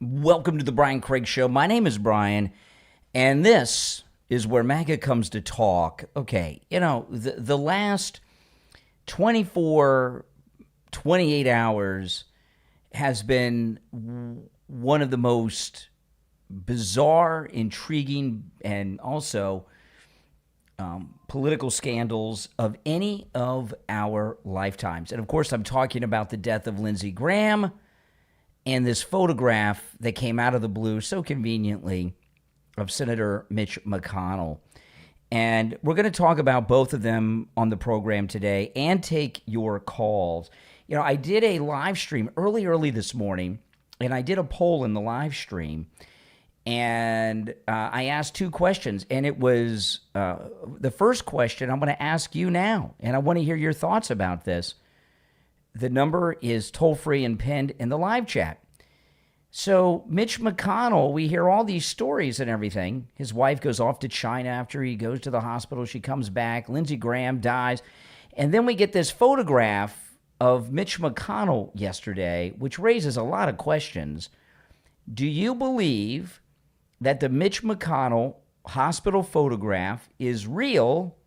Welcome to the Brian Craig Show. My name is Brian, and this is where MAGA comes to talk. Okay, the last 24, 28 hours has been one of the most bizarre, intriguing, and also political scandals of any of our lifetimes. And of course, I'm talking about the death of Lindsey Graham and this photograph that came out of the blue so conveniently of Senator Mitch McConnell. And we're going to talk about both of them on the program today and take your calls. I did a live stream early this morning, and I did a poll in the live stream. And I asked two questions, and it was the first question I'm going to ask you now, and I want to hear your thoughts about this. The number is toll-free and pinned in the live chat. So Mitch McConnell, we hear all these stories and everything. His wife goes off to China after he goes to the hospital. She comes back. Lindsey Graham dies. And then we get this photograph of Mitch McConnell yesterday, which raises a lot of questions. Do you believe that the Mitch McConnell hospital photograph is real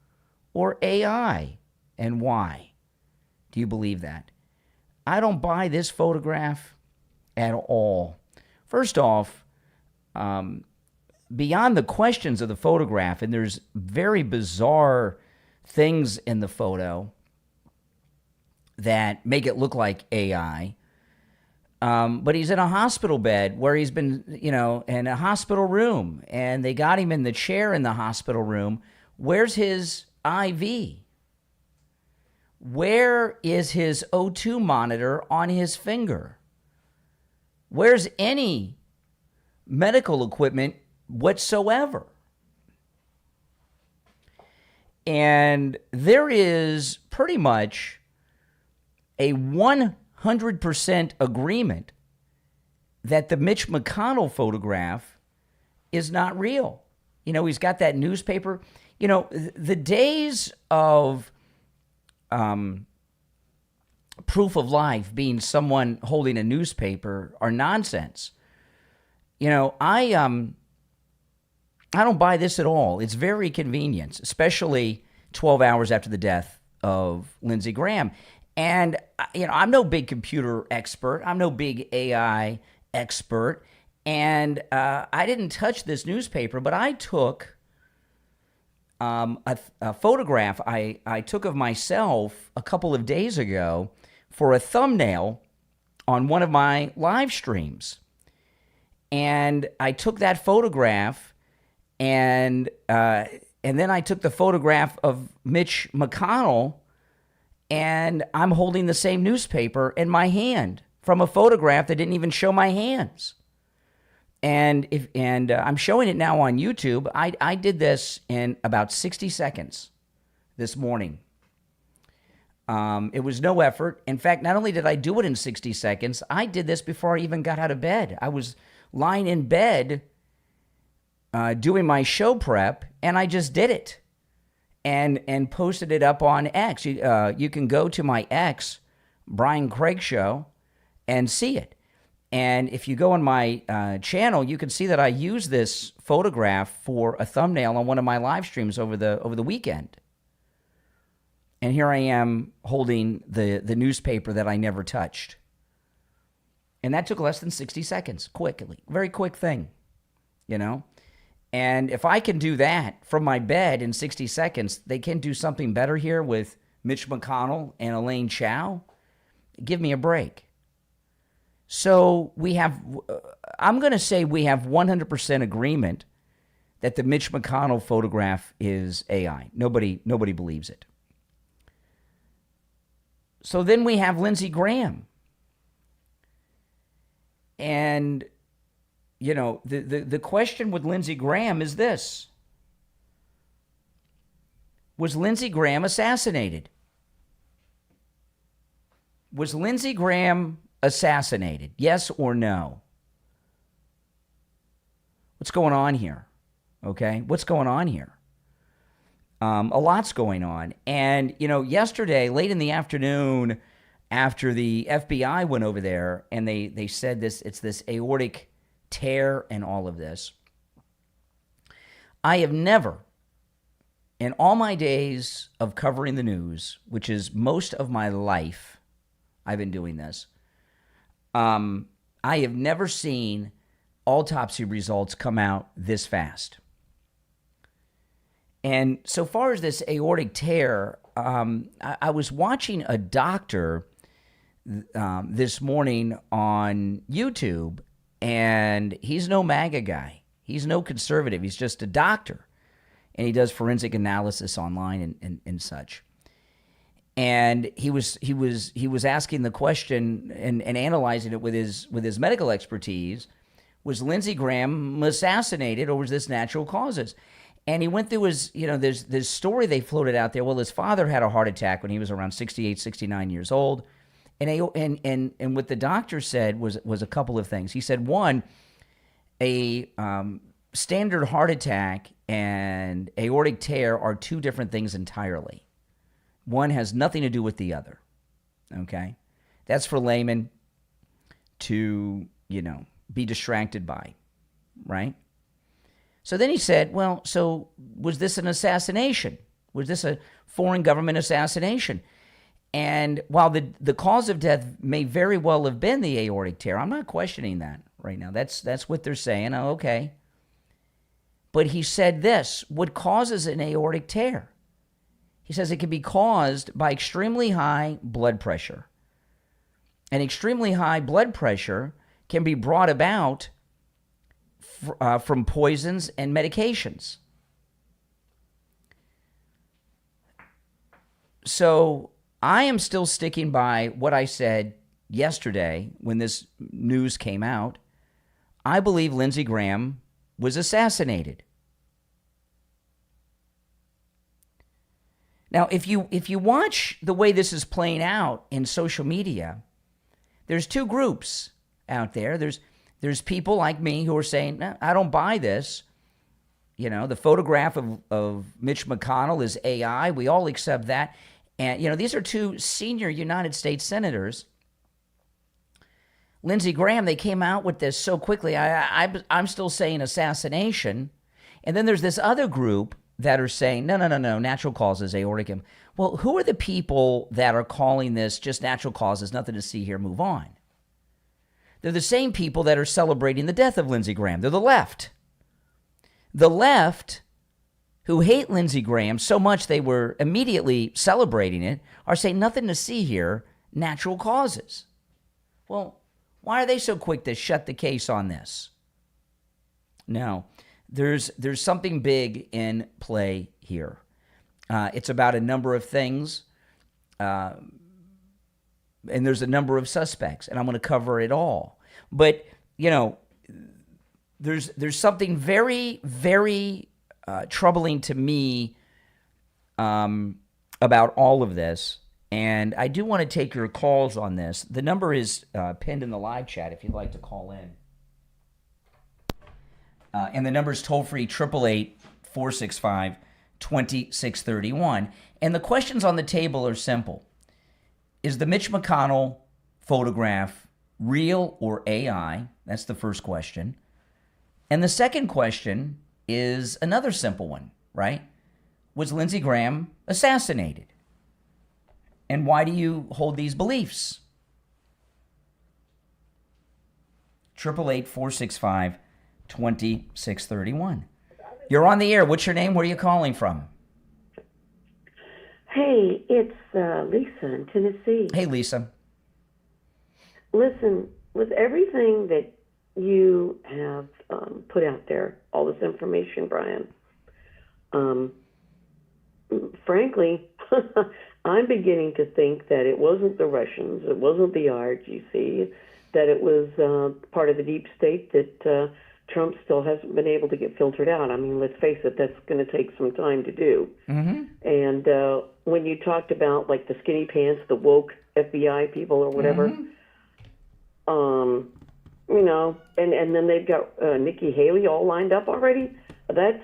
or AI, and why? Do you believe that? I don't buy this photograph at all. First off, beyond the questions of the photograph, and there's very bizarre things in the photo that make it look like AI, but he's in a hospital bed where he's been, in a hospital room, and they got him in the chair in the hospital room. Where's his IV? Where is his O2 monitor on his finger? Where's any medical equipment whatsoever? And there is pretty much a 100% agreement that the Mitch McConnell photograph is not real. He's got that newspaper. The days of proof of life being someone holding a newspaper are nonsense. I don't buy this at all. It's very convenient, especially 12 hours after the death of Lindsey Graham. And, I'm no big computer expert. I'm no big AI expert. And I didn't touch this newspaper, but I took a photograph I took of myself a couple of days ago for a thumbnail on one of my live streams. And I took that photograph, and then I took the photograph of Mitch McConnell, and I'm holding the same newspaper in my hand from a photograph that didn't even show my hands. And I'm showing it now on YouTube. I did this in about 60 seconds this morning. It was no effort. In fact, not only did I do it in 60 seconds, I did this before I even got out of bed. I was lying in bed doing my show prep, and I just did it and posted it up on X. You can go to my X, Brian Craig Show, and see it. And if you go on my channel, you can see that I used this photograph for a thumbnail on one of my live streams over the weekend. And here I am holding the newspaper that I never touched. And that took less than 60 seconds, quickly. Very quick thing, And if I can do that from my bed in 60 seconds, they can do something better here with Mitch McConnell and Elaine Chao. Give me a break. So I'm going to say we have 100% agreement that the Mitch McConnell photograph is AI. Nobody believes it. So then we have Lindsey Graham. And, the question with Lindsey Graham is this. Was Lindsey Graham assassinated? Was Lindsey Graham assassinated? Yes or no? What's going on here? Okay, what's going on here? A lot's going on. And, yesterday, late in the afternoon, after the FBI went over there and they said it's this aortic tear and all of this. I have never, in all my days of covering the news, which is most of my life, I've been doing this, I have never seen autopsy results come out this fast. And so far as this aortic tear, I was watching a doctor this morning on YouTube, and he's no MAGA guy. He's no conservative. He's just a doctor, and he does forensic analysis online and such. And he was asking the question and analyzing it with his medical expertise. Was Lindsey Graham assassinated, or was this natural causes? And he went through his, there's this story they floated out there. Well, his father had a heart attack when he was around 68, 69 years old. And what the doctor said was a couple of things. He said, one, a standard heart attack and aortic tear are two different things entirely. One has nothing to do with the other. Okay? That's for laymen to, be distracted by, right? So then he said, well, so was this an assassination? Was this a foreign government assassination? And while the cause of death may very well have been the aortic tear, I'm not questioning that right now. That's what they're saying. Oh, okay. But he said this, what causes an aortic tear? He says it can be caused by extremely high blood pressure. And extremely high blood pressure can be brought about from poisons and medications. So I am still sticking by what I said yesterday when this news came out. I believe Lindsey Graham was assassinated. Now, if you watch the way this is playing out in social media, there's two groups out there. There's people like me who are saying, no, I don't buy this. The photograph of Mitch McConnell is AI. We all accept that. And, these are two senior United States senators. Lindsey Graham, they came out with this so quickly. I'm still saying assassination. And then there's this other group that are saying, no, natural causes, aortic. Well, who are the people that are calling this just natural causes, nothing to see here, move on? They're the same people that are celebrating the death of Lindsey Graham. They're the left. The left, who hate Lindsey Graham so much they were immediately celebrating it, are saying nothing to see here, natural causes. Well, why are they so quick to shut the case on this? No, there's something big in play here. It's about a number of things, and there's a number of suspects, and I'm going to cover it all. But, there's something very, very troubling to me about all of this, and I do want to take your calls on this. The number is pinned in the live chat if you'd like to call in. And the number is toll-free, 888-465-2631. And the questions on the table are simple. Is the Mitch McConnell photograph real or AI? That's the first question. And the second question is another simple one, right? Was Lindsey Graham assassinated? And why do you hold these beliefs? 888-465-2631. You're on the air. What's your name? Where are you calling from? Hey, it's Lisa in Tennessee. Hey, Lisa. Listen, with everything that you have put out there, all this information, Brian, frankly, I'm beginning to think that it wasn't the Russians, it wasn't the RGC, that it was part of the deep state that Trump still hasn't been able to get filtered out. I mean, let's face it, that's going to take some time to do. Mm-hmm. And when you talked about, like, the skinny pants, the woke FBI people or whatever, mm-hmm. And then they've got Nikki Haley all lined up already, that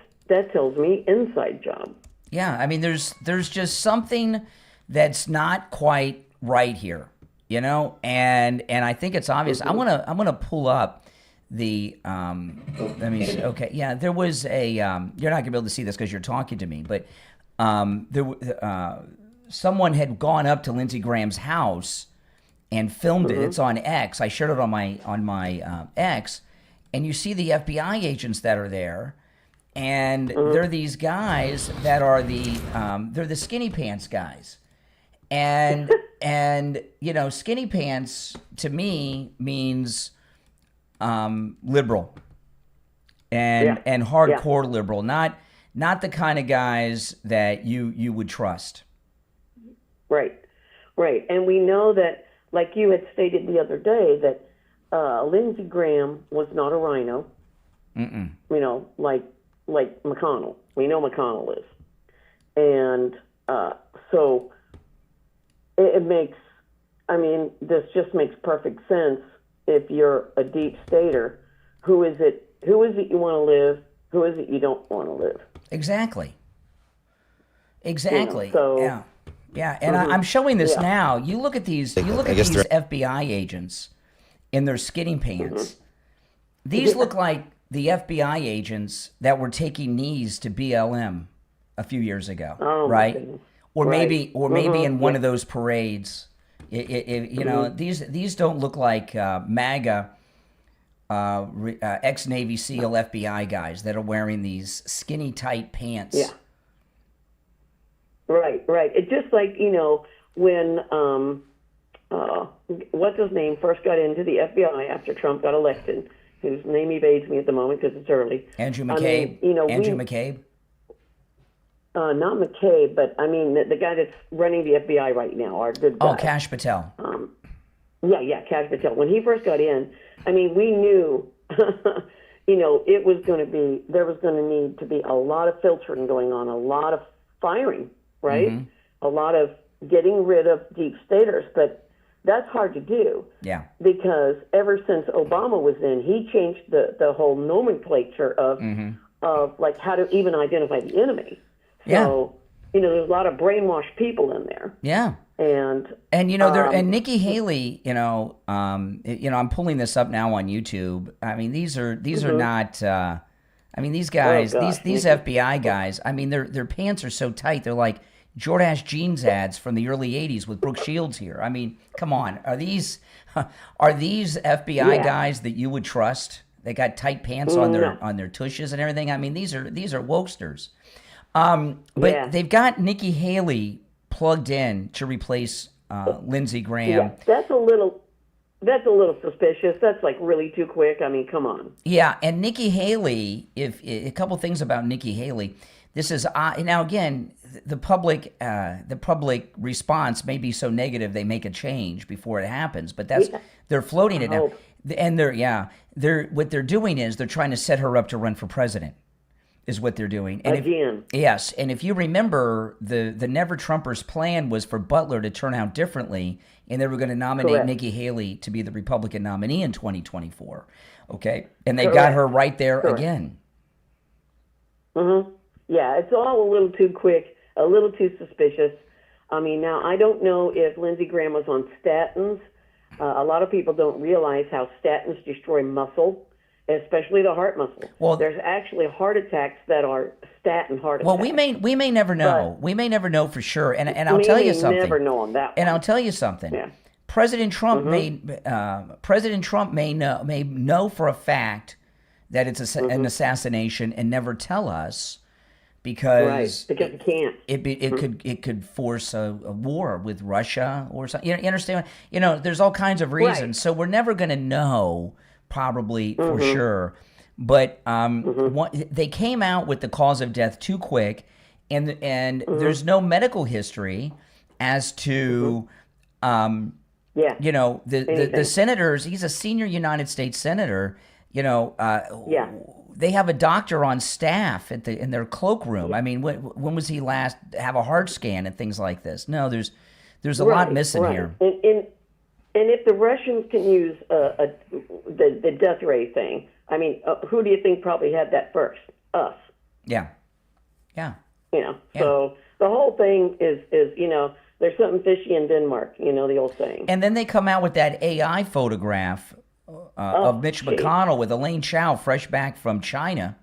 tells me inside job. Yeah, I mean, there's just something that's not quite right here, and I think it's obvious. Mm-hmm. I'm gonna pull up let me see. Okay, yeah, there was a. You're not gonna be able to see this because you're talking to me, but someone had gone up to Lindsey Graham's house and filmed it. It's on X. I shared it on my X, and you see the FBI agents that are there, and they're these guys that are they're the skinny pants guys, and skinny pants to me means liberal and hardcore liberal, not the kind of guys that you would trust. Right. And we know that, like you had stated the other day, that Lindsey Graham was not a rhino. Like McConnell. We know McConnell is. And so it makes, this just makes perfect sense if you're a deep stater. Who is it you want to live? Who is it you don't want to live? Exactly. Yeah, and I'm showing this now. You look at these FBI agents in their skinny pants. These look like the FBI agents that were taking knees to BLM a few years ago, right? Or maybe in one of those parades. These don't look like MAGA ex-Navy SEAL FBI guys that are wearing these skinny tight pants. Yeah. Right. It's just like, when, what's his name first got into the FBI after Trump got elected, whose name evades me at the moment because it's early. Andrew McCabe. McCabe? Not McCabe, but the guy that's running the FBI right now, our good guy. Oh, Kash Patel. Kash Patel. When he first got in, we knew, there was going to need to be a lot of filtering going on, a lot of firing, right? A lot of getting rid of deep staters, but that's hard to do. Yeah. Because ever since Obama was in, he changed the whole nomenclature of like how to even identify the enemy. So, there's a lot of brainwashed people in there. Yeah. And and Nikki Haley, I'm pulling this up now on YouTube. These are not these guys, these FBI guys, their pants are so tight. They're like Jordache jeans ads from the early 80s with Brooke Shields here. Come on. Are these FBI guys that you would trust? They got tight pants on their tushes and everything. These are wokesters. But they've got Nikki Haley plugged in to replace Lindsey Graham. Yeah, that's a little suspicious. That's like really too quick. Come on. Yeah, and Nikki Haley, if a couple things about Nikki Haley, this is now again the public response may be so negative they make a change before it happens, but they're floating it now, and they're what they're doing is they're trying to set her up to run for president. Is what they're doing. And yes, and if you remember, the Never Trumpers plan was for Butler to turn out differently, and they were going to nominate Nikki Haley to be the Republican nominee in 2024. Okay, and they got her right there again. Yeah, it's all a little too quick, a little too suspicious. Now I don't know if Lindsey Graham was on statins. A lot of people don't realize how statins destroy muscle, especially the heart muscle. Well, there's actually heart attacks that are statin heart attacks. Well, we may never know. We may never know for sure. And I'll tell you something. Never know on that one. And I'll tell you something. Yeah. President Trump may know for a fact that it's an assassination and never tell us because he can't. It could force a war with Russia or something. You understand? There's all kinds of reasons. Right. So we're never going to know. Probably for sure, but they came out with the cause of death too quick, and there's no medical history as to the senators. He's a senior United States senator. They have a doctor on staff in their cloakroom. When was he last have a heart scan and things like this? No, there's a lot missing here. And if the Russians can use the death ray thing, who do you think probably had that first? Us. Yeah. So the whole thing is there's something fishy in Denmark, the old saying. And then they come out with that AI photograph of Mitch Gee. McConnell with Elaine Chao, fresh back from China.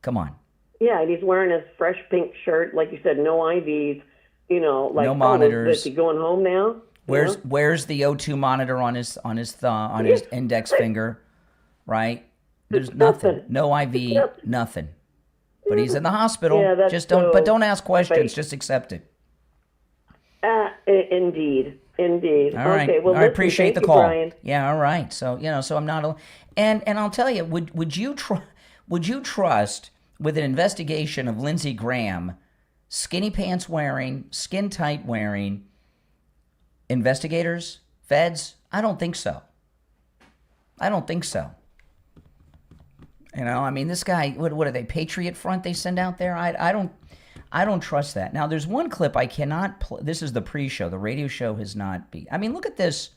Come on. Yeah, and he's wearing his fresh pink shirt, like you said, no IVs. Like, No oh, is monitors. he going home now? Where's the O2 monitor on his thumb, on his index finger, right? There's nothing. No IV, nothing. But he's in the hospital. Yeah, that's Just don't ask questions. fake. Just accept it. Indeed. All right. Okay. Well, I listen, appreciate thank the you, call. Brian. Yeah. All right. So so I'm not. And I'll tell you, would you trust with an investigation of Lindsey Graham, skinny pants wearing, skin tight wearing investigators, feds? I don't think so. I don't think so. I mean, this guy. What are they? Patriot Front they send out there? I don't trust that. Now, there's one clip I cannot play. This is the pre-show. The radio show has not been. I mean, look at this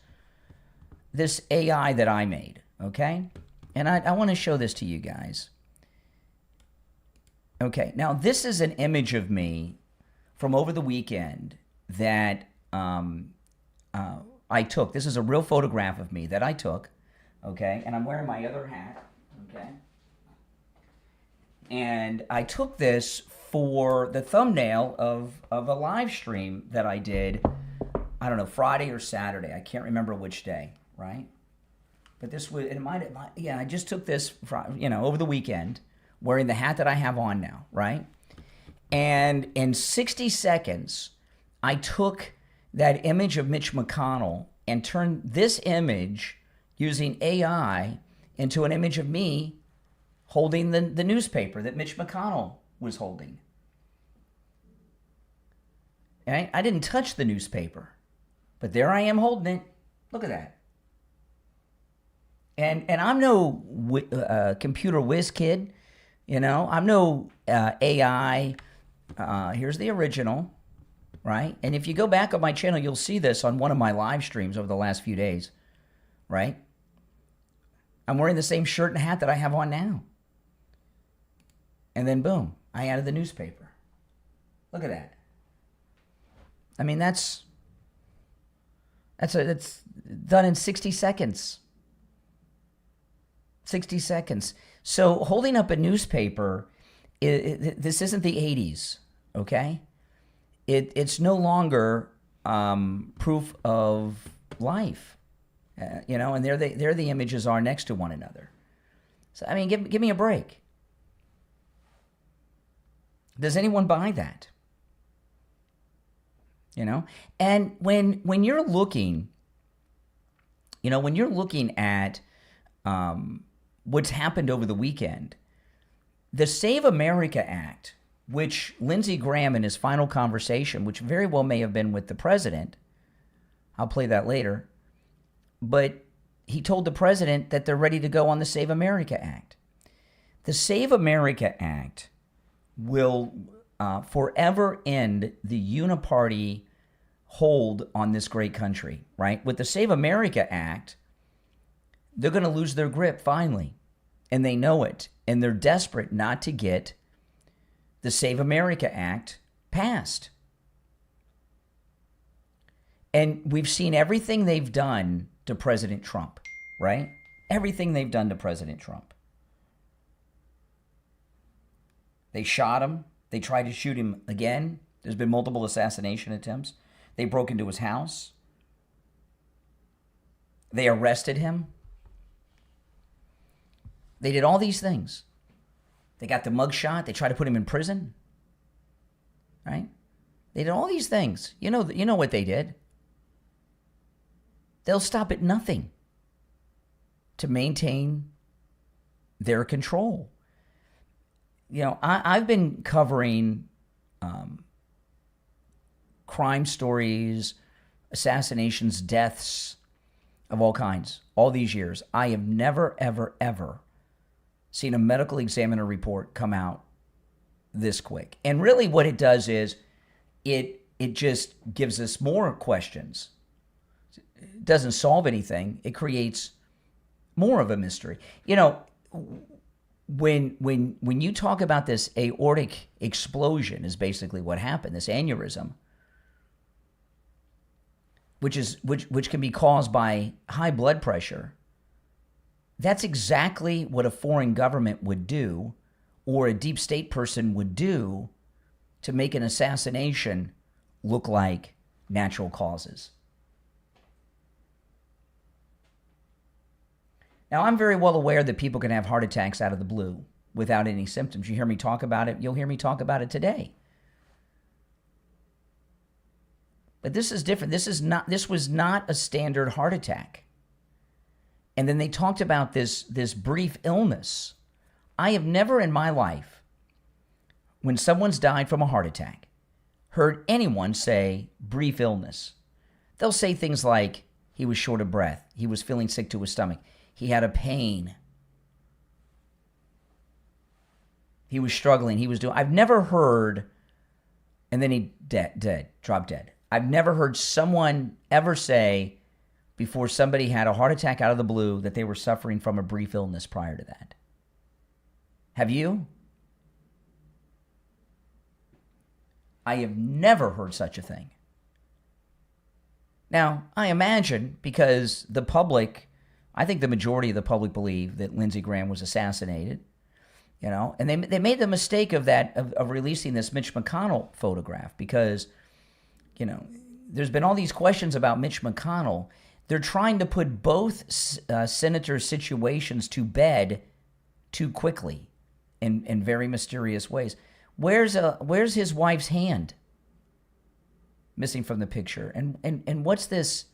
AI that I made, okay? And I want to show this to you guys. Okay, now this is an image of me from over the weekend that I took. This is a real photograph of me that I took, okay? And I'm wearing my other hat, okay? And I took this for the thumbnail of a live stream that I did, I don't know, Friday or Saturday. I can't remember which day, right? But this was, I just took this, over the weekend, wearing the hat that I have on now, right? And in 60 seconds, I took that image of Mitch McConnell and turned this image using AI into an image of me holding the newspaper that Mitch McConnell was holding. Okay? I didn't touch the newspaper, but there I am holding it. Look at that. And I'm no computer whiz kid, I'm no AI. Here's the original, right? And if you go back on my channel, you'll see this on one of my live streams over the last few days, right? I'm wearing the same shirt and hat that I have on now. And then boom, I added the newspaper. Look at that. I mean, that's done in 60 seconds. 60 seconds. So holding up a newspaper, this isn't the 80s, okay? It's no longer proof of life, and there the images are next to one another. So, I mean, give me a break. Does anyone buy that? And when you're looking, when you're looking at what's happened over the weekend, the Save America Act, which Lindsey Graham in his final conversation, which very well may have been with the president, I'll play that later, but he told the president that they're ready to go on the Save America Act. The Save America Act will forever end the uniparty hold on this great country, right? With the Save America Act, they're going to lose their grip finally, and they know it, and they're desperate not to get the Save America Act passed. And we've seen everything they've done to President Trump, right? Everything they've done to President Trump. They shot him. They tried to shoot him again. There's been multiple assassination attempts. They broke into his house. They arrested him. They did all these things. They got the mugshot. They tried to put him in prison. Right? They did all these things. You know what they did. They'll stop at nothing to maintain their control. I've been covering crime stories, assassinations, deaths of all kinds, all these years. I have never, ever, ever seen a medical examiner report come out this quick. And really what it does is it just gives us more questions. It doesn't solve anything. It creates more of a mystery. When you talk about this aortic explosion is basically what happened, this aneurysm, which can be caused by high blood pressure, That's exactly what a foreign government would do, or a deep state person would do, to make an assassination look like natural causes. Now, I'm very well aware that people can have heart attacks out of the blue without any symptoms. You hear me talk about it, you'll hear me talk about it today. But this is different. This was not a standard heart attack. And then they talked about this brief illness. I have never in my life, when someone's died from a heart attack, heard anyone say brief illness. They'll say things like, he was short of breath, he was feeling sick to his stomach, he had a pain, he was struggling, I've never heard, and then he dropped dead. I've never heard someone ever say, before somebody had a heart attack out of the blue, that they were suffering from a brief illness prior to that. Have you? I have never heard such a thing. Now, I imagine because the public, I think the majority of the public believe that Lindsey Graham was assassinated, and they made the mistake of releasing this Mitch McConnell photograph because, there's been all these questions about Mitch McConnell. They're trying to put both senators' situations to bed too quickly in very mysterious ways. Where's his wife's hand missing from the picture? And what's this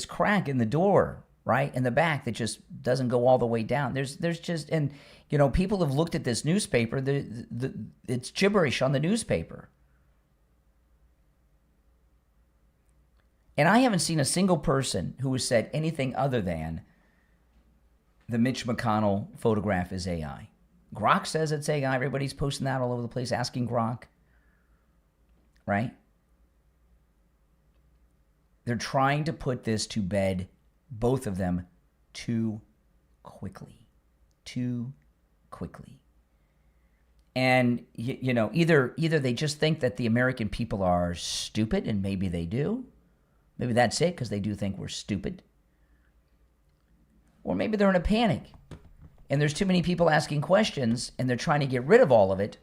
crack in the door, right, in the back that just doesn't go all the way down? There's just, and people have looked at this newspaper. It's gibberish on the newspaper. And I haven't seen a single person who has said anything other than the Mitch McConnell photograph is AI. Grok says it's AI. Everybody's posting that all over the place, asking Grok. Right? They're trying to put this to bed, both of them, too quickly. Too quickly. And, either they just think that the American people are stupid, and maybe they do. Maybe that's it, because they do think we're stupid. Or maybe they're in a panic, and there's too many people asking questions, and they're trying to get rid of all of it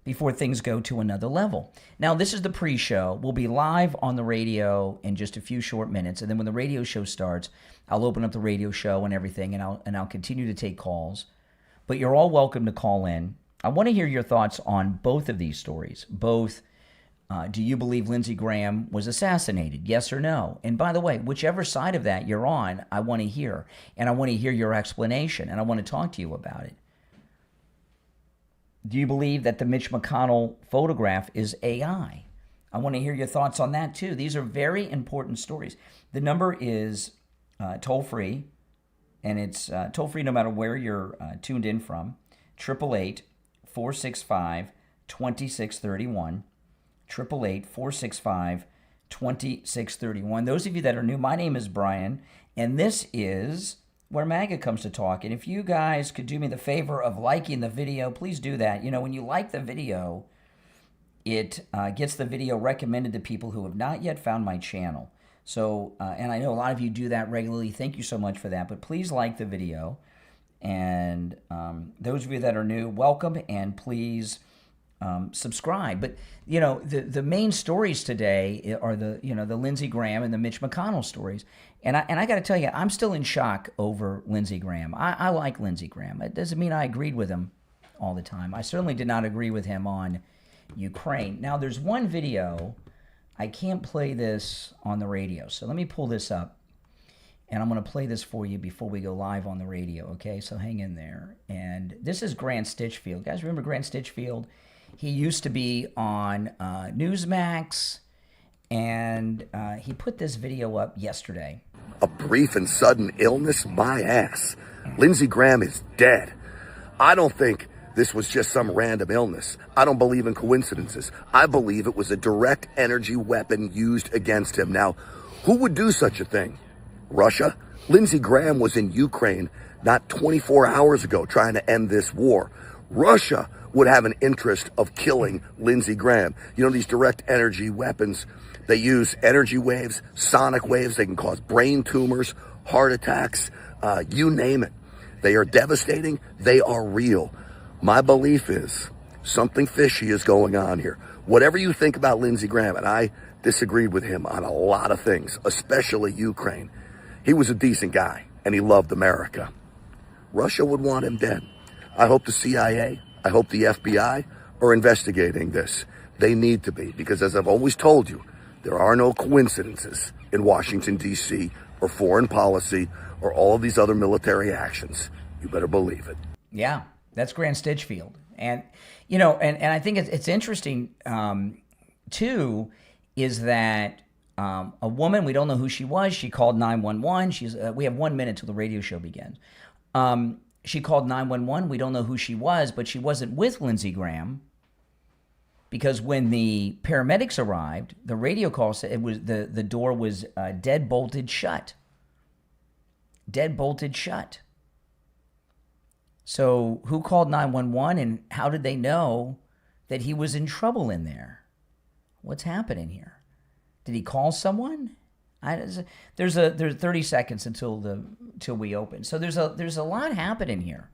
before things go to another level. Now, this is the pre-show. We'll be live on the radio in just a few short minutes, and then when the radio show starts, I'll open up the radio show and everything, and I'll continue to take calls. But you're all welcome to call in. I want to hear your thoughts on both of these stories. Both, do you believe Lindsey Graham was assassinated? Yes or no? And by the way, whichever side of that you're on, I want to hear. And I want to hear your explanation, and I want to talk to you about it. Do you believe that the Mitch McConnell photograph is AI? I want to hear your thoughts on that too. These are very important stories. The number is toll-free, and it's toll-free no matter where you're tuned in from. 888-465-2631. 888-465-2631. Those of you that are new, my name is Brian, and this is where MAGA comes to talk. And if you guys could do me the favor of liking the video, please do that. When you like the video, it gets the video recommended to people who have not yet found my channel. So, and I know a lot of you do that regularly. Thank you so much for that. But please like the video. And those of you that are new, welcome, and please subscribe. But the main stories today are the Lindsey Graham and the Mitch McConnell stories. And I got to tell you, I'm still in shock over Lindsey Graham. I like Lindsey Graham. It doesn't mean I agreed with him all the time. I certainly did not agree with him on Ukraine. Now, there's one video. I can't play this on the radio, so let me pull this up, and I'm going to play this for you before we go live on the radio, okay? So hang in there. And this is Grant Stinchfield. Guys, remember Grant Stinchfield? He used to be on Newsmax, and he put this video up yesterday. A brief and sudden illness? My ass. Lindsey Graham is dead. I don't think this was just some random illness. I don't believe in coincidences. I believe it was a direct energy weapon used against him. Now, who would do such a thing? Russia? Lindsey Graham was in Ukraine not 24 hours ago trying to end this war. Russia would have an interest of killing Lindsey Graham. These direct energy weapons, they use energy waves, sonic waves. They can cause brain tumors, heart attacks, you name it. They are devastating. They are real. My belief is something fishy is going on here. Whatever you think about Lindsey Graham, and I disagreed with him on a lot of things, especially Ukraine. He was a decent guy, and he loved America. Russia would want him dead. I hope the CIA, I hope the FBI are investigating this. They need to be, because as I've always told you, there are no coincidences in Washington, D.C., or foreign policy, or all of these other military actions. You better believe it. Yeah, that's Grant Stinchfield. And, you know, and I think it's interesting, too, is that a woman, we don't know who she was, she called 911. We have 1 minute till the radio show begins. She called 911. We don't know who she was, but she wasn't with Lindsey Graham, because when the paramedics arrived, the radio call said it was the door was dead bolted shut. Dead bolted shut. So who called 911, and how did they know that he was in trouble in there? What's happening here? Did he call someone? There's 30 seconds until we open. So there's a lot happening here.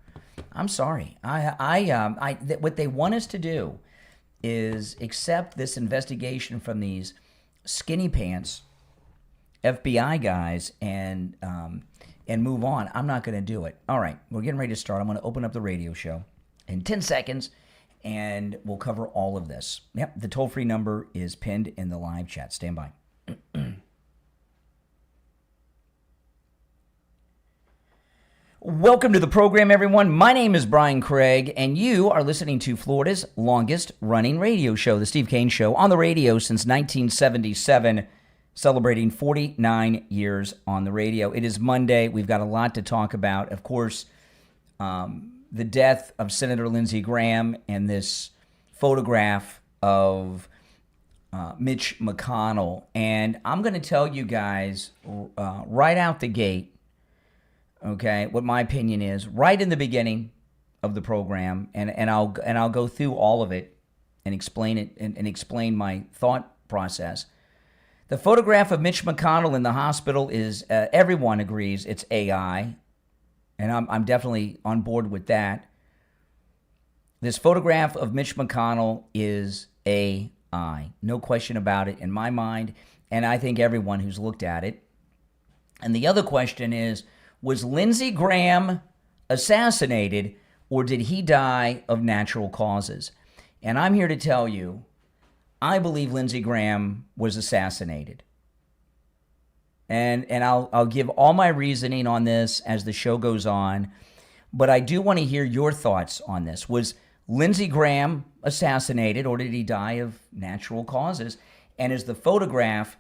I'm sorry. What they want us to do is accept this investigation from these skinny pants FBI guys and move on. I'm not going to do it. All right, we're getting ready to start. I'm going to open up the radio show in 10 seconds, and we'll cover all of this. Yep, the toll-free number is pinned in the live chat. Stand by. Welcome to the program, everyone. My name is Brian Craig, and you are listening to Florida's longest-running radio show, The Steve Kane Show, on the radio since 1977, celebrating 49 years on the radio. It is Monday. We've got a lot to talk about. Of course, the death of Senator Lindsey Graham and this photograph of Mitch McConnell. And I'm going to tell you guys right out the gate, okay, what my opinion is, right in the beginning of the program, and I'll go through all of it and explain it and explain my thought process. The photograph of Mitch McConnell in the hospital is, everyone agrees, it's AI, and I'm definitely on board with that. This photograph of Mitch McConnell is AI, no question about it in my mind, and I think everyone who's looked at it. And the other question is, was Lindsey Graham assassinated, or did he die of natural causes? And I'm here to tell you, I believe Lindsey Graham was assassinated. And I'll give all my reasoning on this as the show goes on, but I do want to hear your thoughts on this. Was Lindsey Graham assassinated, or did he die of natural causes? And is the photograph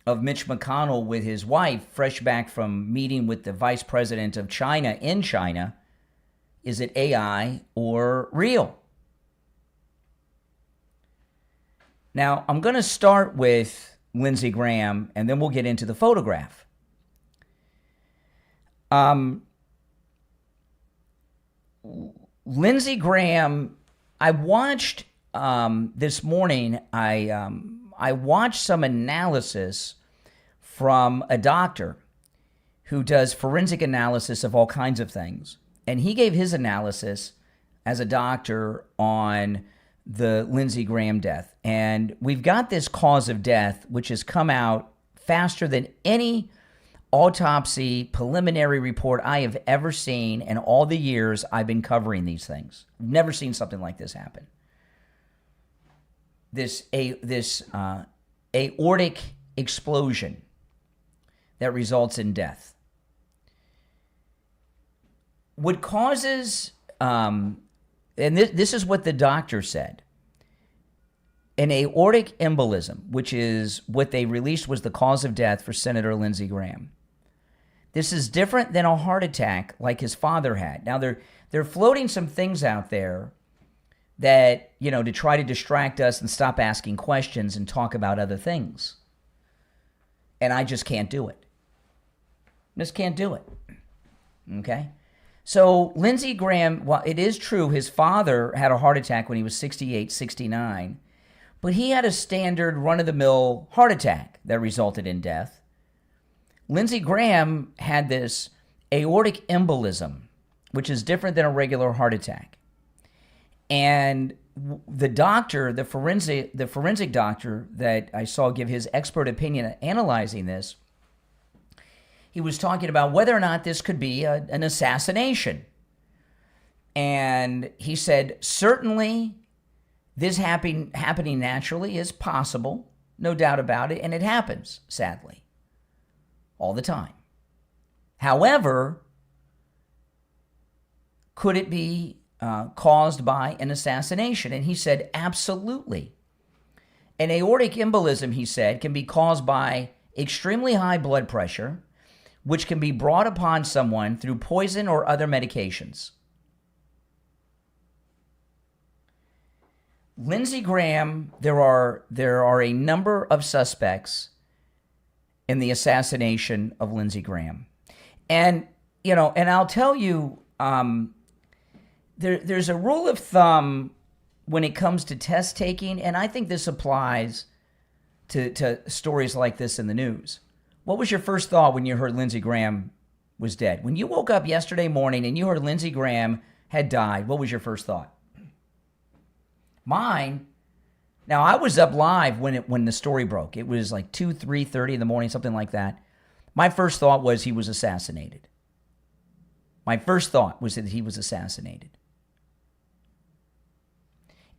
of Mitch McConnell with his wife, fresh back from meeting with the vice president of China in China, is it AI or real? Now, I'm going to start with Lindsey Graham, and then we'll get into the photograph. Lindsey Graham, I watched this morning, I watched some analysis from a doctor who does forensic analysis of all kinds of things. And he gave his analysis as a doctor on the Lindsey Graham death. And we've got this cause of death, which has come out faster than any autopsy preliminary report I have ever seen in all the years I've been covering these things. I've never seen something like this happen. This aortic explosion that results in death. What causes, and this is what the doctor said, an aortic embolism, which is what they released was the cause of death for Senator Lindsey Graham. This is different than a heart attack like his father had. Now, they're floating some things out there that, you know, to try to distract us and stop asking questions and talk about other things. And I just can't do it. Just can't do it. Okay? So Lindsey Graham, well, it is true his father had a heart attack when he was 68, 69, but he had a standard run-of-the-mill heart attack that resulted in death. Lindsey Graham had this aortic embolism, which is different than a regular heart attack. And the doctor, the forensic doctor that I saw give his expert opinion analyzing this, he was talking about whether or not this could be an assassination. And he said, certainly this happening naturally is possible, no doubt about it, and it happens, sadly, all the time. However, could it be caused by an assassination? And he said, absolutely. An aortic embolism, he said, can be caused by extremely high blood pressure, which can be brought upon someone through poison or other medications. Lindsey Graham, there are a number of suspects in the assassination of Lindsey Graham. And, and I'll tell you, there's a rule of thumb when it comes to test taking, and I think this applies to stories like this in the news. What was your first thought when you heard Lindsey Graham was dead? When you woke up yesterday morning and you heard Lindsey Graham had died, what was your first thought? Mine, now I was up live when the story broke. It was like 3:30 in the morning, something like that. My first thought was he was assassinated. My first thought was that he was assassinated.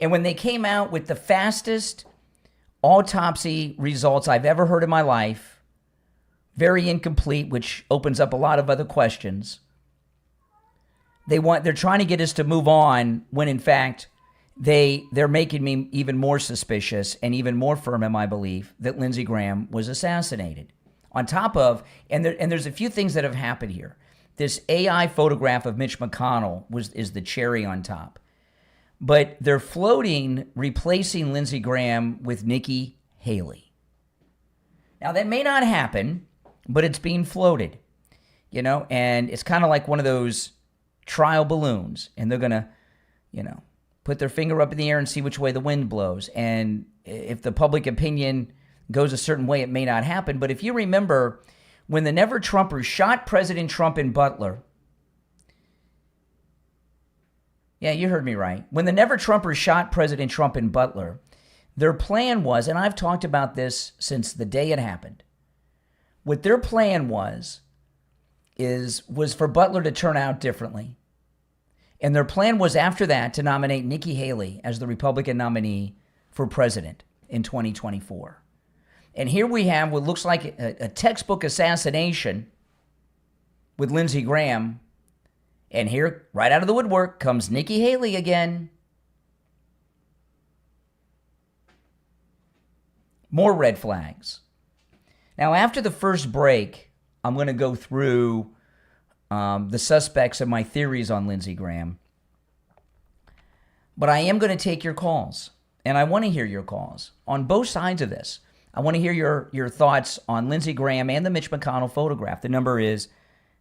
And when they came out with the fastest autopsy results I've ever heard in my life, very incomplete, which opens up a lot of other questions. They're trying to get us to move on when in fact they're making me even more suspicious and even more firm in my belief that Lindsey Graham was assassinated. On top of, and there's a few things that have happened here. This AI photograph of Mitch McConnell is the cherry on top. But they're floating, replacing Lindsey Graham with Nikki Haley. Now, that may not happen, but it's being floated, and it's kind of like one of those trial balloons, and they're going to, put their finger up in the air and see which way the wind blows. And if the public opinion goes a certain way, it may not happen. But if you remember, when the Never-Trumpers shot President Trump in Butler, yeah, you heard me right. When the Never-Trumpers shot President Trump in Butler, their plan was, and I've talked about this since the day it happened, what their plan was for Butler to turn out differently. And their plan was after that to nominate Nikki Haley as the Republican nominee for president in 2024. And here we have what looks like a textbook assassination with Lindsey Graham. And here, right out of the woodwork, comes Nikki Haley again. More red flags. Now, after the first break, I'm going to go through the suspects and my theories on Lindsey Graham. But I am going to take your calls, and I want to hear your calls on both sides of this. I want to hear your thoughts on Lindsey Graham and the Mitch McConnell photograph. The number is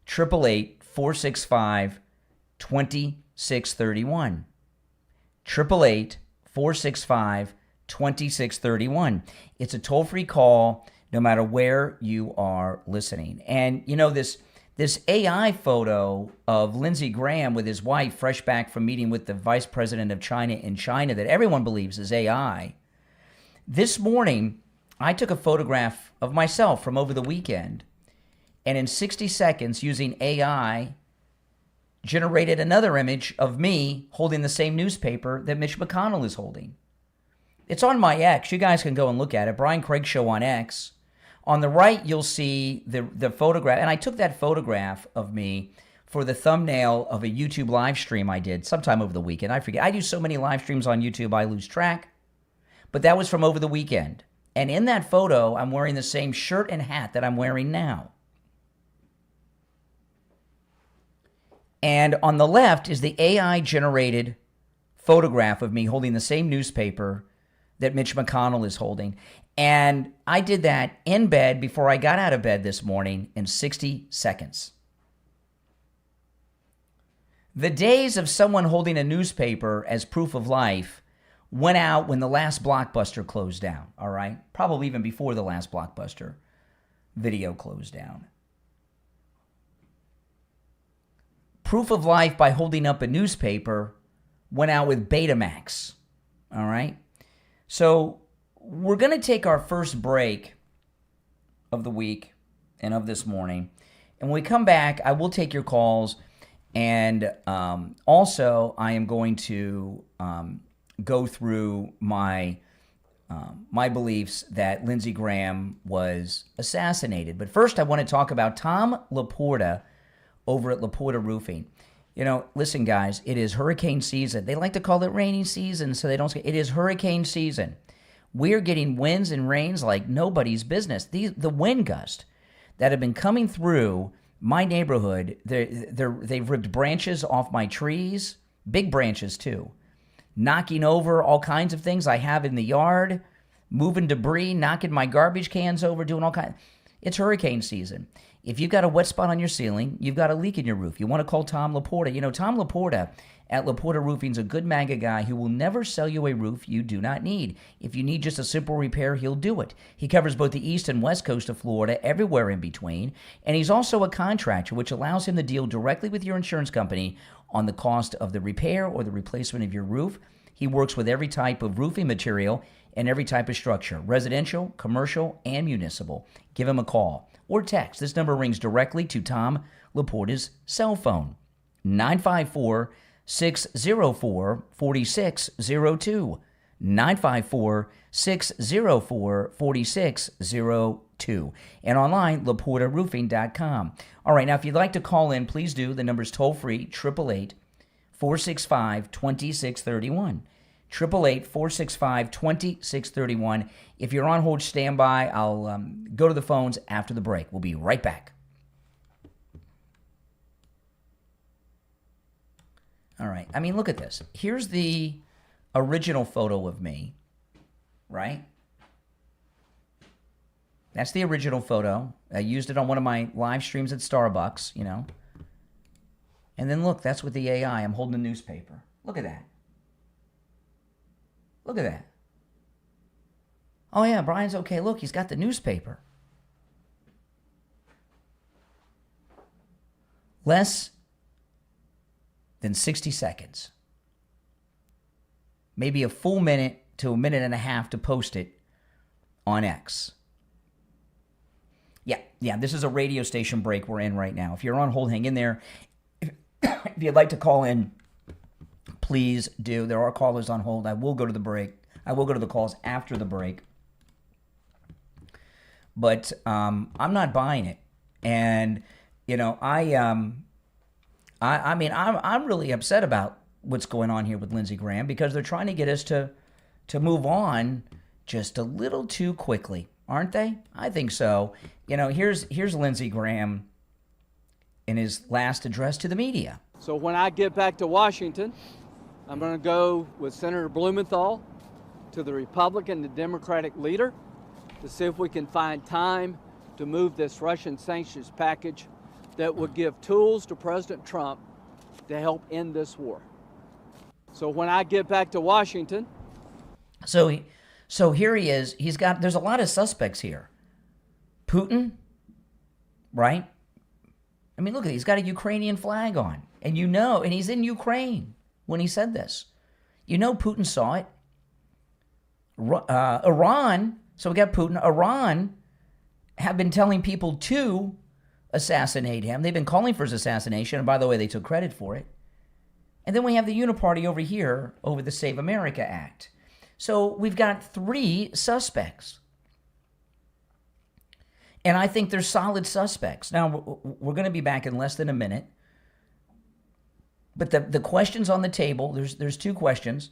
888-465-2631. 888-465-2631. It's a toll-free call no matter where you are listening. And, this AI photo of Lindsey Graham with his wife, fresh back from meeting with the vice president of China in China that everyone believes is AI. This morning, I took a photograph of myself from over the weekend, and in 60 seconds, using AI, generated another image of me holding the same newspaper that Mitch McConnell is holding. It's on my X. You guys can go and look at it. Brian Craig Show on X. On the right, you'll see the photograph. And I took that photograph of me for the thumbnail of a YouTube live stream I did sometime over the weekend. I forget. I do so many live streams on YouTube, I lose track. But that was from over the weekend. And in that photo, I'm wearing the same shirt and hat that I'm wearing now. And on the left is the AI-generated photograph of me holding the same newspaper that Mitch McConnell is holding. And I did that in bed before I got out of bed this morning in 60 seconds. The days of someone holding a newspaper as proof of life went out when the last Blockbuster closed down, all right? Probably even before the last Blockbuster video closed down. Proof of life by holding up a newspaper went out with Betamax. All right? So we're going to take our first break of the week and of this morning. And when we come back, I will take your calls. And also, I am going to go through my beliefs that Lindsey Graham was assassinated. But first, I want to talk about Tom Laporta over at Laporta Roofing. You know, listen, guys, it is hurricane season. They like to call it rainy season, so they don't say it is hurricane season. We're getting winds and rains like nobody's business. The wind gust that have been coming through my neighborhood, they've ripped branches off my trees, big branches too, knocking over all kinds of things I have in the yard, moving debris, knocking my garbage cans over, doing all kinds. It's hurricane season. If you've got a wet spot on your ceiling, you've got a leak in your roof, you want to call Tom Laporta. You know, Tom Laporta at Laporta Roofing is a good MAGA guy who will never sell you a roof you do not need. If you need just a simple repair, he'll do it. He covers both the east and west coast of Florida, everywhere in between. And he's also a contractor, which allows him to deal directly with your insurance company on the cost of the repair or the replacement of your roof. He works with every type of roofing material and every type of structure, residential, commercial, and municipal. Give him a call or text. This number rings directly to Tom Laporta's cell phone, 954-604-4602, 954-604-4602, and online, laportaroofing.com. All right, now if you'd like to call in, please do. The number's toll-free, 888-465-2631. 888-465-2631. If you're on hold, stand by. I'll go to the phones after the break. We'll be right back. All right. I mean, look at this. Here's the original photo of me, right? That's the original photo. I used it on one of my live streams at Starbucks, you know. And then look, that's with the AI. I'm holding a newspaper. Look at that. Look at that. Oh, yeah, Brian's okay. Look, he's got the newspaper. Less than 60 seconds. Maybe a full minute to a minute and a half to post it on X. Yeah, this is a radio station break we're in right now. If you're on hold, hang in there. If you'd like to call in, please do. There are callers on hold. I will go to the break. I will go to the calls after the break. But I'm not buying it. And, you know, I'm really upset about what's going on here with Lindsey Graham because they're trying to get us to move on just a little too quickly, aren't they? I think so. You know, here's Lindsey Graham in his last address to the media. So when I get back to Washington, I'm going to go with Senator Blumenthal to the Republican and Democratic leader to see if we can find time to move this Russian sanctions package that would give tools to President Trump to help end this war. So when I get back to Washington. So here he is. There's a lot of suspects here. Putin, right? I mean, look at it. He's got a Ukrainian flag on. And and he's in Ukraine when he said this. You know Putin saw it. Iran, so we got Putin. Iran have been telling people to assassinate him. They've been calling for his assassination, and by the way, they took credit for it. And then we have the uniparty over here over the Save America Act. So we've got 3 suspects. And I think they're solid suspects. Now, we're going to be back in less than a minute. But the questions on the table, there's 2 questions.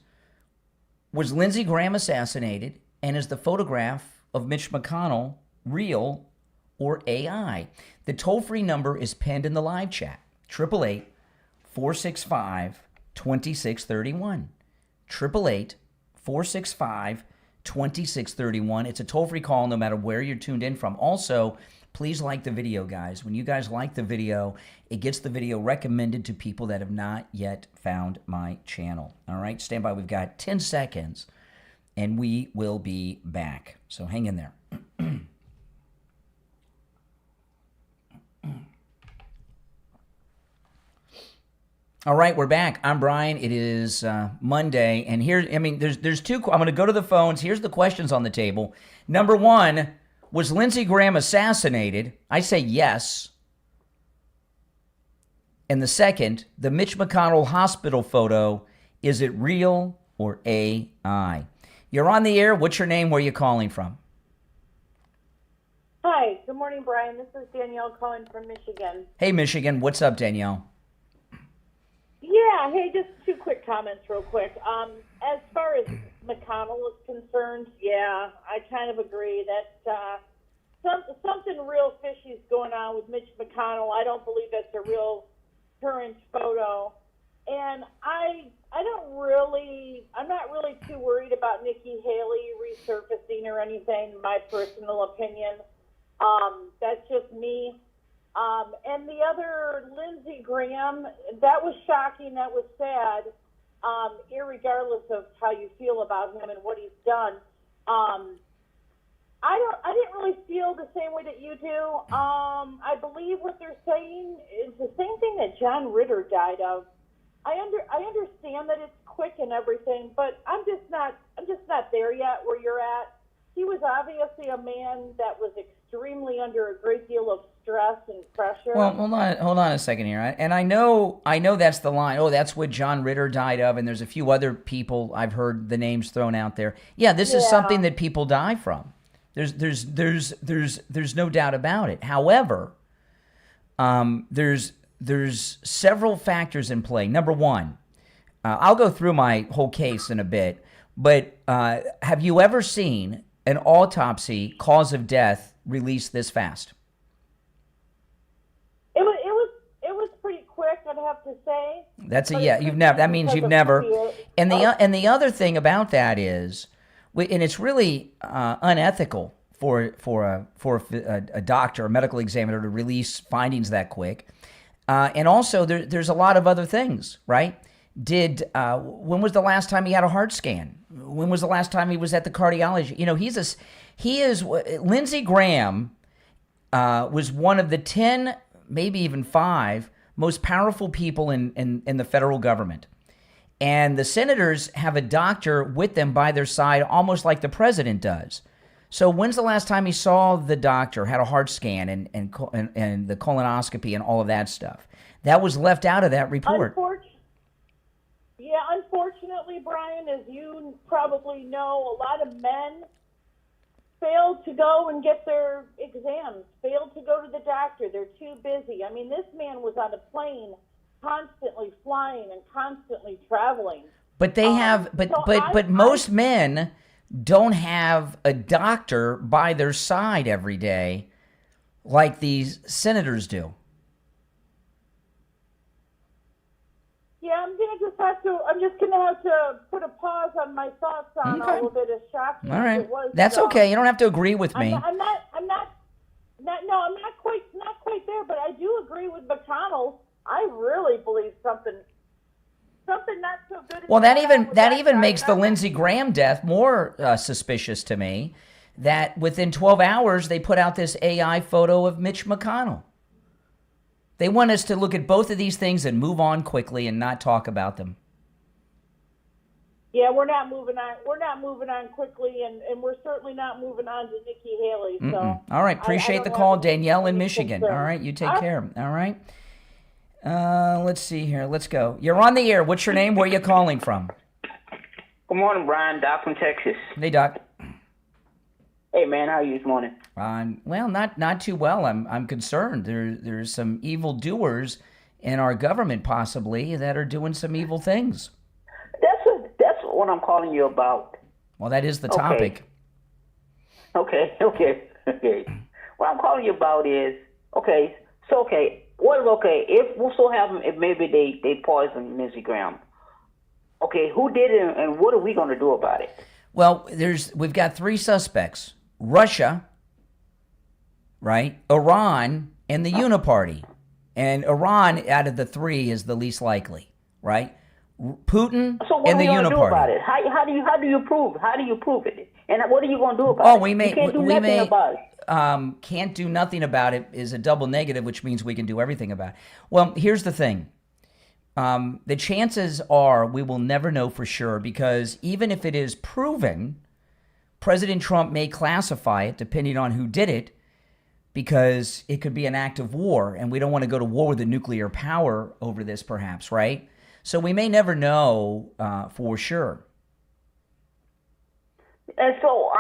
Was Lindsey Graham assassinated? And is the photograph of Mitch McConnell real or AI? The toll-free number is pinned in the live chat. 888-465-2631. 888-465-2631. It's a toll-free call no matter where you're tuned in from. Also, please like the video, guys. When you guys like the video, it gets the video recommended to people that have not yet found my channel. All right, stand by. We've got 10 seconds, and we will be back. So hang in there. All right, we're back. I'm Brian. It is Monday, and there's two. I'm going to go to the phones. Here's the questions on the table. Number one, was Lindsey Graham assassinated? I say yes. And the second, the Mitch McConnell hospital photo, is it real or AI? You're on the air. What's your name? Where are you calling from? Hi, good morning, Brian. This is Danielle calling from Michigan. Hey, Michigan. What's up, Danielle? Yeah, hey, just two quick comments real quick. As far as McConnell is concerned, yeah, I kind of agree that something real fishy is going on with Mitch McConnell. I don't believe that's a real current photo. And I'm not really too worried about Nikki Haley resurfacing or anything, in my personal opinion. That's just me. And the other, Lindsey Graham, that was shocking, that was sad, irregardless of how you feel about him and what he's done. I didn't really feel the same way that you do. I believe what they're saying is the same thing that John Ritter died of. I understand that it's quick and everything, but I'm just not there yet where you're at. He was obviously a man that was extremely under a great deal of stress and pressure. Well, hold on a second here. And I know that's the line. Oh, that's what John Ritter died of, and there's a few other people I've heard the names thrown out there. Yeah, this is something that people die from. There's no doubt about it. However, there's several factors in play. Number one, I'll go through my whole case in a bit, but have you ever seen an autopsy cause of death released this fast? It was pretty quick, I'd have to say. That's a yeah. You've never. That means you've never. And the other thing about that is, and it's really unethical for a doctor, a medical examiner, to release findings that quick. And also, there's a lot of other things, right? When was the last time he had a heart scan? When was the last time he was at the cardiology? You know, Lindsey Graham was one of the 10, maybe even 5 most powerful people in the federal government. And the senators have a doctor with them by their side, almost like the president does. So when's the last time he saw the doctor, had a heart scan and the colonoscopy and all of that stuff? That was left out of that report. Unfortunately, Brian, as you probably know, a lot of men fail to go and get their exams, fail to go to the doctor. They're too busy. I mean, this man was on a plane constantly flying and constantly traveling. But they have, but most men don't have a doctor by their side every day like these senators do. Yeah, I'm just gonna have to put a pause on my thoughts on all of it, as shocking all right. as it was. That's okay. You don't have to agree with me. I'm not quite there, but I do agree with McConnell. I really believe something not so good. Well, that even makes the Lindsey Graham death more suspicious to me. That within 12 hours they put out this AI photo of Mitch McConnell. They want us to look at both of these things and move on quickly and not talk about them. Yeah, we're not moving on. We're not moving on quickly, and we're certainly not moving on to Nikki Haley. So, all right, appreciate the call, Danielle in Michigan. All right, you take care. All right. Let's see here. Let's go. You're on the air. What's your name? Where are you calling from? Good morning, Brian. Doc from Texas. Hey, Doc. Hey, man. How are you this morning? Well, not too well. I'm concerned. There's some evil doers in our government possibly that are doing some evil things. That's what I'm calling you about. Well, that is the topic. Okay. What I'm calling you about is if we'll still have them, if maybe they poisoned Lindsey Graham. Okay, who did it, and what are we going to do about it? Well, we've got 3 suspects: Russia, right? Iran, and the Uniparty. And Iran, out of the 3, is the least likely, right? Putin and the Uniparty. So what are we going to do about it? How do you prove it? And what are you going to do about it? You can't do nothing about it. Can't do nothing about it is a double negative, which means we can do everything about it. Well, here's the thing. The chances are we will never know for sure, because even if it is proven, President Trump may classify it depending on who did it, because it could be an act of war, and we don't want to go to war with a nuclear power over this, perhaps, right? So we may never know for sure. And so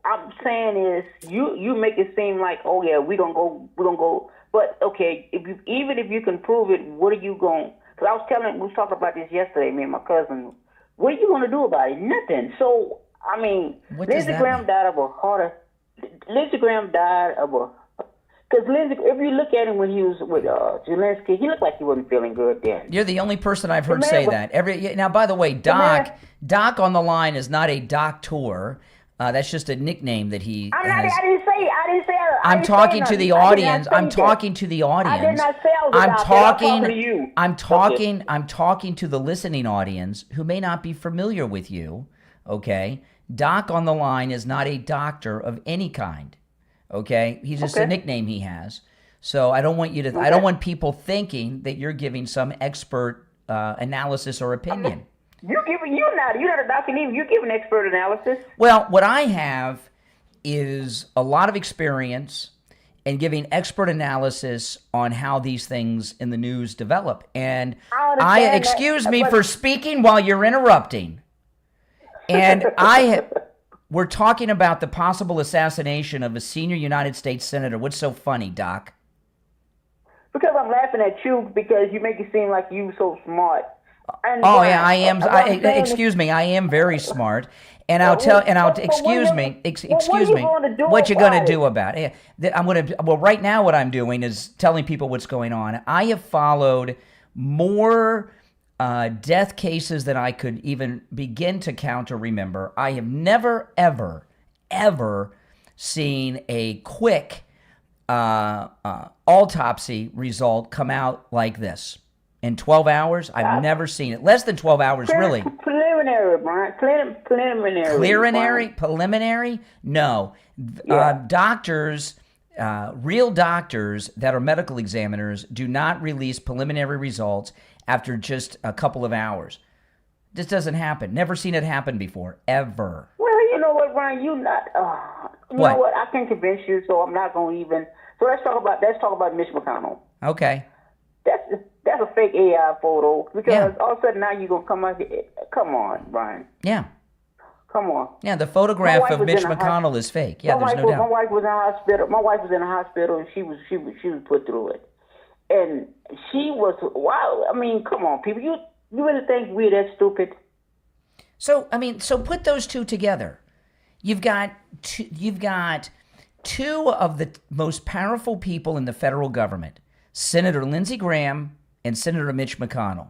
I'm saying is you make it seem like, oh yeah, we're gonna go. But okay, even if you can prove it, what are you going? Because we was talking about this yesterday, me and my cousin. What are you gonna do about it? Nothing. So I mean, Lindsey Graham died of a heart. Lindsey Graham died of a. Because Lindsey, if you look at him when he was with Zelensky, he looked like he wasn't feeling good then. You're the only person I've heard say that. Now, by the way, Doc on the line is not a doctor. That's just a nickname that he has. I didn't say. I'm talking to the audience. I'm talking to the audience. I did not say I was talking to you. I'm talking to the listening audience who may not be familiar with you. Okay, Doc on the line is not a doctor of any kind. Okay, he's just a nickname he has. So I don't want you to. I don't want people thinking that you're giving some expert analysis or opinion. You're not a doctor. You're giving expert analysis. Well, what I have is a lot of experience in giving expert analysis on how these things in the news develop. And excuse me for speaking while you're interrupting. And we're talking about the possible assassination of a senior United States senator. What's so funny, Doc? Because I'm laughing at you because you make it seem like you so smart. And yeah, I am. Excuse me, I am very smart. And excuse me. What you gonna do about it? Right now what I'm doing is telling people what's going on. I have followed more death cases than I could even begin to count or remember. I have never, ever, ever seen a quick autopsy result come out like this. In 12 hours, I've never seen it. Less than 12 hours, really. Preliminary, Brian. Preliminary? No. Doctors, real doctors that are medical examiners do not release preliminary results after just a couple of hours. This doesn't happen. Never seen it happen before, ever. Well, you know what, Brian? You know what? I can convince you, so I'm not going to even. So let's talk about Mitch McConnell. Okay. That's a fake AI photo because all of a sudden now you're going to come out here. Come on, Brian. Yeah. Come on. Yeah, the photograph of Mitch McConnell is fake. Yeah, there's no doubt. My wife was in the hospital. My wife was in the hospital and she was put through it. And she was, wow. I mean, come on, people. You really think we're that stupid? So put those two together. You've got two of the most powerful people in the federal government, Senator Lindsey Graham and Senator Mitch McConnell.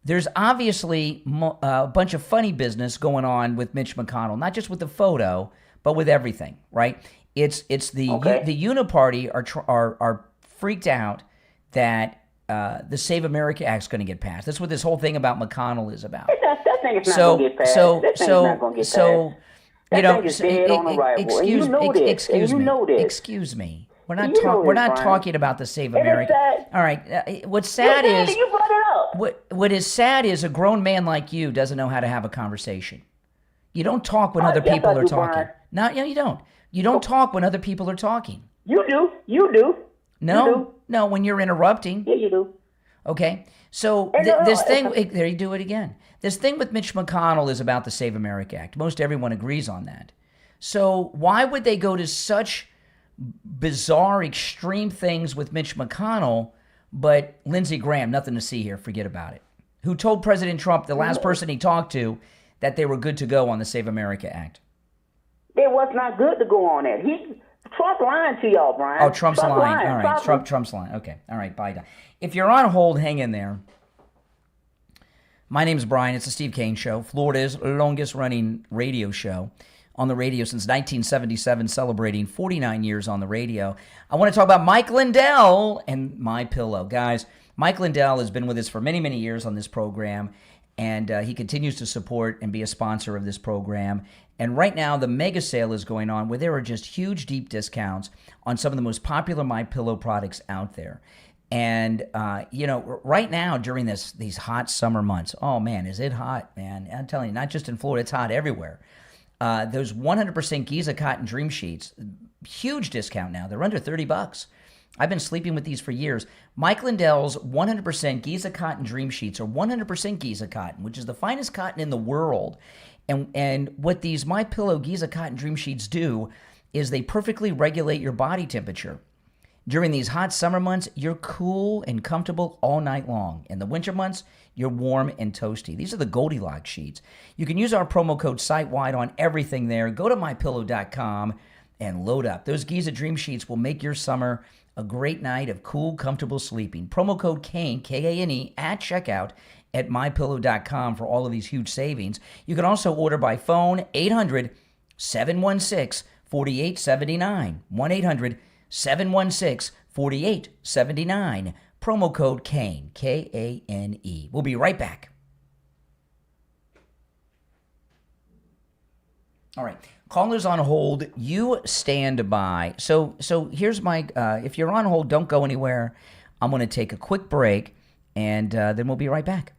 There's obviously a bunch of funny business going on with Mitch McConnell, not just with the photo, but with everything, right? It's the Uniparty are freaked out that the Save America Act is going to get passed. That's what this whole thing about McConnell is about. That thing is not going to get passed. Excuse me. We're not talking about the Save America. All right. What's sad is you brought it up. What is sad is a grown man like you doesn't know how to have a conversation. You don't talk when other people are talking. No, you don't. You don't talk when other people are talking. You do. No, when you're interrupting. Yeah, you do. Okay. So this thing, there you do it again. This thing with Mitch McConnell is about the Save America Act. Most everyone agrees on that. So why would they go to such bizarre, extreme things with Mitch McConnell, but Lindsey Graham, nothing to see here, forget about it, who told President Trump, the last person he talked to, that they were good to go on the Save America Act? It was not good to go on it. Trump lying to y'all, Brian. Oh, Trump's lying. All right, Trump's lying. Okay, all right, bye. If you're on hold, hang in there. My name's Brian. It's the Steve Kane Show, Florida's longest-running radio show. On the radio since 1977, celebrating 49 years on the radio. I want to talk about Mike Lindell and My Pillow. Guys, Mike Lindell has been with us for many, many years on this program, and he continues to support and be a sponsor of this program. And right now, the mega sale is going on where there are just huge, deep discounts on some of the most popular My Pillow products out there. And, right now during these hot summer months, oh, man, is it hot, man. I'm telling you, not just in Florida, it's hot everywhere. Those 100% Giza cotton dream sheets, huge discount now. They're under $30. I've been sleeping with these for years. Mike Lindell's 100% Giza cotton dream sheets are 100% Giza cotton, which is the finest cotton in the world. And what these MyPillow Giza cotton dream sheets do is they perfectly regulate your body temperature. During these hot summer months, you're cool and comfortable all night long. In the winter months, you're warm and toasty. These are the Goldilocks sheets. You can use our promo code site-wide on everything there. Go to mypillow.com and load up. Those Giza Dream Sheets will make your summer a great night of cool, comfortable sleeping. Promo code KANE, K-A-N-E, at checkout at mypillow.com for all of these huge savings. You can also order by phone, 800-716-4879, 1-800-716-4879. Promo code KANE, K-A-N-E. We'll be right back. All right. Callers on hold, you stand by. So here's my, if you're on hold, don't go anywhere. I'm going to take a quick break, and then we'll be right back.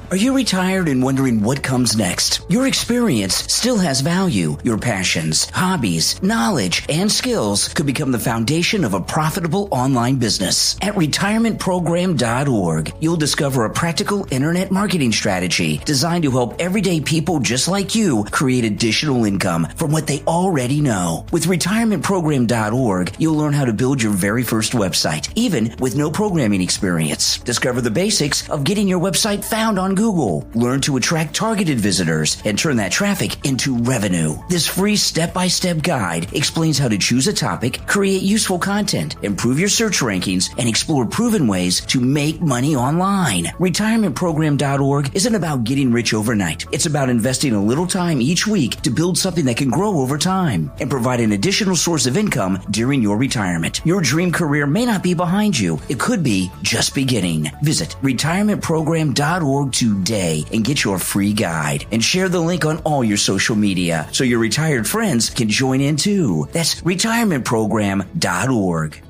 Are you retired and wondering what comes next? Your experience still has value. Your passions, hobbies, knowledge, and skills could become the foundation of a profitable online business. At retirementprogram.org, you'll discover a practical internet marketing strategy designed to help everyday people just like you create additional income from what they already know. With retirementprogram.org, you'll learn how to build your very first website, even with no programming experience. Discover the basics of getting your website found on Google. Learn to attract targeted visitors and turn that traffic into revenue. This free step-by-step guide explains how to choose a topic, create useful content, improve your search rankings, and explore proven ways to make money online. Retirementprogram.org isn't about getting rich overnight. It's about investing a little time each week to build something that can grow over time and provide an additional source of income during your retirement. Your dream career may not be behind you. It could be just beginning. Visit retirementprogram.org today and get your free guide, and share the link on all your social media so your retired friends can join in too. That's retirementprogram.org.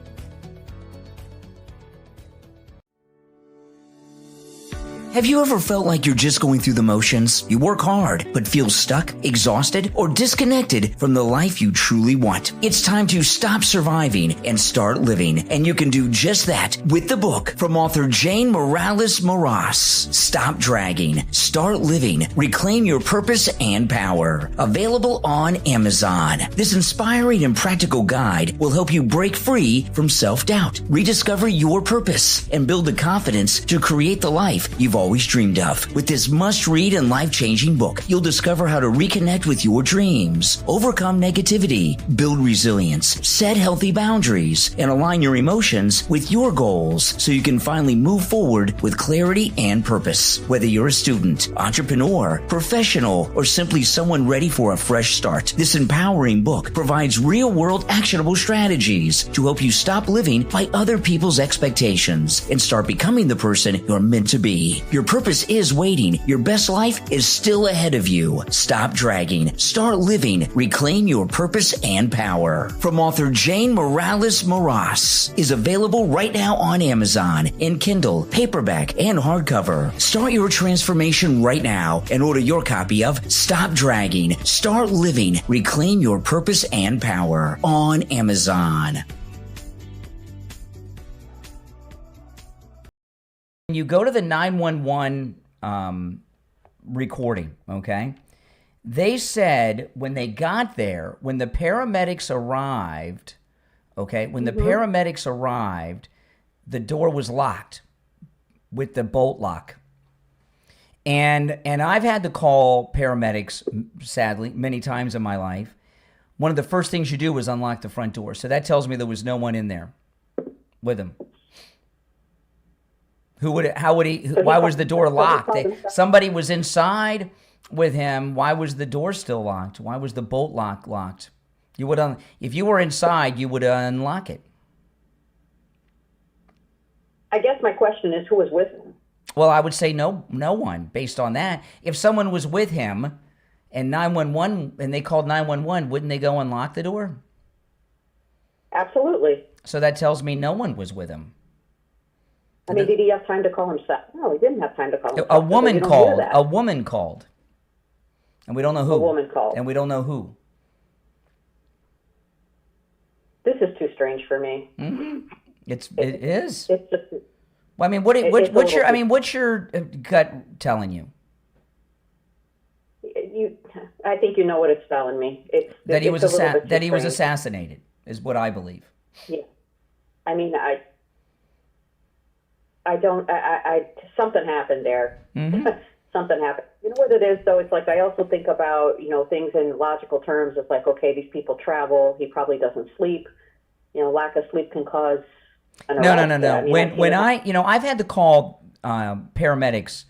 Have you ever felt like you're just going through the motions? You work hard, but feel stuck, exhausted, or disconnected from the life you truly want? It's time to stop surviving and start living. And you can do just that with the book from author Jane Morales Moras, Stop Dragging, Start Living, Reclaim Your Purpose and Power. Available on Amazon. This inspiring and practical guide will help you break free from self-doubt, rediscover your purpose, and build the confidence to create the life you've always dreamed of. With this must-read and life-changing book, you'll discover how to reconnect with your dreams, overcome negativity, build resilience, set healthy boundaries, and align your emotions with your goals so you can finally move forward with clarity and purpose. Whether you're a student, entrepreneur, professional, or simply someone ready for a fresh start, this empowering book provides real-world actionable strategies to help you stop living by other people's expectations and start becoming the person you're meant to be. Your purpose is waiting. Your best life is still ahead of you. Stop dragging. Start living. Reclaim your purpose and power. From author Jane Morales Moras is available right now on Amazon in Kindle, paperback, and hardcover. Start your transformation right now and order your copy of Stop Dragging. Start Living. Reclaim Your Purpose and Power on Amazon. When you go to the 911 recording, okay, they said when they got there, when the paramedics arrived, the door was locked with the bolt lock. And I've had to call paramedics, sadly, many times in my life. One of the first things you do was unlock the front door. So that tells me there was no one in there with him. Why was the door locked? Somebody was inside with him. Why was the door still locked? Why was the bolt lock locked? If you were inside, you would unlock it. I guess my question is, who was with him? Well, I would say no one based on that. If someone was with him and 911 and they called 911, wouldn't they go unlock the door? Absolutely. So that tells me no one was with him. I mean, did he have time to call himself? No, he didn't have time to call himself. A woman because you don't hear called. that. A woman called. And we don't know who. A woman called. And we don't know who. This is too strange for me. Mm-hmm. It is. It's just. Well, I mean, what's your gut telling you? I think you know what it's telling me. That he was strange. assassinated is what I believe. Yeah. I mean, something happened there. Mm-hmm. Something happened. You know what it is, though? It's like I also think about, things in logical terms. It's like, okay, these people travel. He probably doesn't sleep. Lack of sleep can cause an arrest. No. I mean, I've had to call paramedics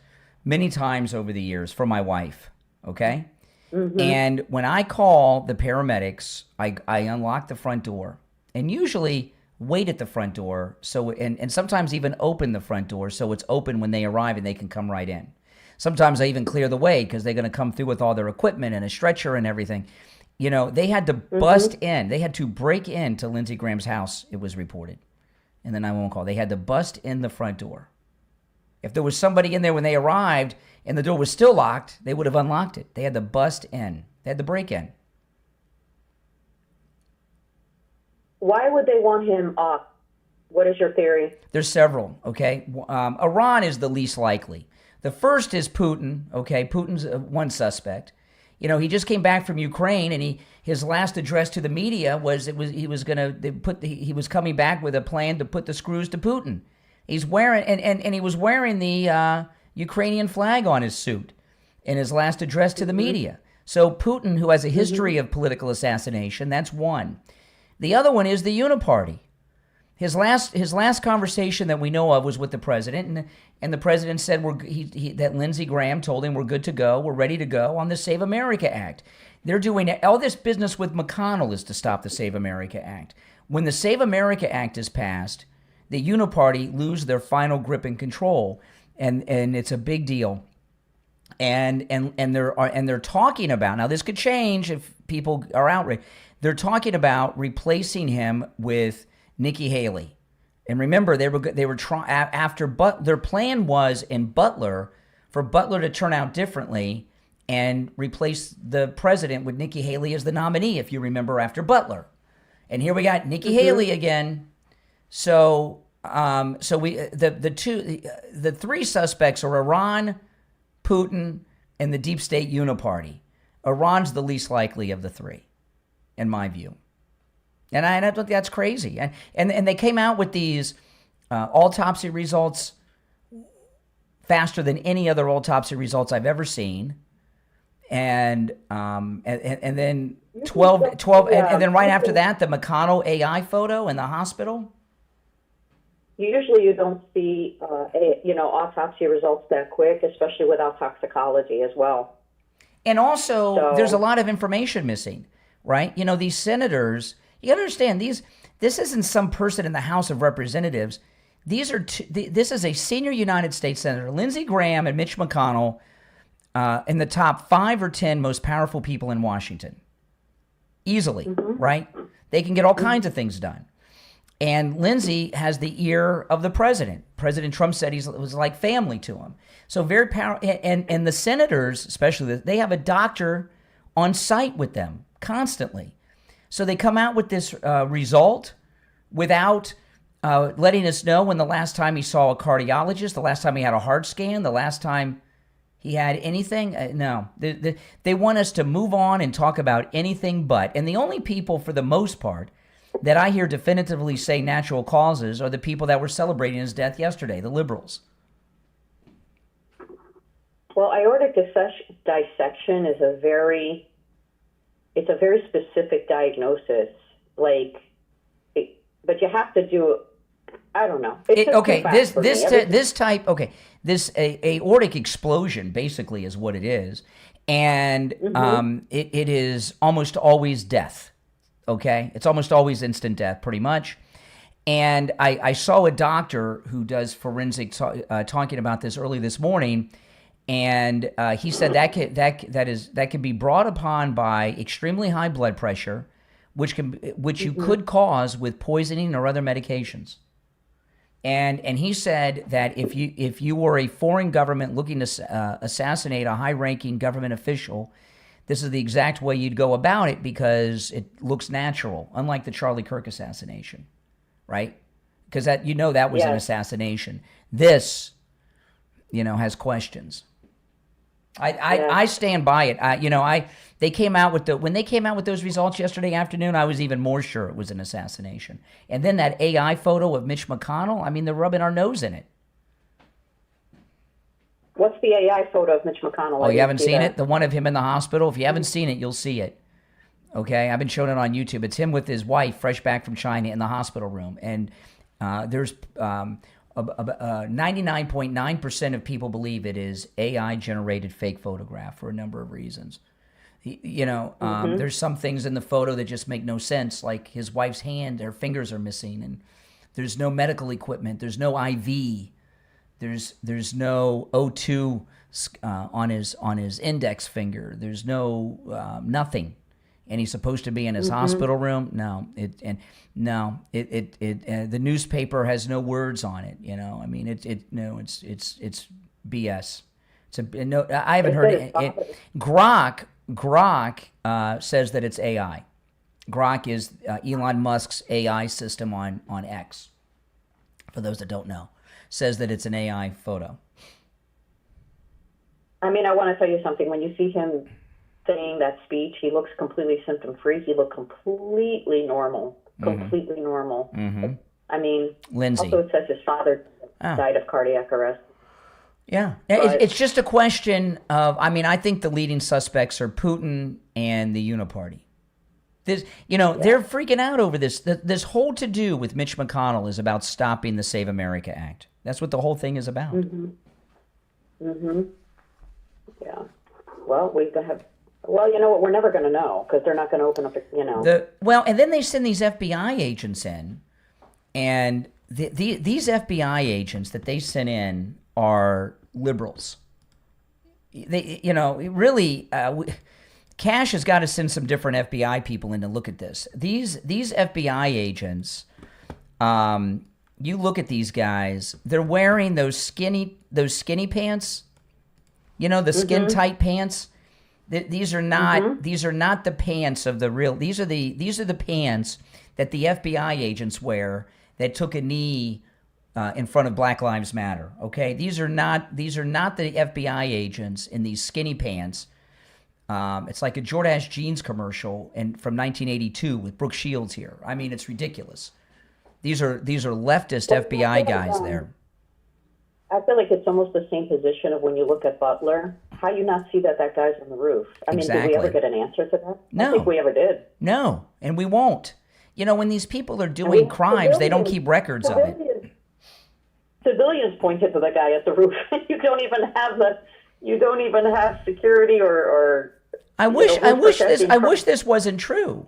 many times over the years for my wife, okay? Mm-hmm. And when I call the paramedics, I unlock the front door and usually wait at the front door and sometimes even open the front door so it's open when they arrive and they can come right in. Sometimes I even clear the way because they're going to come through with all their equipment and a stretcher and everything. They had to bust in. They had to break into Lindsey Graham's house, it was reported, in the 911 call. They had to bust in the front door. If there was somebody in there when they arrived and the door was still locked, they would have unlocked it. They had to bust in. They had to break in. Why would they want him off? What is your theory? There's several, okay? Iran is the least likely. The first is Putin, okay? Putin's one suspect. He just came back from Ukraine, and his last address to the media was he was coming back with a plan to put the screws to Putin. He's wearing and he was wearing the Ukrainian flag on his suit in his last address to the media. So Putin, who has a history of political assassination, that's one. The other one is the Uniparty. His last conversation that we know of was with the president, and the president said that Lindsey Graham told him we're good to go, we're ready to go on the Save America Act. They're doing all this business with McConnell is to stop the Save America Act. When the Save America Act is passed, the Uniparty lose their final grip and control, and it's a big deal. And they're talking about, now this could change if people are outraged. They're talking about replacing him with Nikki Haley. And remember, they were trying after their plan was in Butler for Butler to turn out differently and replace the president with Nikki Haley as the nominee, if you remember, after Butler. And here we got Nikki Haley again. So the three suspects are Iran, Putin, and the deep state Uniparty. Iran's the least likely of the three, in my view. And I think that's crazy. And they came out with these autopsy results faster than any other autopsy results I've ever seen. And then 12 and then right after that, the McConnell AI photo in the hospital. Usually you don't see autopsy results that quick, especially without toxicology as well. And also, there's a lot of information missing, right? These senators. You got to understand this isn't some person in the House of Representatives. This is a senior United States Senator, Lindsey Graham and Mitch McConnell, in the top 5 or 10 most powerful people in Washington. Easily, right? They can get all kinds of things done. And Lindsey has the ear of the president. President Trump said he was like family to him. So very powerful. And the senators, especially, they have a doctor on site with them constantly. So they come out with this result without letting us know when the last time he saw a cardiologist, the last time he had a heart scan, the last time he had anything. No, they want us to move on and talk about anything but. And the only people, for the most part, that I hear definitively say natural causes are the people that were celebrating his death yesterday, the liberals. Well, aortic dissection is a very specific diagnosis, but you have to do. I don't know. This aortic explosion basically is what it is, and it is almost always death. Okay, it's almost always instant death, pretty much. And I saw a doctor who does forensic talking about this early this morning. And he said that can be brought upon by extremely high blood pressure, which you could cause with poisoning or other medications. And he said that if you were a foreign government looking to assassinate a high-ranking government official, this is the exact way you'd go about it because it looks natural, unlike the Charlie Kirk assassination, right? Because that was an assassination. This, has questions. I stand by it. They came out with when they came out with those results yesterday afternoon, I was even more sure it was an assassination. And then that AI photo of Mitch McConnell, I mean, they're rubbing our nose in it. What's the AI photo of Mitch McConnell? Oh, you haven't seen it? The one of him in the hospital? If you haven't seen it, you'll see it. Okay? I've been showing it on YouTube. It's him with his wife, fresh back from China, in the hospital room. And there's 99.9% of people believe it is AI-generated fake photograph for a number of reasons. There's some things in the photo that just make no sense, like his wife's hand, her fingers are missing, and there's no medical equipment, there's no IV, there's no O2 on his index finger, there's no nothing, and he's supposed to be in his hospital room. The newspaper has no words on it. I mean, it's BS. I haven't heard it. Grok says that it's AI. Grok is Elon Musk's AI system on X. For those that don't know, says that it's an AI photo. I mean, I want to tell you something. When you see him saying that speech, he looks completely symptom-free. He looked completely normal. Completely normal. I mean, Lindsey. Also it says his father died of cardiac arrest. Yeah. It's just a question of, I think the leading suspects are Putin and the Uniparty. They're freaking out over this. This whole to-do with Mitch McConnell is about stopping the Save America Act. That's what the whole thing is about. Yeah. Well, we have... Well, you know what? We're never going to know because they're not going to open up, And then they send these FBI agents in, and these FBI agents that they sent in are liberals. They, Cash has got to send some different FBI people in to look at this. These FBI agents, you look at these guys, they're wearing those skinny pants, the skin tight pants. These are not the pants of the real. These are the pants that the FBI agents wear that took a knee in front of Black Lives Matter. Okay, these are not the FBI agents in these skinny pants. It's like a Jordache jeans commercial from 1982 with Brooke Shields here. I mean, it's ridiculous. These are leftist FBI guys there. I feel like it's almost the same position of when you look at Butler. How you not see that guy's on the roof? I mean, did we ever get an answer to that? No. I think we ever did. No, and we won't. When these people are doing crimes, they don't keep records of it. Civilians pointed to the guy at the roof. You don't even have security or I wish this wasn't true.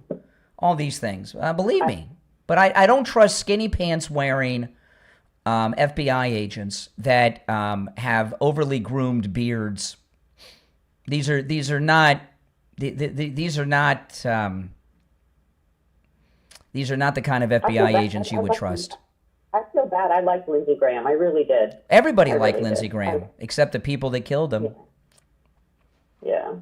All these things, believe me. But I don't trust skinny pants wearing FBI agents that have overly groomed beards. These are not the kind of FBI agents you would trust. I feel bad. I liked Lindsey Graham. I really did. Everybody liked Lindsey Graham, except the people that killed him. Yeah.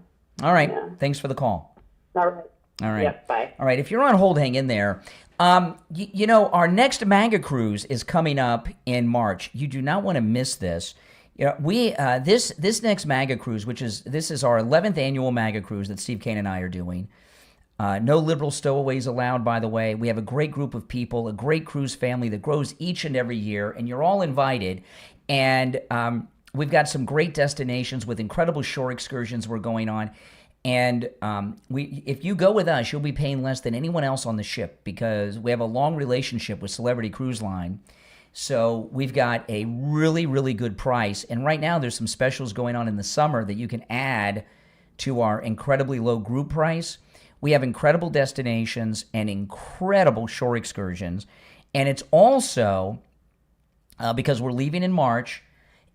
All right. Yeah. Thanks for the call. All right. All right. Yeah, bye. All right. If you're on hold, hang in there. Our next MAGA cruise is coming up in March. You do not want to miss this. This next MAGA cruise, this is our 11th annual MAGA cruise that Steve Kane and I are doing. No liberal stowaways allowed, by the way. We have a great group of people, a great cruise family that grows each and every year, and you're all invited. And we've got some great destinations with incredible shore excursions we're going on. And if you go with us, you'll be paying less than anyone else on the ship because we have a long relationship with Celebrity Cruise Line. So we've got a really, really good price. And right now there's some specials going on in the summer that you can add to our incredibly low group price. We have incredible destinations and incredible shore excursions. And it's also, because we're leaving in March,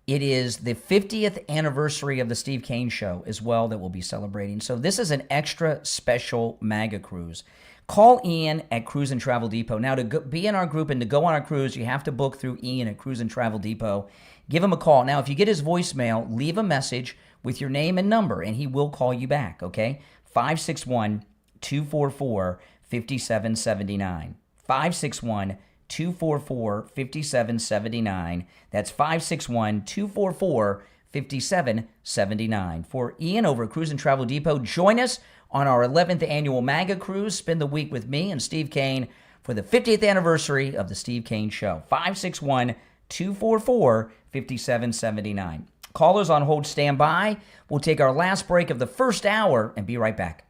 it is the 50th anniversary of the Steve Kane Show as well that we'll be celebrating. So this is an extra special MAGA cruise. Call Ian at Cruise and Travel Depot. Now, to be in our group and to go on our cruise, you have to book through Ian at Cruise and Travel Depot. Give him a call. Now, if you get his voicemail, leave a message with your name and number, and he will call you back, okay? 561-244-5779. 561-244-5779. That's 561-244-5779. For Ian over at Cruise and Travel Depot, join us on our 11th annual MAGA cruise. Spend the week with me and Steve Kane for the 50th anniversary of the Steve Kane Show. 561-244-5779. Callers on hold, stand by. We'll take our last break of the first hour and be right back.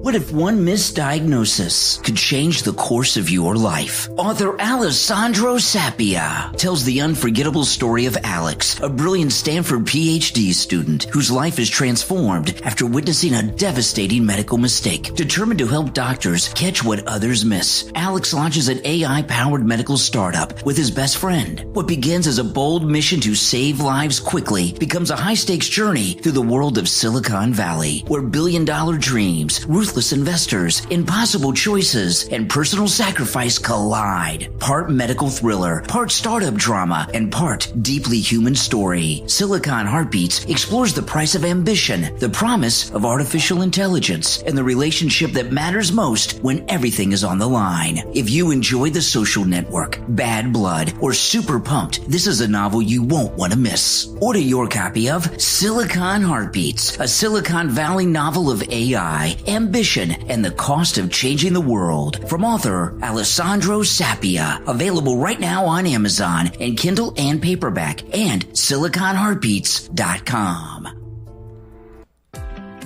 What if one misdiagnosis could change the course of your life? Author Alessandro Sapia tells the unforgettable story of Alex, a brilliant Stanford PhD student whose life is transformed after witnessing a devastating medical mistake. Determined to help doctors catch what others miss, Alex launches an AI-powered medical startup with his best friend. What begins as a bold mission to save lives quickly becomes a high-stakes journey through the world of Silicon Valley, where billion-dollar dreams, ruthless investors, impossible choices, and personal sacrifice collide. Part medical thriller, part startup drama, and part deeply human story. Silicon Heartbeats explores the price of ambition, the promise of artificial intelligence, and the relationship that matters most when everything is on the line. If you enjoy The Social Network, Bad Blood, or Super Pumped, this is a novel you won't want to miss. Order your copy of Silicon Heartbeats, a Silicon Valley novel of AI, ambition, and the cost of changing the world, from author Alessandro Sapia. Available right now on Amazon and Kindle and paperback, and siliconheartbeats.com.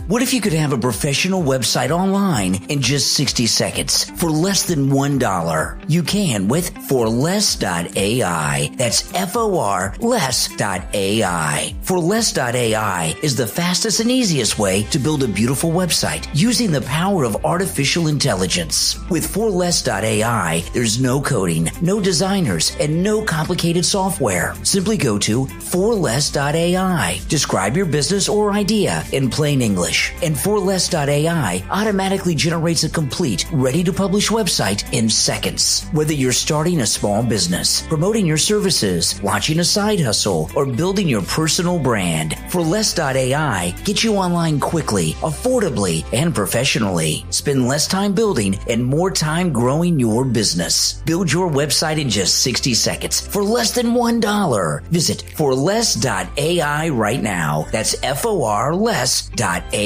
What if you could have a professional website online in just 60 seconds for less than $1? You can with forless.ai. That's F-O-R less.ai. Forless.ai is the fastest and easiest way to build a beautiful website using the power of artificial intelligence. With forless.ai, there's no coding, no designers, and no complicated software. Simply go to forless.ai. Describe your business or idea in plain English. And forless.ai automatically generates a complete, ready-to-publish website in seconds. Whether you're starting a small business, promoting your services, launching a side hustle, or building your personal brand, forless.ai gets you online quickly, affordably, and professionally. Spend less time building and more time growing your business. Build your website in just 60 seconds for less than $1. Visit forless.ai right now. That's F-O-R less.ai.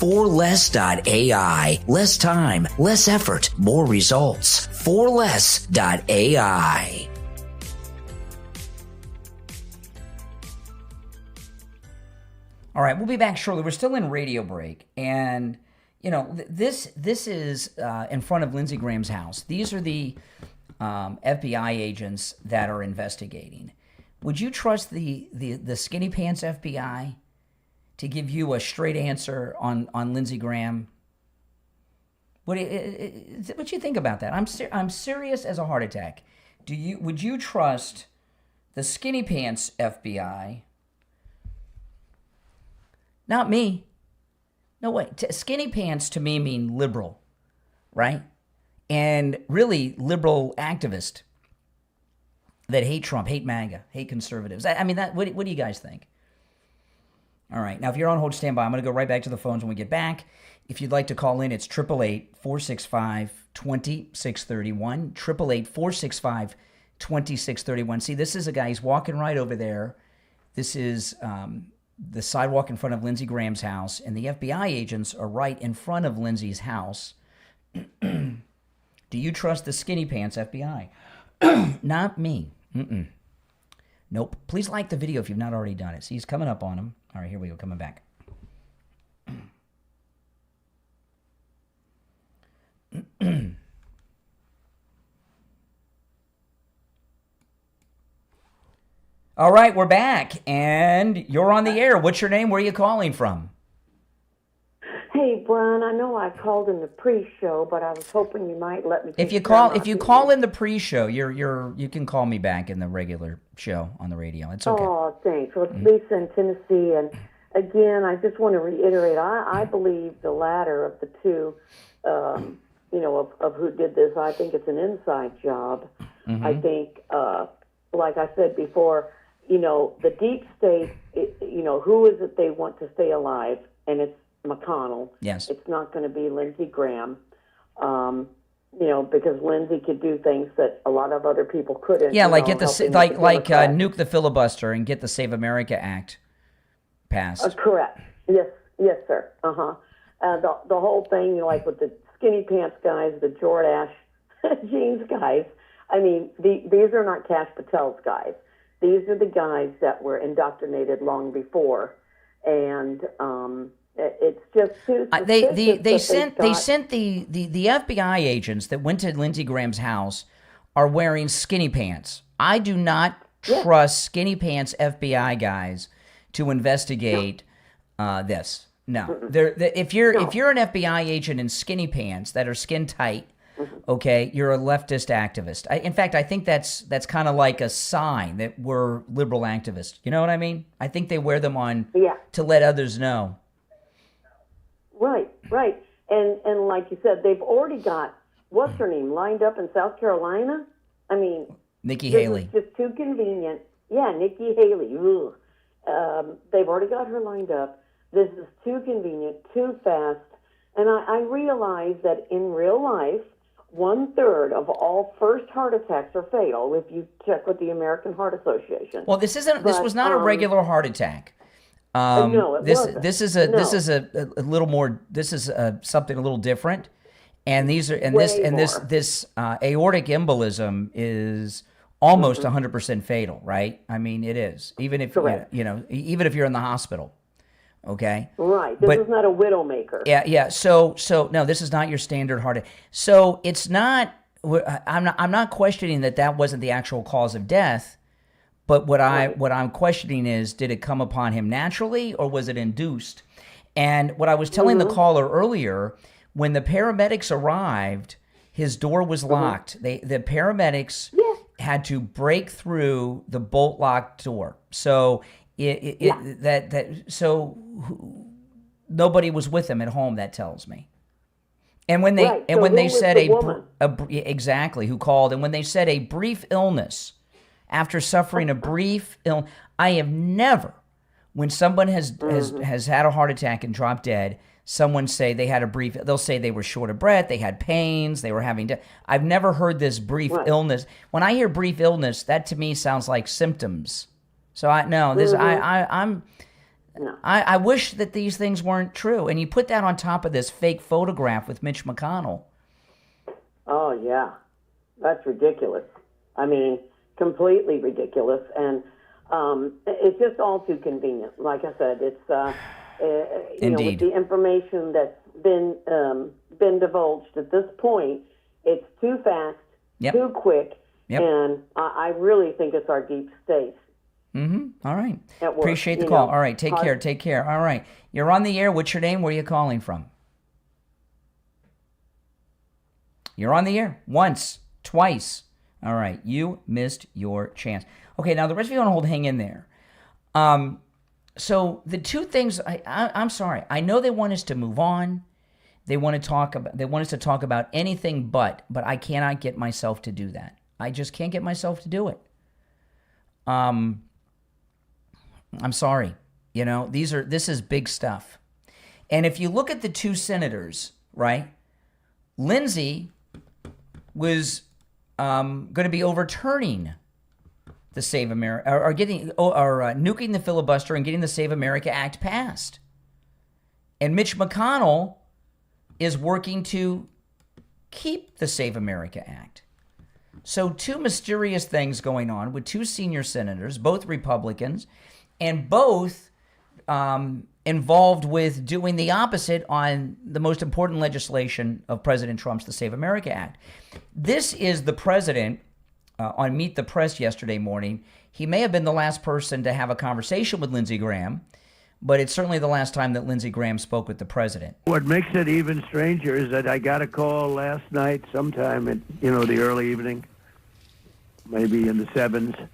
Forless.ai. Less time, less effort, more results. Forless.ai. All right, we'll be back shortly. We're still in radio break, and you know this is in front of Lindsey Graham's house. These are the FBI agents that are investigating. Would you trust the skinny pants FBI to give you a straight answer on Lindsey Graham? What do you think about that? I'm serious as a heart attack. Would you trust the skinny pants FBI? Not me. No way. Skinny pants to me mean liberal, right? And really liberal activist that hate Trump, hate MAGA, hate conservatives. I mean, what do you guys think? All right. Now, if you're on hold, stand by. I'm going to go right back to the phones when we get back. If you'd like to call in, it's 888-465-2631. 888-465-2631. See, this is a guy, he's walking right over there. This is the sidewalk in front of Lindsey Graham's house, and the FBI agents are right in front of Lindsey's house. Do you trust the skinny pants FBI? Not me. Nope. Please like the video if you've not already done it. See, he's coming up on him. All right, here we go, coming back. All right, we're back, and you're on the air. What's your name? Where are you calling from? Hey, Brian, I know I called in the pre-show, but I was hoping you might let me. If you call in the pre-show, you can call me back in the regular show on the radio. It's okay. Oh, thanks. Well, it's Lisa in Tennessee, and again, I just want to reiterate, I believe the latter of the two, of who did this. I think it's an inside job. I think, like I said before, the deep state, who is it they want to stay alive? And it's McConnell. Yes. It's not going to be Lindsey Graham, because Lindsey could do things that a lot of other people couldn't. Yeah, like nuke the filibuster and get the Save America Act passed. Correct. Yes, sir. The whole thing, like with the skinny pants guys, the Jordache jeans guys. I mean, these are not Kash Patel's guys. These are the guys that were indoctrinated long before, and it's just too they sent the FBI agents that went to Lindsey Graham's house are wearing skinny pants. I do not trust skinny pants FBI guys to investigate this. No, if you're an FBI agent in skinny pants that are skin tight, okay, you're a leftist activist. In fact, I think that's kind of like a sign that we're liberal activists. You know what I mean? I think they wear them on to let others know. Right. And like you said, they've already got, what's her name, lined up in South Carolina? I mean, Nikki Haley. It's just too convenient. Yeah, Nikki Haley. They've already got her lined up. This is too convenient, too fast. And I realize that in real life, 1/3 of all first heart attacks are fatal if you check with the American Heart Association. Well, this was not a regular heart attack. No, it wasn't. This is a little more. This is something a little different, and this aortic embolism is almost 100% fatal, right? I mean, it is, even if even if you're in the hospital. Okay. Right. This is not a widowmaker. Yeah. So no, this is not your standard heart attack. So it's not. I'm not questioning that wasn't the actual cause of death. But what I'm questioning is, did it come upon him naturally or was it induced? And what I was telling the caller earlier, when the paramedics arrived, his door was locked. The paramedics had to break through the bolt locked door. So nobody was with him at home. That tells me. And when they said exactly who called, and when they said a brief illness. After suffering a brief illness, I have never, when someone has had a heart attack and dropped dead, someone say they had they'll say they were short of breath, they had pains, they were having, I've never heard this brief illness. When I hear brief illness, that to me sounds like symptoms. So I wish that these things weren't true. And you put that on top of this fake photograph with Mitch McConnell. Oh, yeah. That's ridiculous. I mean, completely ridiculous, and it's just all too convenient. Like I said, it's with the information that's been divulged at this point, it's too fast, too quick, and I really think it's our deep state. All right. Appreciate the call. All right. Take care. All right. You're on the air. What's your name? Where are you calling from? You're on the air. Once, twice. All right, you missed your chance. Okay, now the rest of you on hold, hang in there. So the two things, I'm sorry. I know they want us to move on. They want us to talk about anything but I cannot get myself to do that. I just can't get myself to do it. I'm sorry. This is big stuff. And if you look at the two senators, right? Lindsey was going to be overturning the Save America, or nuking the filibuster and getting the Save America Act passed. And Mitch McConnell is working to keep the Save America Act. So two mysterious things going on with two senior senators, both Republicans, and both involved with doing the opposite on the most important legislation of President Trump's the Save America Act. This is the president on Meet the Press yesterday morning. He may have been the last person to have a conversation with Lindsey Graham but it's certainly the last time that Lindsey Graham spoke with the president. What makes it even stranger is that I got a call last night, sometime at the early evening, maybe in the 7s,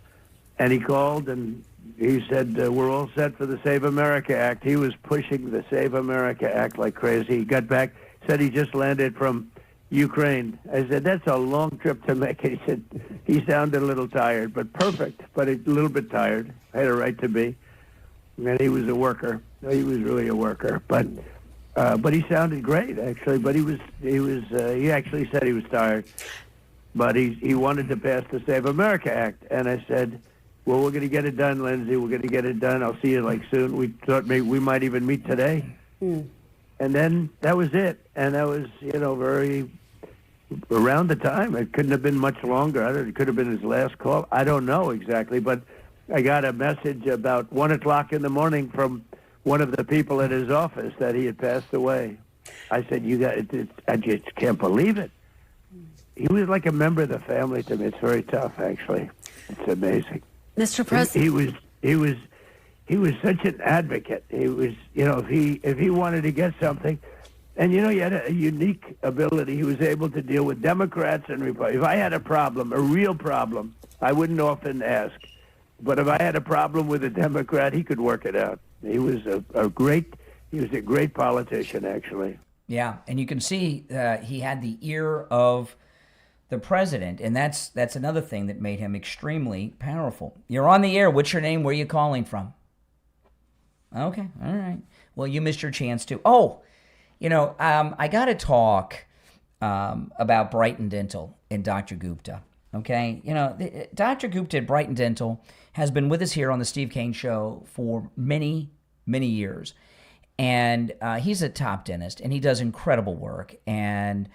and he called and he said, we're all set for the Save America Act. He was pushing the Save America Act like crazy. He got back, said he just landed from Ukraine. I said, that's a long trip to make. He said, he sounded a little tired, but perfect, but a little bit tired. Had a right to be. And he was a worker. He was really a worker. But he sounded great, actually. But he actually said he was tired. But he wanted to pass the Save America Act. And I said, well, we're going to get it done, Lindsey. We're going to get it done. I'll see you soon. We thought maybe we might even meet today. And then that was it. And that was, very around the time. It couldn't have been much longer. It could have been his last call. I don't know exactly. But I got a message about 1 o'clock in the morning from one of the people at his office that he had passed away. I said, I just can't believe it. He was like a member of the family to me. It's very tough, actually. It's amazing. Mr. President, He was such an advocate. He was, if he wanted to get something, and he had a unique ability. He was able to deal with Democrats and Republicans. If I had a problem, a real problem, I wouldn't often ask. But if I had a problem with a Democrat, he could work it out. He was a great politician, actually. Yeah, and you can see he had the ear of the president, and that's another thing that made him extremely powerful. You're on the air. What's your name? Where are you calling from? Okay, all right. Well, you missed your chance too. Oh, I got to talk about Brighton Dental and Dr. Gupta. Okay, Dr. Gupta at Brighton Dental has been with us here on the Steve Kane Show for many, many years. And he's a top dentist, and he does incredible work. And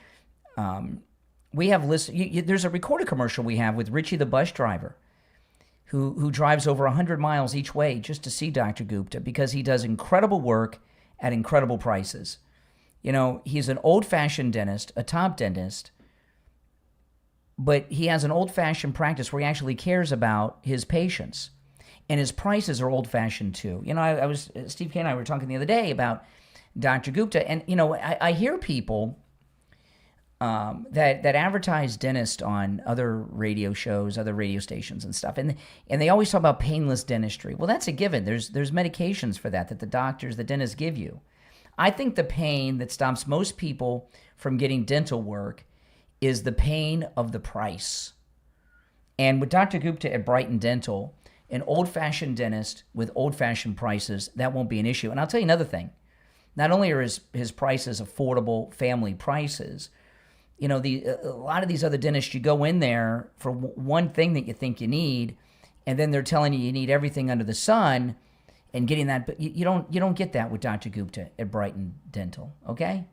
we have there's a recorded commercial we have with Richie the bus driver who drives over 100 miles each way just to see Dr. Gupta because he does incredible work at incredible prices. He's an old-fashioned dentist, a top dentist, but he has an old-fashioned practice where he actually cares about his patients. And his prices are old-fashioned too. Steve Kane and I were talking the other day about Dr. Gupta, and I hear people that advertise dentists on other radio shows, other radio stations and stuff, and they always talk about painless dentistry. Well, that's a given. There's medications for that the the dentists give you. I think the pain that stops most people from getting dental work is the pain of the price. And with Dr. Gupta at Brighton Dental, an old-fashioned dentist with old-fashioned prices, that won't be an issue. And I'll tell you another thing. Not only are his prices affordable family prices, a lot of these other dentists, you go in there for one thing that you think you need, and then they're telling you need everything under the sun and getting that, but you don't get that with Dr. Gupta at Brighton Dental, okay?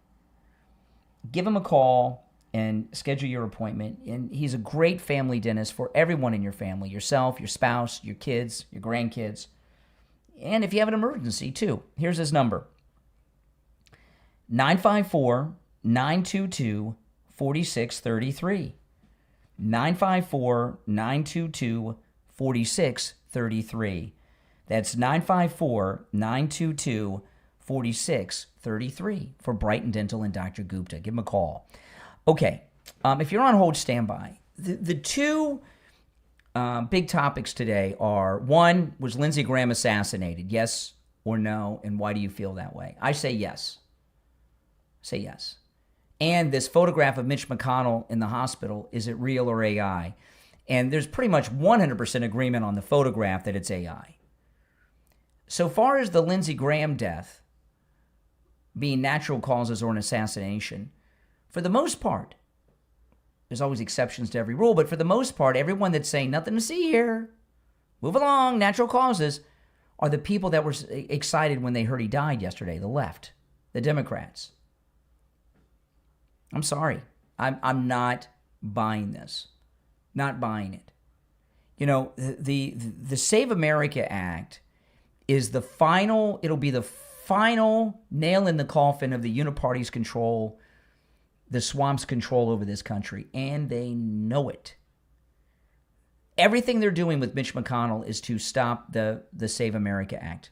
Give him a call and schedule your appointment. And he's a great family dentist for everyone in your family, yourself, your spouse, your kids, your grandkids. And if you have an emergency, too. Here's his number. 954-922-4633. 954-922-4633. That's 954-922-4633 for Brighton Dental and Dr. Gupta. Give him a call. Okay, if you're on hold, stand by. The two big topics today are, one, was Lindsey Graham assassinated? Yes or no, and why do you feel that way? I say yes. Say yes. And this photograph of Mitch McConnell in the hospital, is it real or AI? And there's pretty much 100% agreement on the photograph that it's AI. So far as the Lindsey Graham death being natural causes or an assassination, for the most part, there's always exceptions to every rule, but for the most part, everyone that's saying nothing to see here, move along, natural causes, are the people that were excited when they heard he died yesterday, the left, the Democrats. I'm sorry. I'm not buying this. Not buying it. The Save America Act is the final, it'll be the final nail in the coffin of the uniparty's control, the swamp's control over this country, and they know it. Everything they're doing with Mitch McConnell is to stop the Save America Act.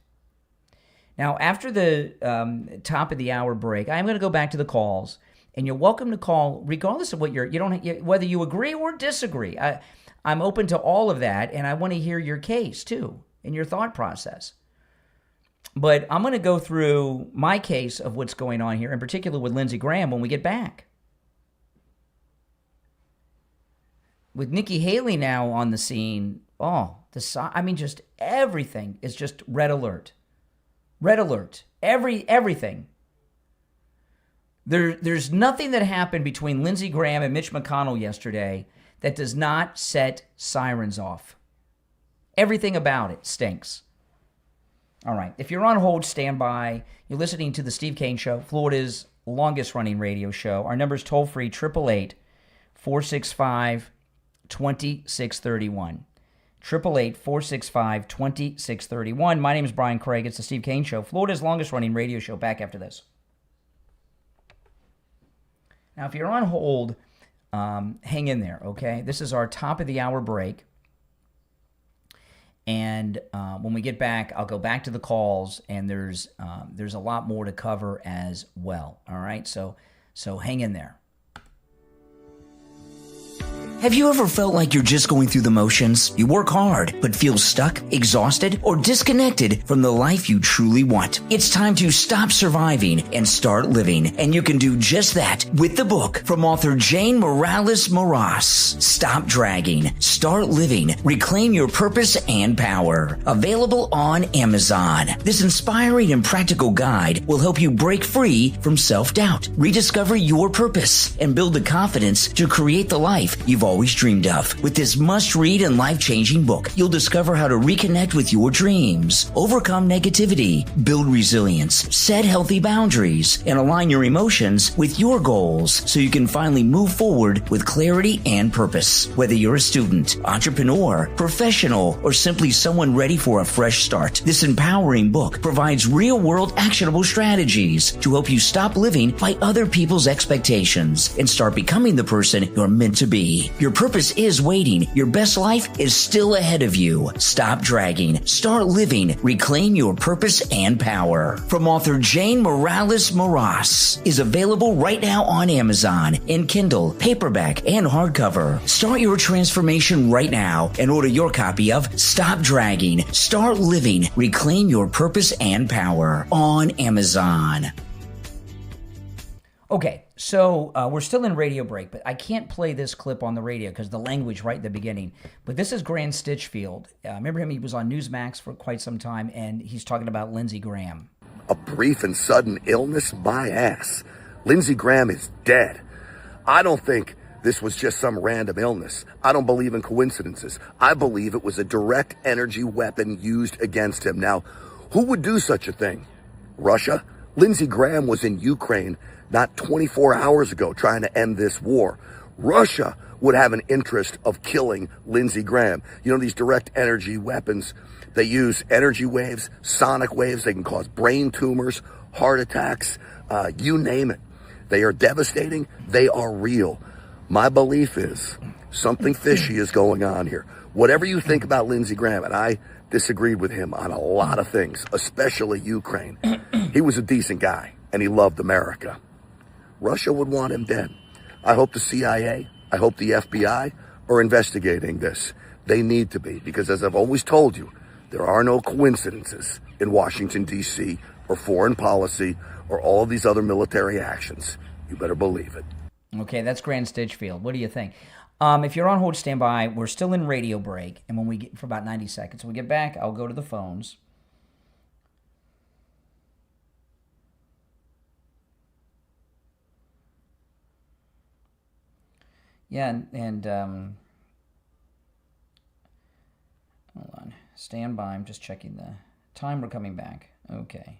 Now, after the top of the hour break, I'm going to go back to the calls, and you're welcome to call regardless of what whether you agree or disagree. I'm open to all of that, and I want to hear your case too and your thought process. But I'm going to go through my case of what's going on here, in particular with Lindsey Graham, when we get back. With Nikki Haley now on the scene, just everything is just red alert. Red alert. Everything. There's nothing that happened between Lindsey Graham and Mitch McConnell yesterday that does not set sirens off. Everything about it stinks. All right. If you're on hold, stand by. You're listening to The Steve Kane Show, Florida's longest-running radio show. Our number's toll-free, 888-465-2631. 888-465-2631. My name is Brian Craig. It's The Steve Kane Show, Florida's longest-running radio show. Back after this. Now, if you're on hold, hang in there, okay? This is our top-of-the-hour break. And when we get back, I'll go back to the calls, and there's a lot more to cover as well. All right, so hang in there. Have you ever felt like you're just going through the motions? You work hard, but feel stuck, exhausted, or disconnected from the life you truly want? It's time to stop surviving and start living. And you can do just that with the book from author Jane Morales Moras, Stop Dragging, Start Living, Reclaim Your Purpose and Power. Available on Amazon. This inspiring and practical guide will help you break free from self-doubt, rediscover your purpose, and build the confidence to create the life you've always dreamed of. With this must-read and life-changing book, you'll discover how to reconnect with your dreams, overcome negativity, build resilience, set healthy boundaries, and align your emotions with your goals so you can finally move forward with clarity and purpose. Whether you're a student, entrepreneur, professional, or simply someone ready for a fresh start, this empowering book provides real-world actionable strategies to help you stop living by other people's expectations and start becoming the person you're meant to be. Your purpose is waiting. Your best life is still ahead of you. Stop dragging. Start living. Reclaim your purpose and power. From author Jane Morales Moras is available right now on Amazon in Kindle, paperback, and hardcover. Start your transformation right now and order your copy of Stop Dragging. Start Living. Reclaim Your Purpose and Power on Amazon. Okay, so we're still in radio break, but I can't play this clip on the radio because the language right at the beginning. But this is Grant Stinchfield. Remember him? He was on Newsmax for quite some time, and he's talking about Lindsey Graham. A brief and sudden illness? My ass. Lindsey Graham is dead. I don't think this was just some random illness. I don't believe in coincidences. I believe it was a direct energy weapon used against him. Now, who would do such a thing? Russia? Lindsey Graham was in Ukraine not 24 hours ago trying to end this war. Russia would have an interest of killing Lindsey Graham. You know, these direct energy weapons, they use energy waves, sonic waves. They can cause brain tumors, heart attacks, you name it. They are devastating. They are real. My belief is something fishy is going on here. Whatever you think about Lindsey Graham, and I disagreed with him on a lot of things, especially Ukraine. He was a decent guy, and he loved America. Russia would want him dead. I hope the CIA, I hope the FBI are investigating this. They need to be, because as I've always told you, there are no coincidences in Washington, D.C., or foreign policy, or all of these other military actions. You better believe it. Okay, that's Grant Stinchfield. What do you think? If you're on hold, stand by. We're still in radio break, and when we get for about 90 seconds. When we get back, I'll go to the phones. Yeah, and hold on. Stand by. I'm just checking the time. We're coming back. Okay,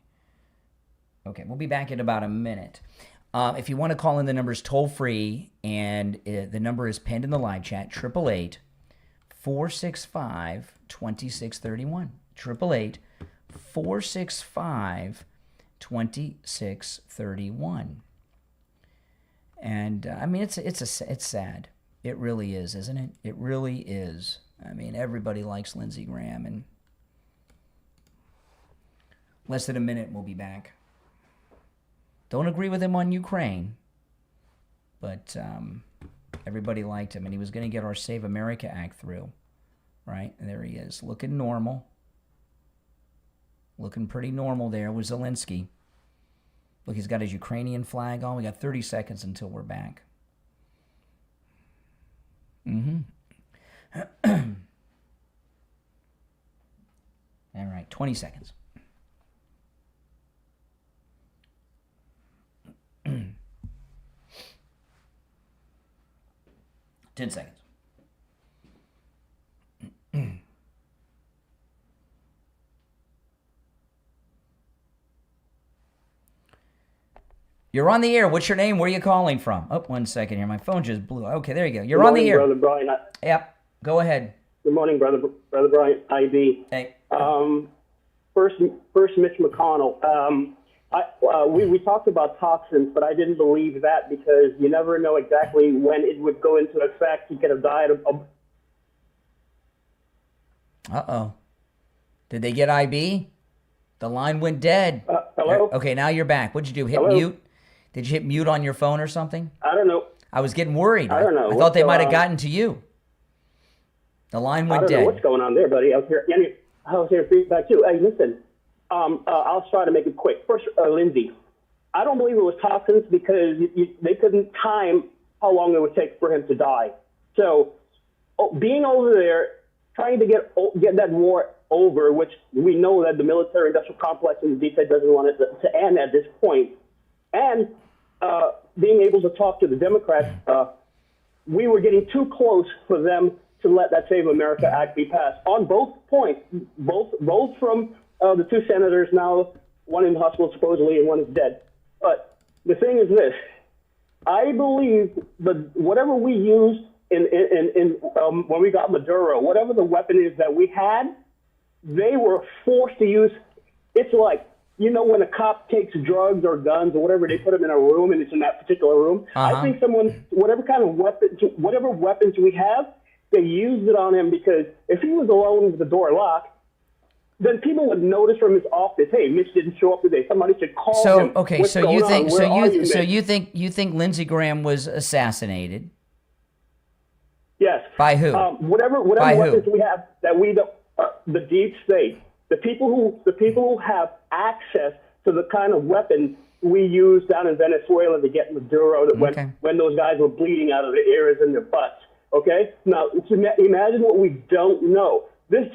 we'll be back in about a minute. If you want to call in, the number is toll-free, and the number is pinned in the live chat, 888-465-2631. 888-465-2631. And, I mean, it's sad. It really is, isn't it? It really is. I mean, everybody likes Lindsey Graham, and Less than a minute, we'll be back. Don't agree with him on Ukraine, but everybody liked him, and he was going to get our Save America Act through, right? And there he is, looking normal. Looking pretty normal there with Zelensky. Look, he's got his Ukrainian flag on. We got 30 seconds until we're back. All right, 20 seconds. 10 seconds. You're on the air. What's your name? Where are you calling from? Oh, 1 second here. My phone just blew. Okay, there you go. You're on the air. Brother Brian. Yep. Go ahead. Good morning, Brother Brian. IB. Hey. First, Mitch McConnell. We talked about toxins, but I didn't believe that because you never know exactly when it would go into effect. He could have died of. Uh-oh. Did they get IB? The line went dead. Hello? Okay, now you're back. What'd you do? Hit Hello? mute? Did you hit mute on your phone or something? I don't know. I was getting worried. I don't know. I thought they might have gotten to you. The line went I don't dead. know what's going on there, buddy. I was here feedback too. Hey, listen. I'll try to make it quick. First, Lindsey, I don't believe it was toxins because they couldn't time how long it would take for him to die. So, being over there, trying to get that war over, which we know that the military-industrial complex in the deep state doesn't want it to end at this point, and being able to talk to the Democrats, we were getting too close for them to let that Save America Act be passed on both points, both from the two senators now, one in the hospital supposedly and one is dead. But the thing is this, I believe that whatever we used when we got Maduro, whatever the weapon is that we had, they were forced to use. It's like, you know, when a cop takes drugs or guns or whatever, they put them in a room and it's in that particular room. I think whatever weapons we have, they used it on him because if he was alone with the door locked, then people would notice from his office, hey, Mitch didn't show up today. Somebody should call him. Okay, so you think Lindsey Graham was assassinated? Yes. By who? Whatever weapons we have that we don't, the deep state, the people who have access to the kind of weapons we used down in Venezuela to get Maduro when those guys were bleeding out of their ears and their butts. Okay? Now, imagine what we don't know.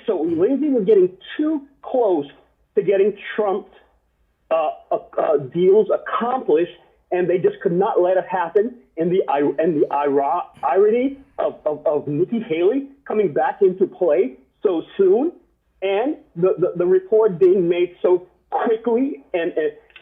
So Lindsey was getting too close to getting Trump's deals accomplished, and they just could not let it happen. And the irony of Nikki Haley coming back into play so soon, and the report being made so quickly. And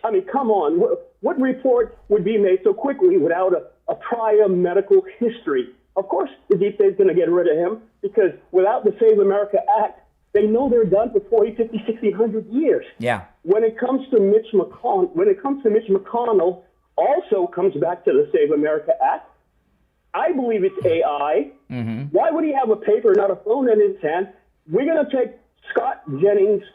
I mean, come on, what report would be made so quickly without a prior medical history? Of course, the deep state's going to get rid of him because without the Save America Act, they know they're done for 40, 50, 60, 100 years. Yeah. When it comes to Mitch McConnell, also comes back to the Save America Act. I believe it's AI. Mm-hmm. Why would he have a paper, not a phone in his hand? We're going to take Scott Jennings'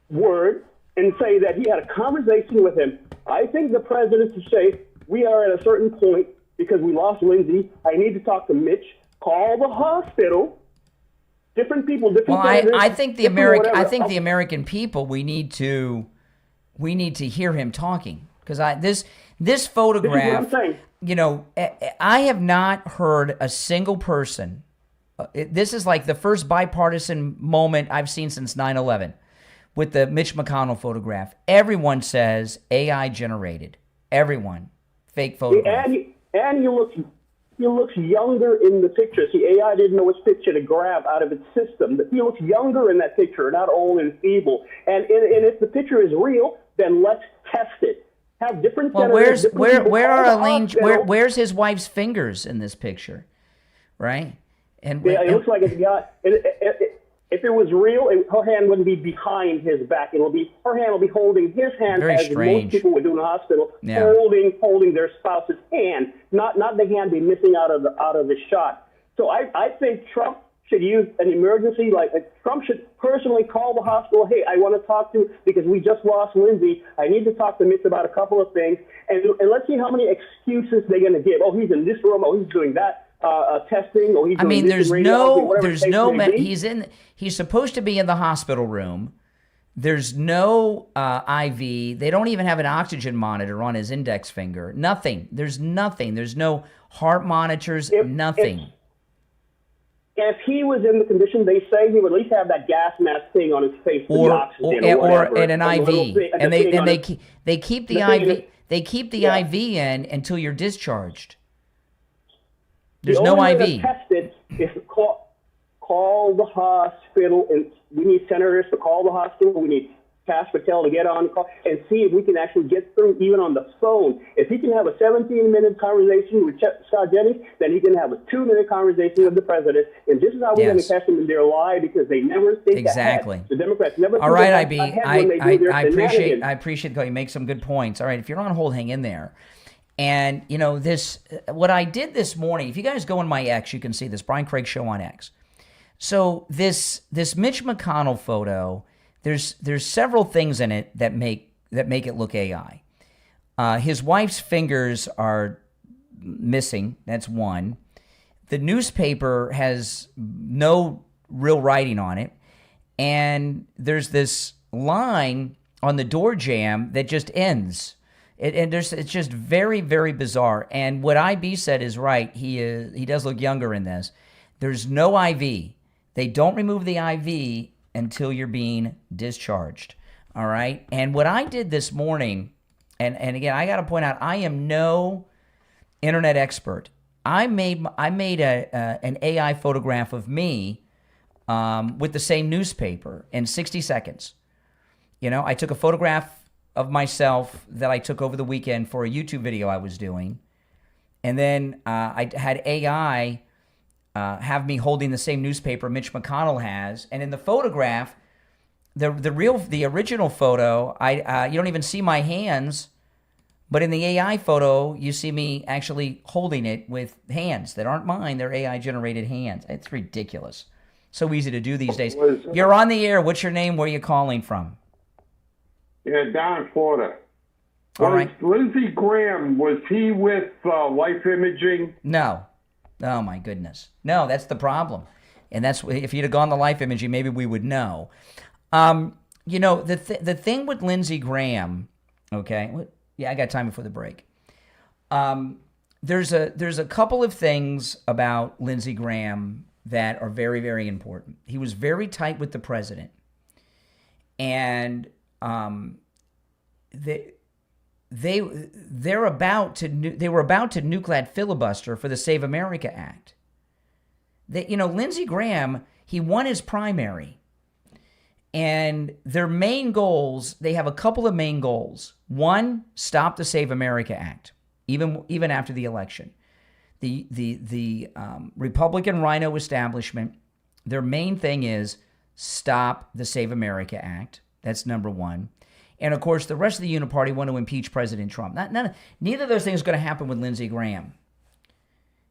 word and say that he had a conversation with him. I think the president should say, we are at a certain point because we lost Lindsey. I need to talk to Mitch. Call the hospital. Different people, different. Well, I think the American people, we need to hear him talking because this photograph. This is what I'm saying. You know, I have not heard a single person. This is like the first bipartisan moment I've seen since 9/11 with the Mitch McConnell photograph. Everyone says AI generated. Everyone. Fake photograph. And he looks younger in the picture. See, AI didn't know which picture to grab out of its system. He looks younger in that picture, not old and feeble. And if the picture is real, then let's test it. Have different. Well, where's where's his wife's fingers in this picture, right? And it looks like it's got. If it was real, her hand wouldn't be behind his back. Her hand will be holding his hand, very as strange. most people would do in the hospital, holding their spouse's hand, not the hand be missing out of the shot. So I think Trump should use an emergency, like Trump should personally call the hospital. Hey, I want to talk to, because we just lost Lindsey. I need to talk to Mitch about a couple of things. And let's see how many excuses they're going to give. Oh, he's in this room. Oh, he's doing that testing. Oh, he's doing this he's supposed to be in the hospital room. There's no IV. They don't even have an oxygen monitor on his index finger. Nothing. There's nothing. There's no heart monitors, nothing. If he was in the condition they say, he would at least have that gas mask thing on his face for the oxygen or an IV. And they keep the IV. They keep the IV in until you're discharged. There's no IV. The only way to test it is to call the hospital, and we need senators to call the hospital. We need Cash Patel to get on the call and see if we can actually get through even on the phone. If he can have a 17-minute conversation with Scott Jennings, then he can have a 2-minute conversation with the president. And this is how we're going to catch them in their lie, because they never think ahead. The Democrats never think ahead when they do their shenanigans. I appreciate you make some good points. All right, if you're on hold, hang in there. And, you know, what I did this morning, if you guys go on my X, you can see this, Brian Craig Show on X. So this Mitch McConnell photo, there's several things in it that make it look AI. His wife's fingers are missing. That's one. The newspaper has no real writing on it, and there's this line on the door jamb that just ends. It's just very, very bizarre. And what IB said is right. He does look younger in this. There's no IV. They don't remove the IV until you're being discharged. All right. And what I did this morning, and again, I got to point out, I am no internet expert. I made an AI photograph of me with the same newspaper in 60 seconds. You know, I took a photograph of myself that I took over the weekend for a YouTube video I was doing, and then I had AI have me holding the same newspaper Mitch McConnell has, and in the photograph, the original photo, you don't even see my hands, but in the AI photo, you see me actually holding it with hands that aren't mine. They're AI generated hands. It's ridiculous. So easy to do these days. You're on the air. What's your name? Where are you calling from? Yeah, down in Florida. All right. Lindsey Graham, was he with Life Imaging? No. Oh, my goodness. No, that's the problem. And that's, if you'd have gone to Life Imaging, maybe we would know. You know, the thing with Lindsey Graham, okay, yeah, I got time before the break. There's a couple of things about Lindsey Graham that are very, very important. He was very tight with the president. And they were about to nuke that filibuster for the Save America Act. Lindsey Graham, he won his primary, and their main goals, they have a couple of main goals. One, stop the Save America Act, even after the election. The Republican rhino establishment, their main thing is stop the Save America Act. That's number one. And, of course, the rest of the Uniparty want to impeach President Trump. Neither of those things are going to happen with Lindsey Graham.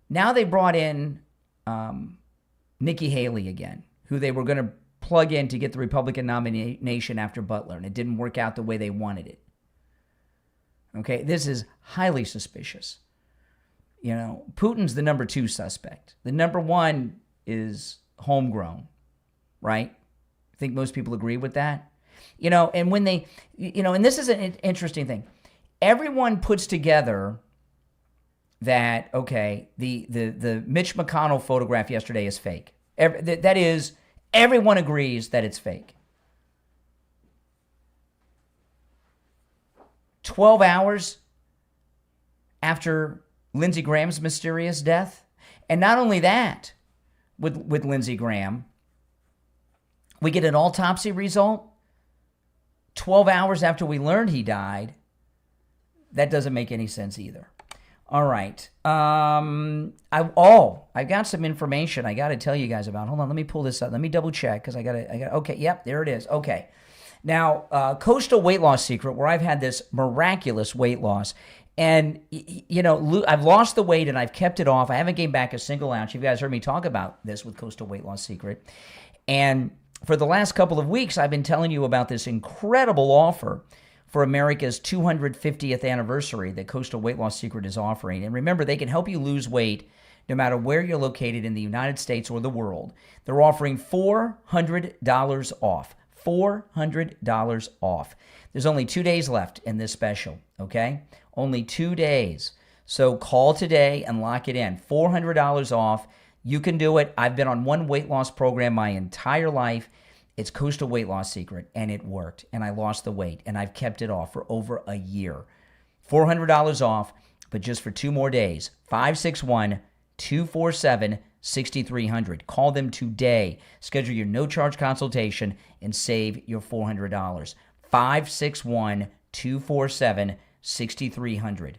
Now they brought in Nikki Haley again, who they were going to plug in to get the Republican nomination after Butler, and it didn't work out the way they wanted it. Okay, this is highly suspicious. You know, Putin's the number 2 suspect. The number 1 is homegrown, right? I think most people agree with that. You know, and when they, and this is an interesting thing. Everyone puts together that, okay, the Mitch McConnell photograph yesterday is fake. That is, everyone agrees that it's fake. 12 hours after Lindsey Graham's mysterious death. And not only that, with Lindsey Graham, we get an autopsy result 12 hours after we learned he died. That doesn't make any sense either. All right. I've got some information I got to tell you guys about. Hold on, let me pull this up. Let me double check because I got okay, yep, there it is. Okay. Now, Coastal Weight Loss Secret, where I've had this miraculous weight loss, And, I've lost the weight and I've kept it off. I haven't gained back a single ounce. You guys heard me talk about this with Coastal Weight Loss Secret. And for the last couple of weeks, I've been telling you about this incredible offer for America's 250th anniversary that Coastal Weight Loss Secret is offering. And remember, they can help you lose weight no matter where you're located in the United States or the world. They're offering $400 off. $400 off. There's only 2 days left in this special, okay? Only 2 days. So call today and lock it in. $400 off. You can do it. I've been on one weight loss program my entire life. It's Coastal Weight Loss Secret, and it worked. And I lost the weight, and I've kept it off for over a year. $400 off, but just for 2 more days. 561-247-6300. Call them today. Schedule your no-charge consultation and save your $400. 561-247-6300.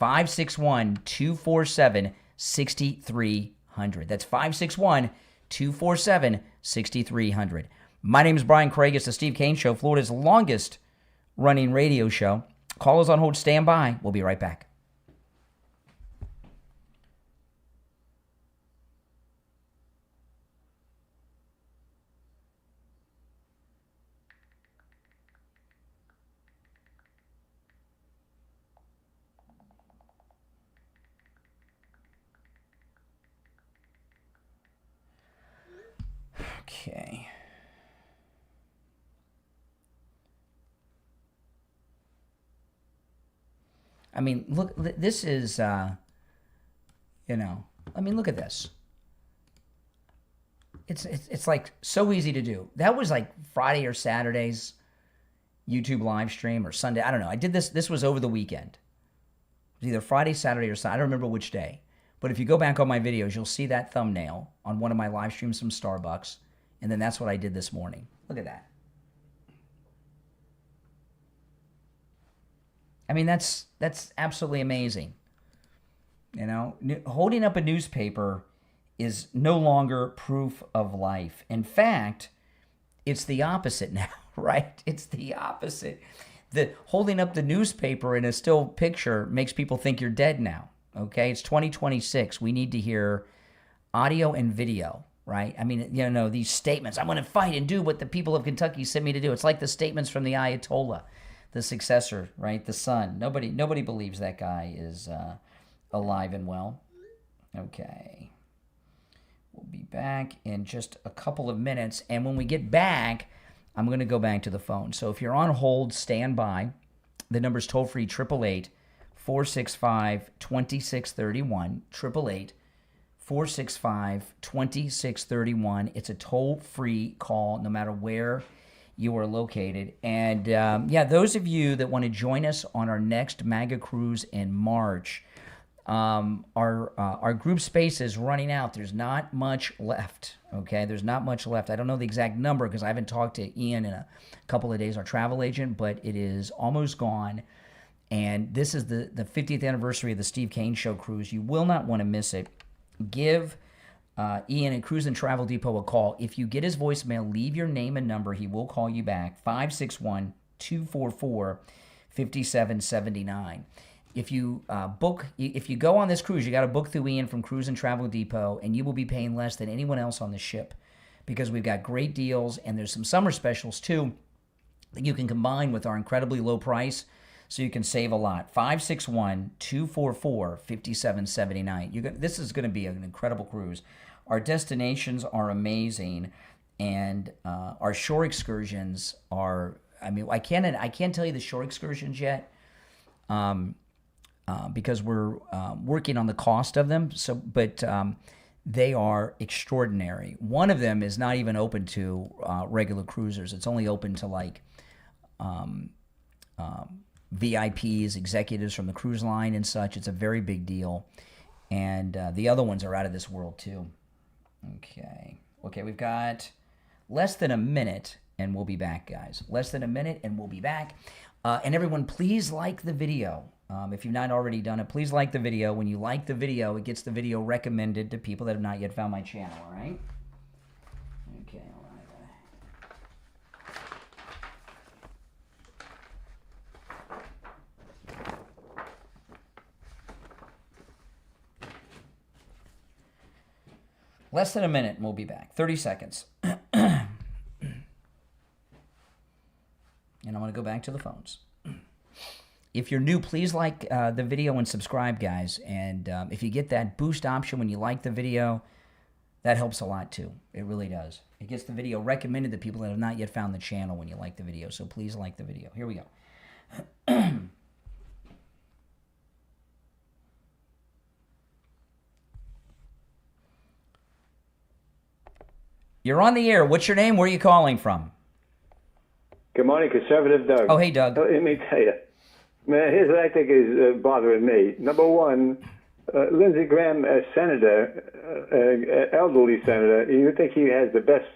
561-247-6300. That's 561-247-6300. My name is Brian Craig. It's the Steve Kane Show, Florida's longest running radio show. Call us on hold. Stand by. We'll be right back. Okay. I mean, look, this is, look at this. It's like so easy to do. That was like Friday or Saturday's YouTube live stream or Sunday. I don't know. I did this. This was over the weekend. It was either Friday, Saturday, or Sunday. I don't remember which day. But if you go back on my videos, you'll see that thumbnail on one of my live streams from Starbucks. And then that's what I did this morning. Look at that. I mean, that's absolutely amazing. Holding up a newspaper is no longer proof of life. In fact, it's the opposite now, right? It's the opposite. The holding up the newspaper in a still picture makes people think you're dead now, okay? It's 2026. We need to hear audio and video, right? I mean, these statements, I'm going to fight and do what the people of Kentucky sent me to do. It's like the statements from the Ayatollah, the successor, right? The son. Nobody believes that guy is alive and well. Okay. We'll be back in just a couple of minutes. And when we get back, I'm going to go back to the phone. So if you're on hold, stand by. The number's toll-free, 888-465-2631, 888-465-2631. It's a toll-free call no matter where you are located. And those of you that want to join us on our next MAGA cruise in March, our group space is running out. There's not much left, okay? There's not much left. I don't know the exact number because I haven't talked to Ian in a couple of days, our travel agent, but it is almost gone. And this is the 50th anniversary of the Steve Kane Show cruise. You will not want to miss it. Give Ian at Cruise and Travel Depot a call. If you get his voicemail, leave your name and number. He will call you back, 561-244-5779. If you if you go on this cruise, you got to book through Ian from Cruise and Travel Depot, and you will be paying less than anyone else on the ship because we've got great deals, and there's some summer specials too that you can combine with our incredibly low price, so you can save a lot. 561-244-5779. This is going to be an incredible cruise. Our destinations are amazing, and our shore excursions are. I mean, I can't tell you the shore excursions yet. Because we're working on the cost of them. But they are extraordinary. One of them is not even open to regular cruisers. It's only open to like VIPs, executives from the cruise line and such. It's a very big deal. And the other ones are out of this world too. Okay, we've got less than a minute and we'll be back, guys. Less than a minute and we'll be back. And everyone, please like the video. If you've not already done it, please like the video. When you like the video, it gets the video recommended to people that have not yet found my channel, all right? Okay, all right. Less than a minute, and we'll be back. 30 seconds. And I'm going to go back to the phones. If you're new, please like the video and subscribe, guys. And if you get that boost option when you like the video, that helps a lot too. It really does. It gets the video recommended to people that have not yet found the channel when you like the video. So please like the video. Here we go. You're on the air. What's your name? Where are you calling from? Good morning, Conservative Doug. Oh, hey, Doug. Let me tell you. Man, here's what I think is bothering me. Number one, Lindsey Graham, as senator, elderly senator, you think he has the best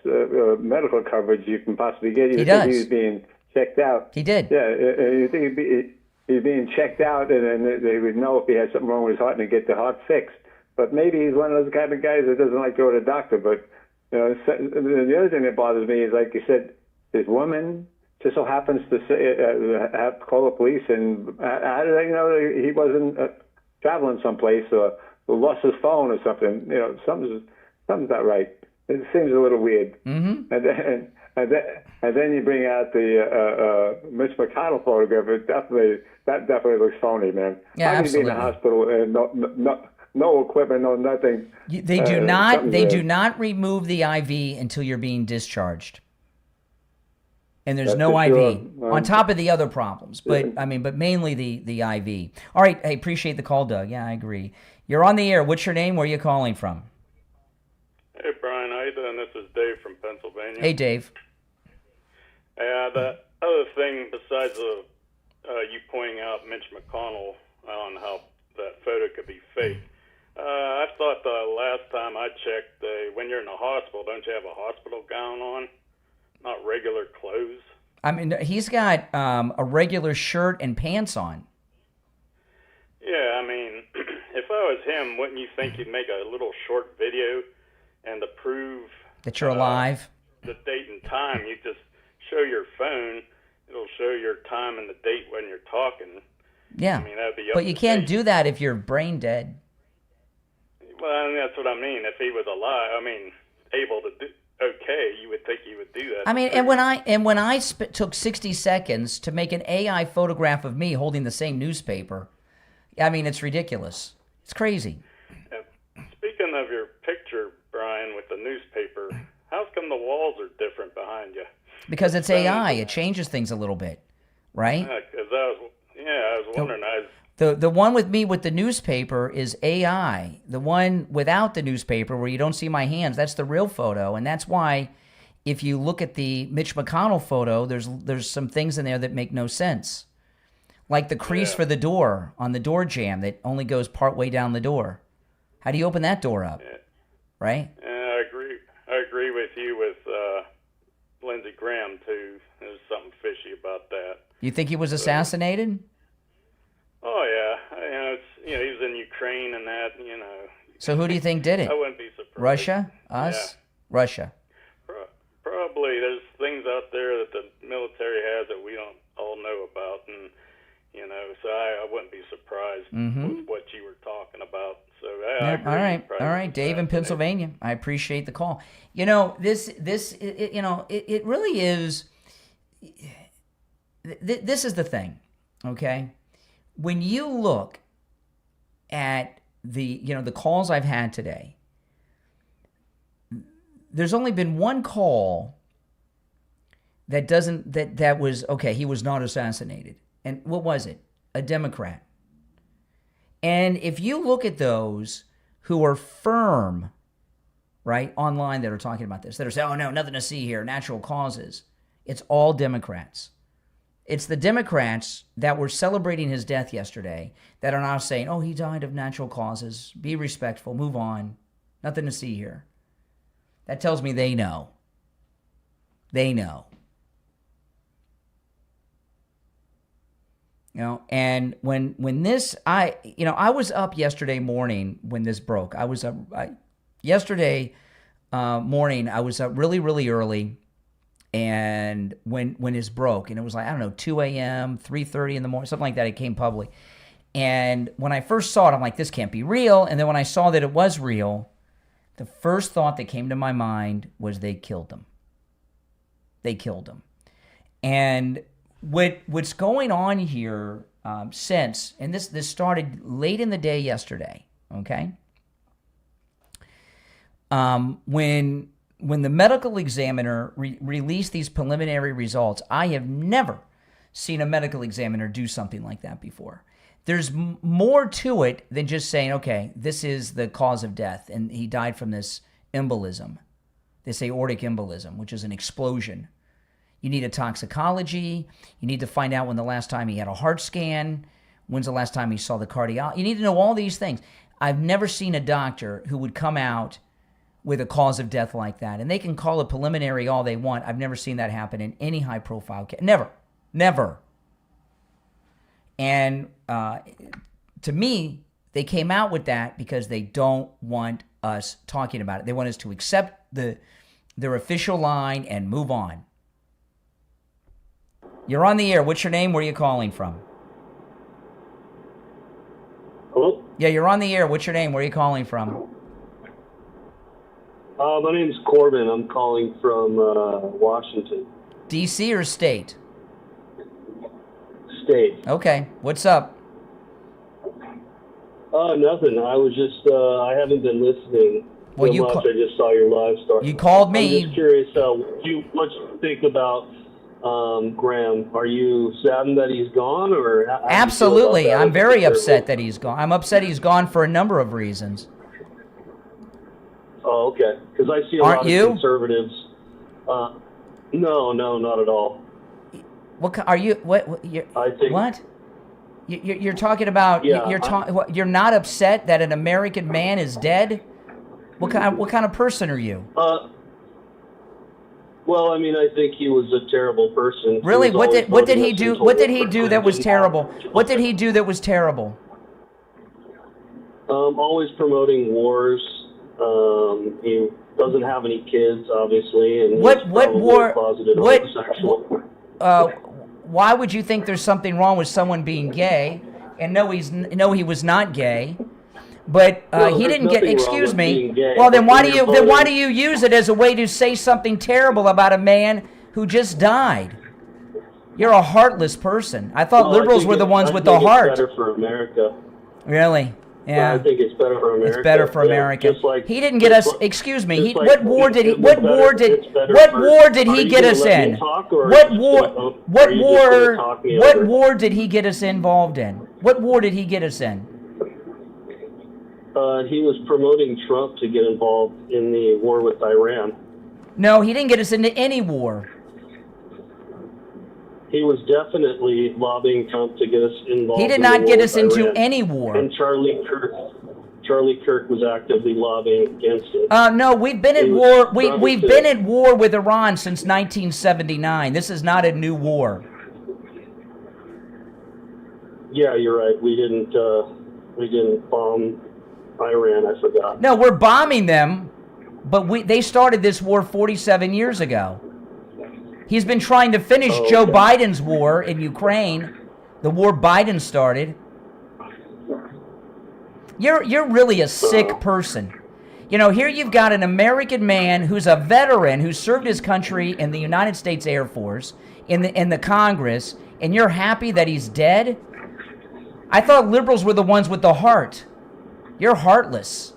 medical coverage you can possibly get. You He think does. he's being checked out. He did. Yeah, you think he's being checked out, and then they would know if he has something wrong with his heart and get the heart fixed. But maybe he's one of those kind of guys that doesn't like to go to the doctor. But the other thing that bothers me is, like you said, this woman just so happens to say, have to call the police, and how did they know he wasn't traveling someplace or lost his phone or something? Something's not right. It seems a little weird. Mm-hmm. And then you bring out the Mitch McConnell photograph. That definitely looks phony, man. Yeah, How can you be in absolutely. the hospital and no equipment, no nothing? They do not. They do not remove the IV until you're being discharged, and there's That's no for IV sure. on top of the other problems. But but mainly the IV. All right, I appreciate the call, Doug. Yeah, I agree. You're on the air. What's your name? Where are you calling from? Hey, Brian, how you doing? This is Dave from Pennsylvania. Hey, Dave. The other thing besides you pointing out Mitch McConnell on how that photo could be fake, I thought the last time I checked, when you're in the hospital, don't you have a hospital gown on, not regular clothes? I mean, he's got a regular shirt and pants on. Yeah, I mean, if I was him, wouldn't you think you'd make a little short video and to prove That you're alive. the date and time? You just show your phone; it'll show your time and the date when you're talking. Yeah, I mean, that'd be up but you to can't date. do that if you're brain dead. Well, I mean, that's what I mean. If he was alive, I mean, able to do okay, you would think he would do that. I mean, and when I took 60 seconds to make an AI photograph of me holding the same newspaper, I mean, it's ridiculous. It's crazy. Speaking of your picture, Brian, with the newspaper, how come the walls are different behind you? Because it's AI. It changes things a little bit, right? Because I was wondering. The one with me with the newspaper is AI. The one without the newspaper, where you don't see my hands, that's the real photo. And that's why if you look at the Mitch McConnell photo, there's some things in there that make no sense. Like the crease for the door on the door jamb that only goes partway down the door. How do you open that door up? Yeah. Right? I agree with you with Lindsey Graham too. There's something fishy about that. You think he was assassinated? Oh yeah, he was in Ukraine and that. So who do you think did it? I wouldn't be surprised. Russia? Us? Yeah. Russia. Probably. There's things out there that the military has that we don't all know about, and so I wouldn't be surprised with what you were talking about. So I agree. All right, Dave in Pennsylvania. I appreciate the call. This it really is. This is the thing, okay? When you look at the calls I've had today, there's only been one call that was okay. He was not assassinated, and what was it? A Democrat. And if you look at those who are firm, right, online that are talking about this, that are saying, "Oh no, nothing to see here, natural causes," it's all Democrats. It's the Democrats that were celebrating his death yesterday that are now saying, "Oh, he died of natural causes. Be respectful. Move on. Nothing to see here." That tells me they know. They know. And when this, I was up yesterday morning when this broke. I was up yesterday morning. I was up really, really early. And when this broke, and it was like, I don't know, 2 a.m., 3:30 in the morning, something like that, it came public. And when I first saw it, I'm like, this can't be real. And then when I saw that it was real, the first thought that came to my mind was they killed him. They killed him. And what's going on here since, and this started late in the day yesterday, okay? When the medical examiner released these preliminary results, I have never seen a medical examiner do something like that before. There's more to it than just saying, okay, this is the cause of death, and he died from this embolism, this aortic embolism, which is an explosion. You need a toxicology. You need to find out when the last time he had a heart scan, when's the last time he saw the cardiologist. You need to know all these things. I've never seen a doctor who would come out with a cause of death like that. And they can call it preliminary all they want. I've never seen that happen in any high-profile case. Never. And to me, they came out with that because they don't want us talking about it. They want us to accept their official line and move on. You're on the air. What's your name? Where are you calling from? Hello? Yeah, you're on the air. What's your name? Where are you calling from? My name's Corbin. I'm calling from Washington. D.C. or state? State. Okay. What's up? Nothing. I was just, I haven't been listening well, so much. I just saw your live start. You called me. I'm just curious, what you think about Graham? Are you saddened that he's gone, or how absolutely? I'm very upset that he's gone. I'm upset he's gone for a number of reasons. Oh, okay. Because I see a lot of conservatives. No, not at all. What are you? What? I think what? You're talking about? Yeah, you're not upset that an American man is dead? What kind of person are you? Well, I mean, I think he was a terrible person. Really? What did he do? What did he do that was terrible? What did he do that was terrible? Always promoting wars. He doesn't have any kids, obviously, and what war? Homosexual. Why would you think there's something wrong with someone being gay? And no, he was not gay. But he didn't get. Excuse me. Well, then why do you use it as a way to say something terrible about a man who just died? You're a heartless person. I thought liberals were the ones with the heart. It's better for America. Really? Yeah. I think it's better for America. It's better for America. Just like, he didn't get us. Excuse me. What war did he get us in? What war did he get us involved in? What war did he get us in? He was promoting Trump to get involved in the war with Iran. No, he didn't get us into any war. He was definitely lobbying Trump to get us involved. He did not get us into any war. And Charlie Kirk was actively lobbying against it. No, we've been at war. We've been at war with Iran since 1979. This is not a new war. Yeah, you're right. We didn't bomb Iran. I forgot. No, we're bombing them, but they started this war 47 years ago. He's been trying to finish Joe Biden's war in Ukraine, the war Biden started. You're really a sick person. You know, here you've got an American man who's a veteran who served his country in the United States Air Force, in the Congress, and you're happy that he's dead? I thought liberals were the ones with the heart. You're heartless.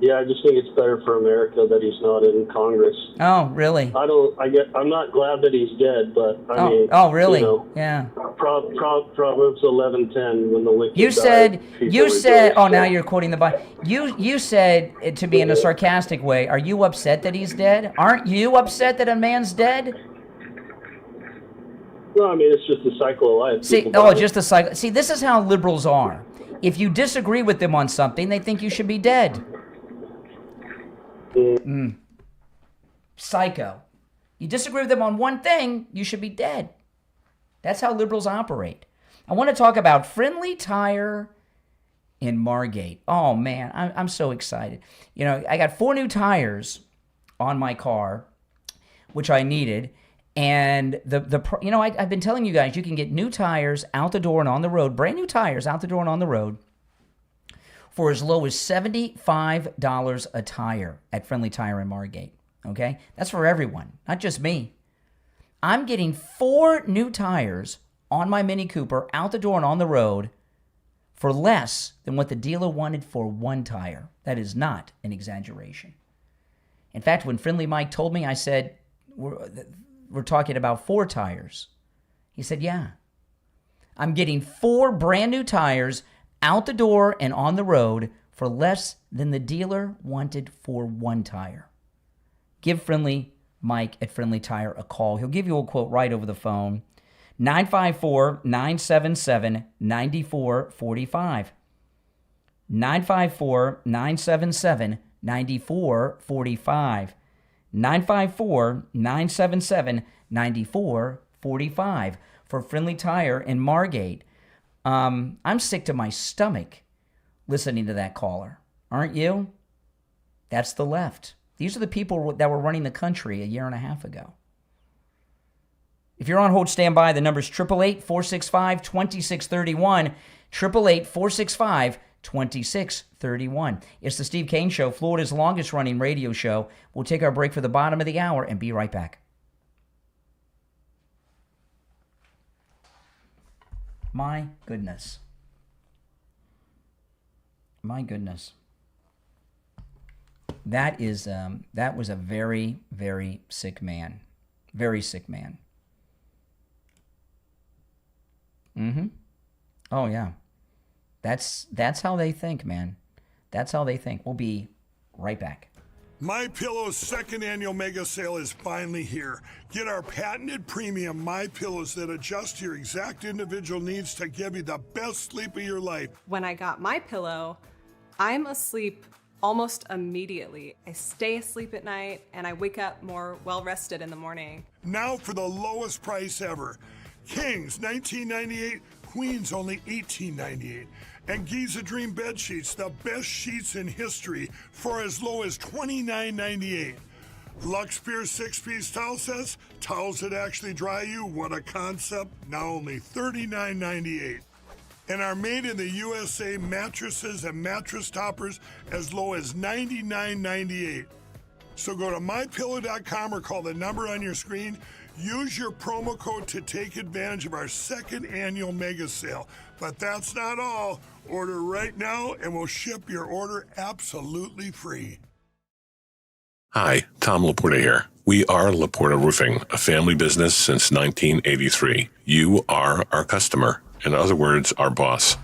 Yeah, I just think it's better for America that he's not in Congress. Oh, really? I'm not glad that he's dead, but I mean. Oh, really? You know, yeah. Proverbs 11:10. When the wicked you said. rejoice. Oh, now you're quoting the Bible. You said to me in a sarcastic way. Are you upset that he's dead? Aren't you upset that a man's dead? No, I mean it's just a cycle of life. Just a cycle. See, this is how liberals are. If you disagree with them on something, they think you should be dead. Psycho. You disagree with them on one thing, you should be dead. That's how liberals operate. I want to talk about Friendly Tire in Margate. Oh, man, I'm so excited. You know, I got 4 new tires on my car, which I needed. And I've been telling you guys, you can get new tires out the door and on the road, brand new tires out the door and on the road, for as low as $75 a tire at Friendly Tire in Margate. Okay? That's for everyone, not just me. I'm getting 4 new tires on my Mini Cooper out the door and on the road for less than what the dealer wanted for 1 tire. That is not an exaggeration. In fact, when Friendly Mike told me, I said, we're talking about 4 tires. He said, yeah. I'm getting 4 brand new tires out the door and on the road for less than the dealer wanted for 1 tire. Give Friendly Mike at Friendly Tire a call. He'll give you a quote right over the phone. 954-977-9445. 954-977-9445. 954-977-9445 for Friendly Tire in Margate. I'm sick to my stomach listening to that caller. Aren't you? That's the left. These are the people that were running the country a year and a half ago. If you're on hold, stand by. The number's 888-465-2631. 888-465-2631. It's the Steve Kane Show, Florida's longest-running radio show. We'll take our break for the bottom of the hour and be right back. My goodness. My goodness. That was a very, very sick man. Very sick man. Mm-hmm. Oh, yeah. That's how they think, man. That's how they think. We'll be right back. MyPillow's second annual mega sale is finally here. Get our patented premium MyPillows that adjust to your exact individual needs to give you the best sleep of your life. When I got MyPillow, I'm asleep almost immediately. I stay asleep at night and I wake up more well-rested in the morning. Now for the lowest price ever. Kings, $19.98. Queens, only $18.98. And Giza Dream bed sheets, the best sheets in history, for as low as $29.98. Lux Pure 6-piece towel sets, towels that actually dry you. What a concept! Now only $39.98. And our made in the USA mattresses and mattress toppers as low as $99.98. So go to mypillow.com or call the number on your screen. Use your promo code to take advantage of our second annual mega sale. But that's not all. Order right now and we'll ship your order absolutely free. Hi, Tom Laporta here. We are Laporta Roofing, a family business since 1983. You are our customer. In other words, our boss.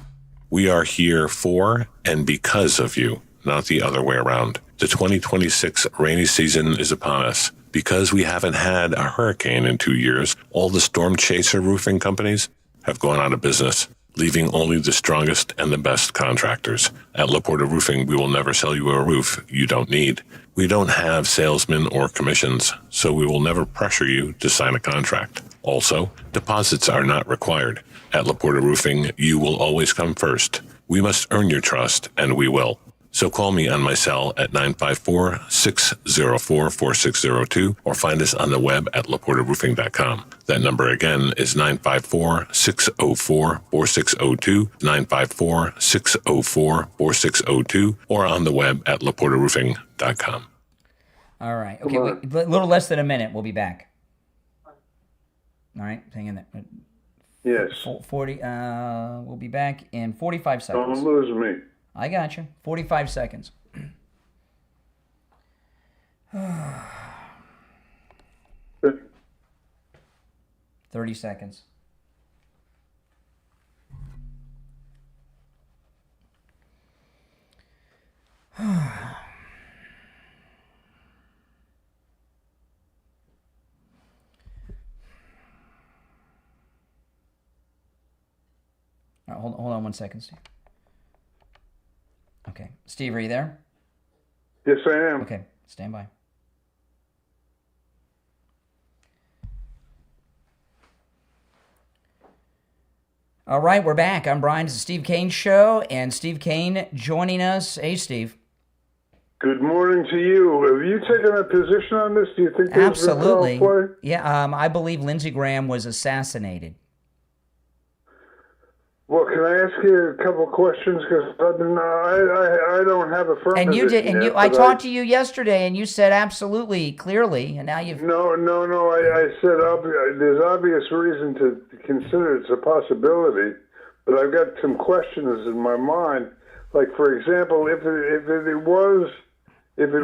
We are here for and because of you, not the other way around. The 2026 rainy season is upon us. Because we haven't had a hurricane in 2 years, all the storm chaser roofing companies have gone out of business, leaving only the strongest and the best contractors. At Laporta Roofing, we will never sell you a roof you don't need. We don't have salesmen or commissions, so we will never pressure you to sign a contract. Also, deposits are not required. At Laporta Roofing, you will always come first. We must earn your trust, and we will. So call me on my cell at 954-604-4602 or find us on the web at laportaroofing.com. That number again is 954-604-4602, 954-604-4602, or on the web at laportaroofing.com. All right. Okay, wait, a little less than a minute. We'll be back. All right. Hang in there. Yes. 40. We'll be back in 45 seconds. Don't lose me. I got you. 45 seconds. 30 seconds. All right, hold on 1 second, Steve. Okay. Steve, are you there? Yes, I am. Okay. Stand by. All right, we're back. I'm Brian. It's the Steve Kane Show, and Steve Kane joining us. Hey, Steve. Good morning to you. Have you taken a position on this? Do you think there's Absolutely. been foul play? Yeah, I believe Lindsey Graham was assassinated. Well, can I ask you a couple of questions? Because I don't have a firm And you did, position and yet, I but talked to you yesterday, and you said absolutely clearly, and now you've. No. I said there's obvious reason to consider it's a possibility, but I've got some questions in my mind. Like, for example, if it was an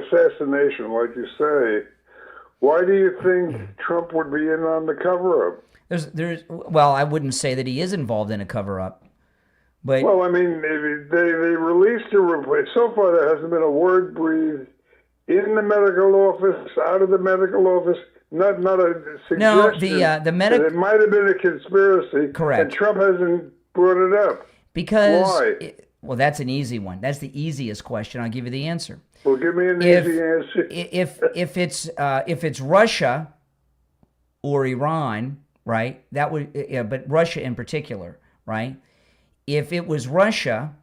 assassination, like you say, why do you think Trump would be in on the cover-up? Well, I wouldn't say that he is involved in a cover-up, but well, I mean, they released a report. So far, there hasn't been a word breathed in the medical office, out of the medical office. Not a suggestion. No, the medical. It might have been a conspiracy. Correct. And Trump hasn't brought it up. Because why? Well, that's an easy one. That's the easiest question. I'll give you the answer. Well, give me an easy answer. If it's Russia or Iran, right? That would, but Russia in particular, right? If it was Russia,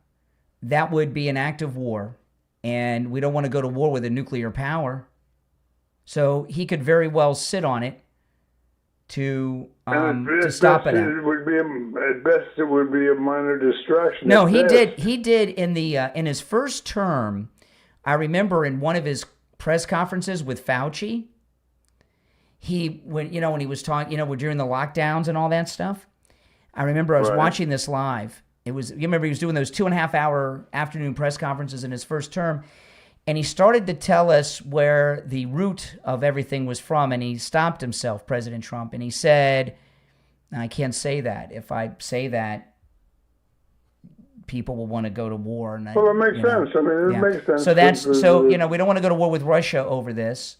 that would be an act of war, and we don't want to go to war with a nuclear power. So he could very well sit on it to stop it. At best, it would be a minor distraction. No, he did. He did in his first term. I remember in one of his press conferences with Fauci, when he was talking, during the lockdowns and all that stuff. I remember I was watching this live. You remember he was doing those 2.5-hour afternoon press conferences in his first term, and he started to tell us where the root of everything was from, and he stopped himself, President Trump, and he said, I can't say that. If I say that, people will want to go to war. And well, it makes sense. I mean, it makes sense. So we don't want to go to war with Russia over this.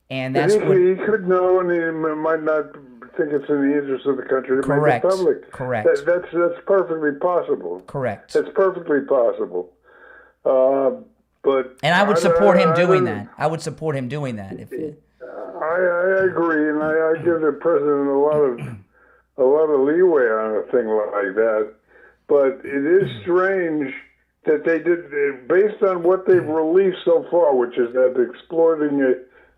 And that's he could know, and he might not think it's in the interest of the country to make it public. Correct. That's perfectly possible. Correct. That's perfectly possible. But I would support him doing that. I would support him doing that. I agree, and I give the president a lot of leeway on a thing like that. But it is strange that they did, based on what they've released so far, which is that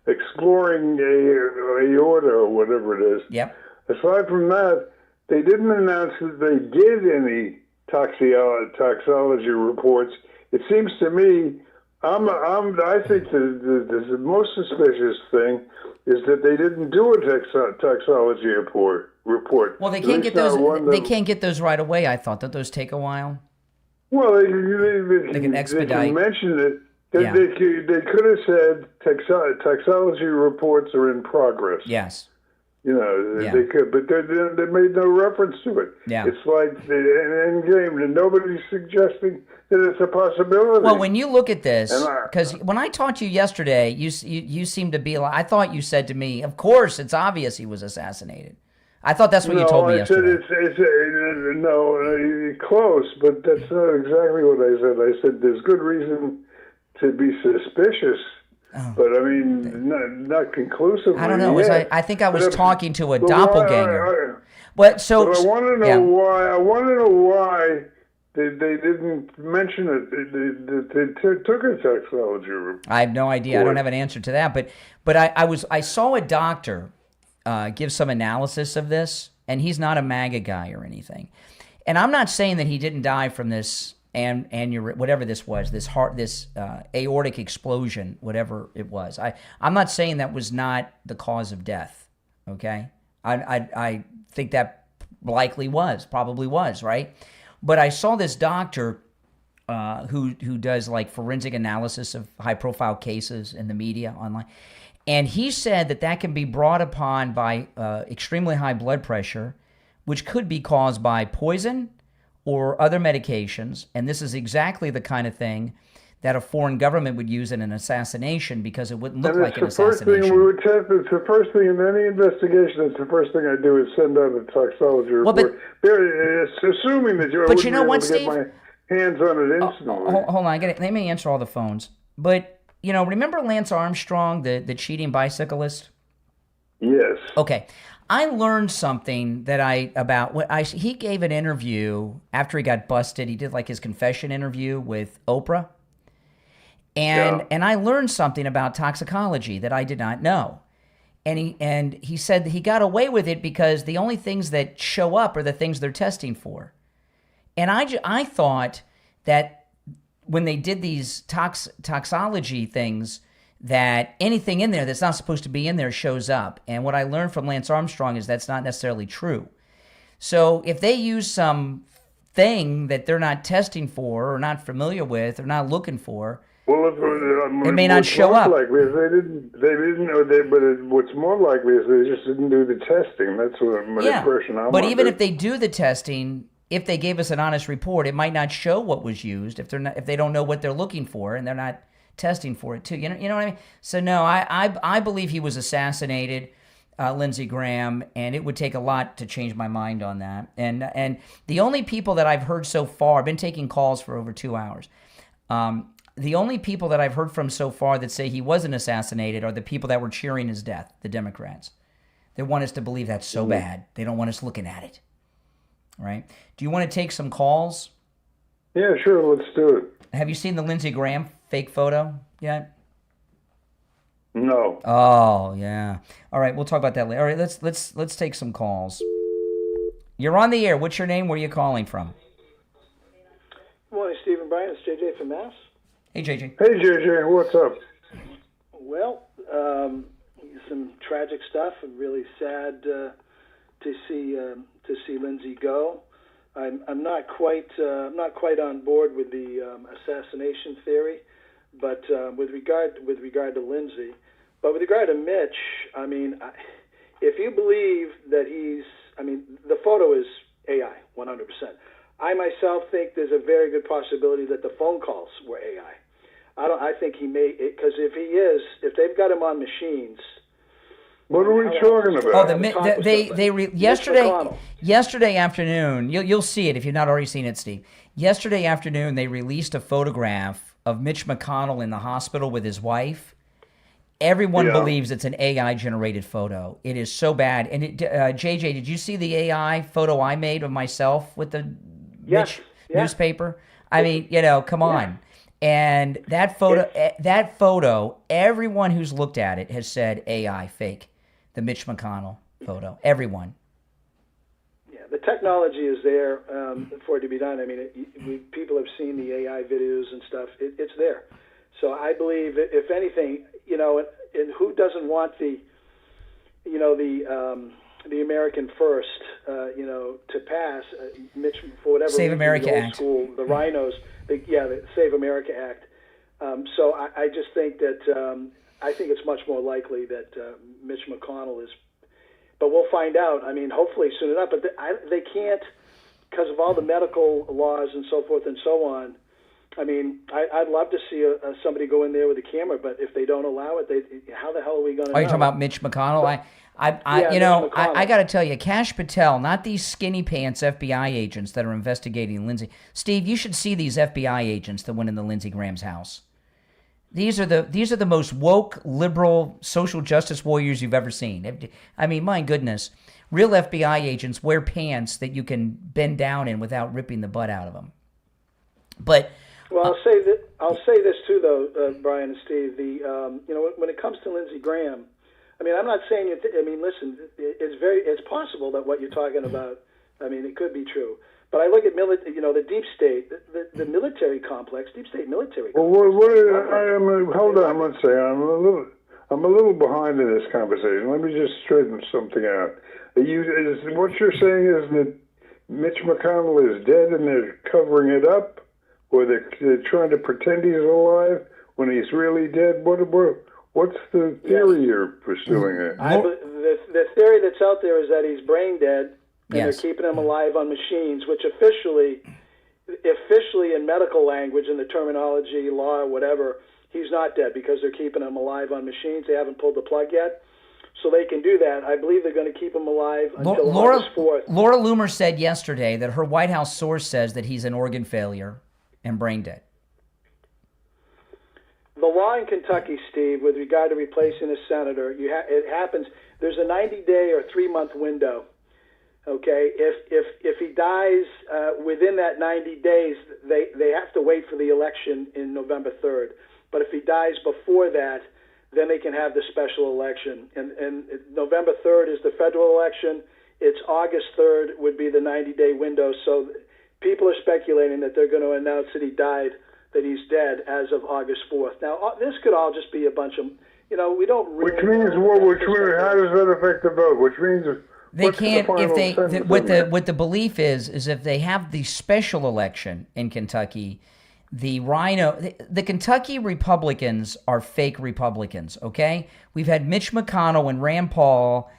exploring aorta or whatever it is. Yep. Aside from that, they didn't announce that they did any toxicology reports. It seems to me, I think the most suspicious thing is that they didn't do a toxicology report. Well, they can't get those. They can't get those right away. I thought that those take a while. Well, they can expedite. They can mention it. They could have said toxicology reports are in progress. Yes. They could, but they made no reference to it. Yeah. It's like an end game, and nobody's suggesting that it's a possibility. Well, when you look at this, because when I talked to you yesterday, you seemed to be like, I thought you said to me, of course, it's obvious he was assassinated. I thought that's what you told me yesterday. No, close, but that's not exactly what I said. I said there's good reason to be suspicious, but I mean, not conclusively. I don't know. I think I was talking to a doppelganger. But I want to know why. I want to know why they didn't mention it. They took a toxicology report. I have no idea. I don't have an answer to that. But I saw a doctor give some analysis of this, and he's not a MAGA guy or anything. And I'm not saying that he didn't die from this and whatever this was, this aortic explosion, whatever it was. I'm not saying that was not the cause of death. Okay, I think that probably was, right? But I saw this doctor who does like forensic analysis of high profile cases in the media online. And he said that can be brought upon by extremely high blood pressure, which could be caused by poison or other medications. And this is exactly the kind of thing that a foreign government would use in an assassination because it wouldn't look like an assassination. It's the first thing in any investigation. It's the first thing I do is send out a toxicology report. Assuming that I wouldn't be able to get my hands on it instantly. Hold on, let me answer all the phones. But remember Lance Armstrong, the cheating bicyclist? Yes. Okay. I learned something he gave an interview after he got busted. He did like his confession interview with Oprah. And I learned something about toxicology that I did not know. and he said that he got away with it because the only things that show up are the things they're testing for. And I thought that when they did these toxology things, that anything in there that's not supposed to be in there shows up. And what I learned from Lance Armstrong is that's not necessarily true. So if they use some thing that they're not testing for or not familiar with or not looking for, well, it may not show up. Likely is they didn't know they, but what's more likely is they just didn't do the testing. That's what my impression I'm But under. even if they do the testing, if they gave us an honest report, it might not show what was used if they don't know what they're looking for and they're not testing for it too. You know what I mean? So no, I believe he was assassinated, Lindsey Graham, and it would take a lot to change my mind on that. And the only people that I've heard so far, I've been taking calls for over 2 hours. The only people that I've heard from so far that say he wasn't assassinated are the people that were cheering his death, the Democrats. They want us to believe that's so bad. They don't want us looking at it. Right? Do you want to take some calls? Yeah, sure. Let's do it. Have you seen the Lindsey Graham fake photo yet? No. Oh, yeah. All right, we'll talk about that later. All right, let's take some calls. You're on the air. What's your name? Where are you calling from? Good morning, Stephen Bryan. It's JJ from Mass. Hey, JJ. Hey, JJ. What's up? Well, some tragic stuff and really sad to see Lindsey go. I'm not quite on board with the assassination theory, but with regard to Lindsey, but with regard to Mitch, I mean, if you believe that the photo is AI 100%. I myself think there's a very good possibility that the phone calls were AI. I think he may, because if they've got him on machines. What are we talking about? Yesterday afternoon, you'll see it if you've not already seen it, Steve. Yesterday afternoon, they released a photograph of Mitch McConnell in the hospital with his wife. Everyone believes it's an AI-generated photo. It is so bad. And JJ, did you see the AI photo I made of myself with the Mitch newspaper? I mean, come on. And that photo, everyone who's looked at it has said AI fake. The Mitch McConnell photo. Everyone. Yeah, the technology is there for it to be done. I mean, people have seen the AI videos and stuff. It's there. So I believe, if anything, and who doesn't want the American First, to pass? Mitch, for whatever Save reason, America the old Act. school, the rhinos, the Save America Act. So I just think that. I think it's much more likely that Mitch McConnell is, but we'll find out. I mean, hopefully soon enough. But they can't, because of all the medical laws and so forth and so on. I mean, I'd love to see somebody go in there with a camera, but if they don't allow it, how the hell are we going to know? Are you talking about Mitch McConnell? I got to tell you, Kash Patel, not these skinny pants FBI agents that are investigating Lindsey. Steve, you should see these FBI agents that went into Lindsey Graham's house. These are the most woke, liberal, social justice warriors you've ever seen. I mean, my goodness. Real FBI agents wear pants that you can bend down in without ripping the butt out of them. But I'll say this too, though, Brian and Steve. When it comes to Lindsey Graham, I mean, I'm not saying it. I mean, listen, it's possible that what you're talking about. I mean, it could be true. But I look at the deep state, the military complex, deep state military. Well, hold on one second. I'm a little behind in this conversation. Let me just straighten something out. What you're saying is that Mitch McConnell is dead and they're covering it up, or they're trying to pretend he's alive when he's really dead? What's the theory you're pursuing here? The theory that's out there is that he's brain dead. And they're keeping him alive on machines, which officially in medical language, in the terminology, law, whatever, he's not dead because they're keeping him alive on machines. They haven't pulled the plug yet. So they can do that. I believe they're going to keep him alive until August 4th. Laura Loomer said yesterday that her White House source says that he's an organ failure and brain dead. The law in Kentucky, Steve, with regard to replacing a senator, it happens. There's a 90-day or 3-month window. Okay, if he dies within that 90 days, they have to wait for the election in November 3rd. But if he dies before that, then they can have the special election. And November 3rd is the federal election. It's August 3rd would be the 90-day window. So people are speculating that they're going to announce that he died, that he's dead as of August 4th. Now, this could all just be a bunch of, we don't really. Which means how does that affect the vote? Which means they can't what the belief is if they have the special election in Kentucky, the Kentucky Republicans are fake Republicans. Okay, we've had Mitch McConnell and Rand Paul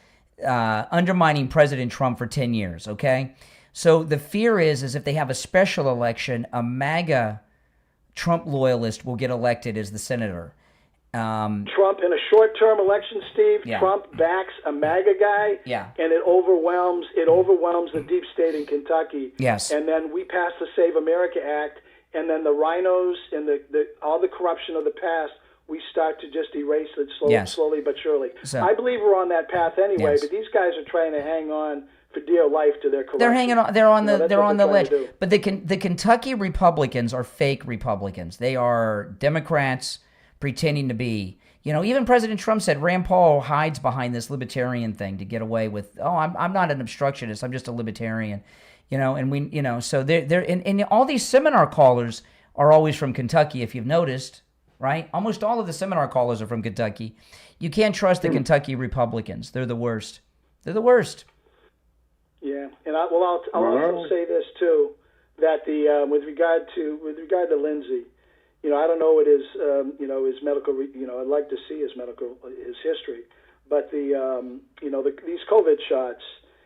undermining President Trump for 10 years. Okay, so the fear is if they have a special election, a MAGA Trump loyalist will get elected as the senator. Trump in a short-term election, Steve. Yeah. Trump backs a MAGA guy, and it overwhelms the deep state in Kentucky. Yes. And then we pass the Save America Act, and then the rhinos and all the corruption of the past, we start to just erase it slowly but surely. So, I believe we're on that path anyway, but these guys are trying to hang on for dear life to their corruption. They're hanging on. They're on the ledge. Do. But the Kentucky Republicans are fake Republicans. They are Democrats pretending to be. Even President Trump said Rand Paul hides behind this libertarian thing to get away with. Oh, I'm not an obstructionist. I'm just a libertarian. And we. So they're and all these seminar callers are always from Kentucky. If you've noticed, right? Almost all of the seminar callers are from Kentucky. You can't trust the Kentucky Republicans. They're the worst. They're the worst. Yeah, and I'll also say this too, that with regard to Lindsey, I don't know what his medical I'd like to see his history, but these COVID shots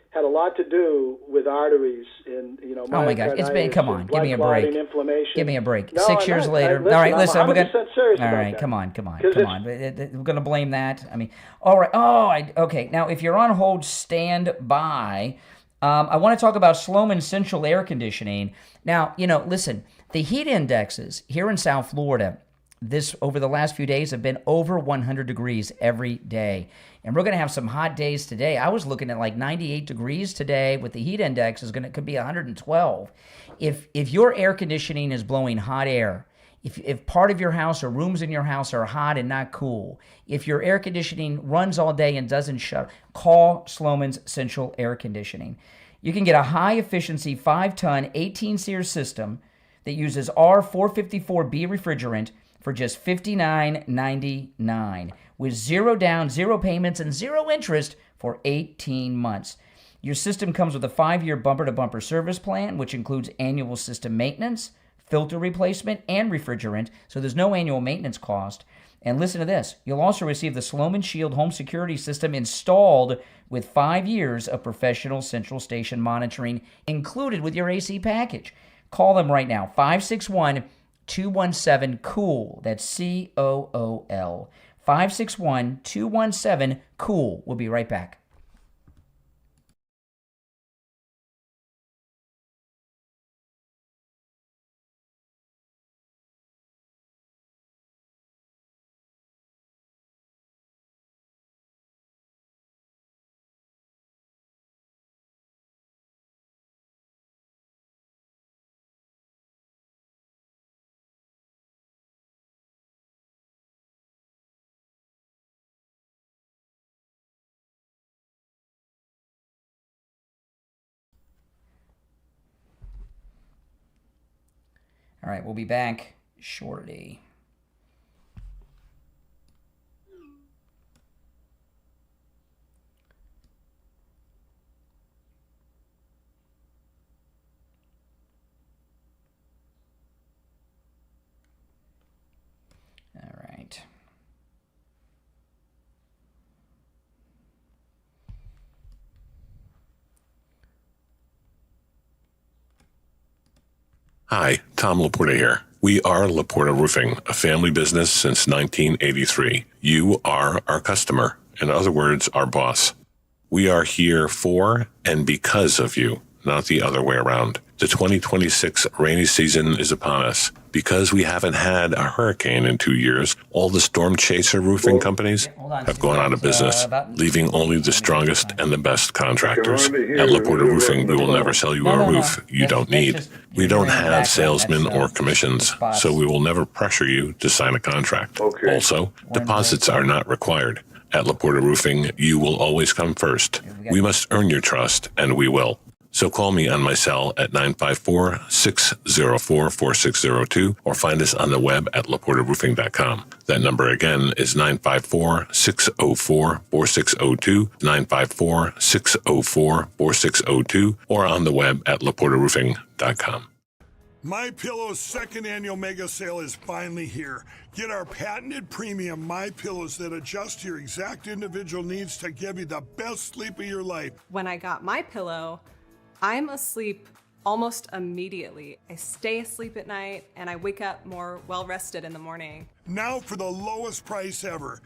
had a lot to do with arteries and oh my God, come on, give me a break. Inflammation. Give me a break. No, 6 years later. Listen, All right, listen. I'm We're 100% serious all about right, that. come on. We're gonna blame that. I mean, all right. Okay. Now, if you're on hold, stand by. I want to talk about Sloman Central Air Conditioning. Now, listen, the heat indexes here in South Florida over the last few days have been over 100 degrees every day. And we're going to have some hot days today. I was looking at like 98 degrees today with the heat index could be 112. If your air conditioning is blowing hot air, if part of your house or rooms in your house are hot and not cool, if your air conditioning runs all day and doesn't shut, call Sloman's Central Air Conditioning. You can get a high-efficiency 5-ton 18-SEER system that uses R454B refrigerant for just $59.99 with 0 down, 0 payments, and 0 interest for 18 months. Your system comes with a 5-year bumper-to-bumper service plan, which includes annual system maintenance, filter replacement, and refrigerant, so there's no annual maintenance cost. And listen to this. You'll also receive the Sloman Shield home security system installed with 5 years of professional central station monitoring included with your AC package. Call them right now, 561-217-COOL. That's COOL. 561-217-COOL. We'll be right back. All right, we'll be back shortly. All right. Hi, Tom Laporta here. We are Laporta Roofing, a family business since 1983. You are our customer. In other words, our boss. We are here for and because of you. not the other way around. The 2026 rainy season is upon us. Because we haven't had a hurricane in 2 years, all the storm chaser roofing companies have gone out of business, leaving only the strongest and the best contractors. At LaPorta Roofing, we will never sell you a roof you don't need. We don't have salesmen or commissions, so we will never pressure you to sign a contract. Also, deposits are not required. At LaPorta Roofing, you will always come first. We must earn your trust, and we will. So call me on my cell at 954-604-4602 or find us on the web at laportaroofing.com. That number again is 954-604-4602, 954-604-4602, or on the web at laportaroofing.com. My Pillow's second annual mega sale is finally here. Get our patented premium My Pillows that adjust to your exact individual needs to give you the best sleep of your life. When I got my pillow, I'm asleep almost immediately. I stay asleep at night and I wake up more well-rested in the morning. Now for the lowest price ever.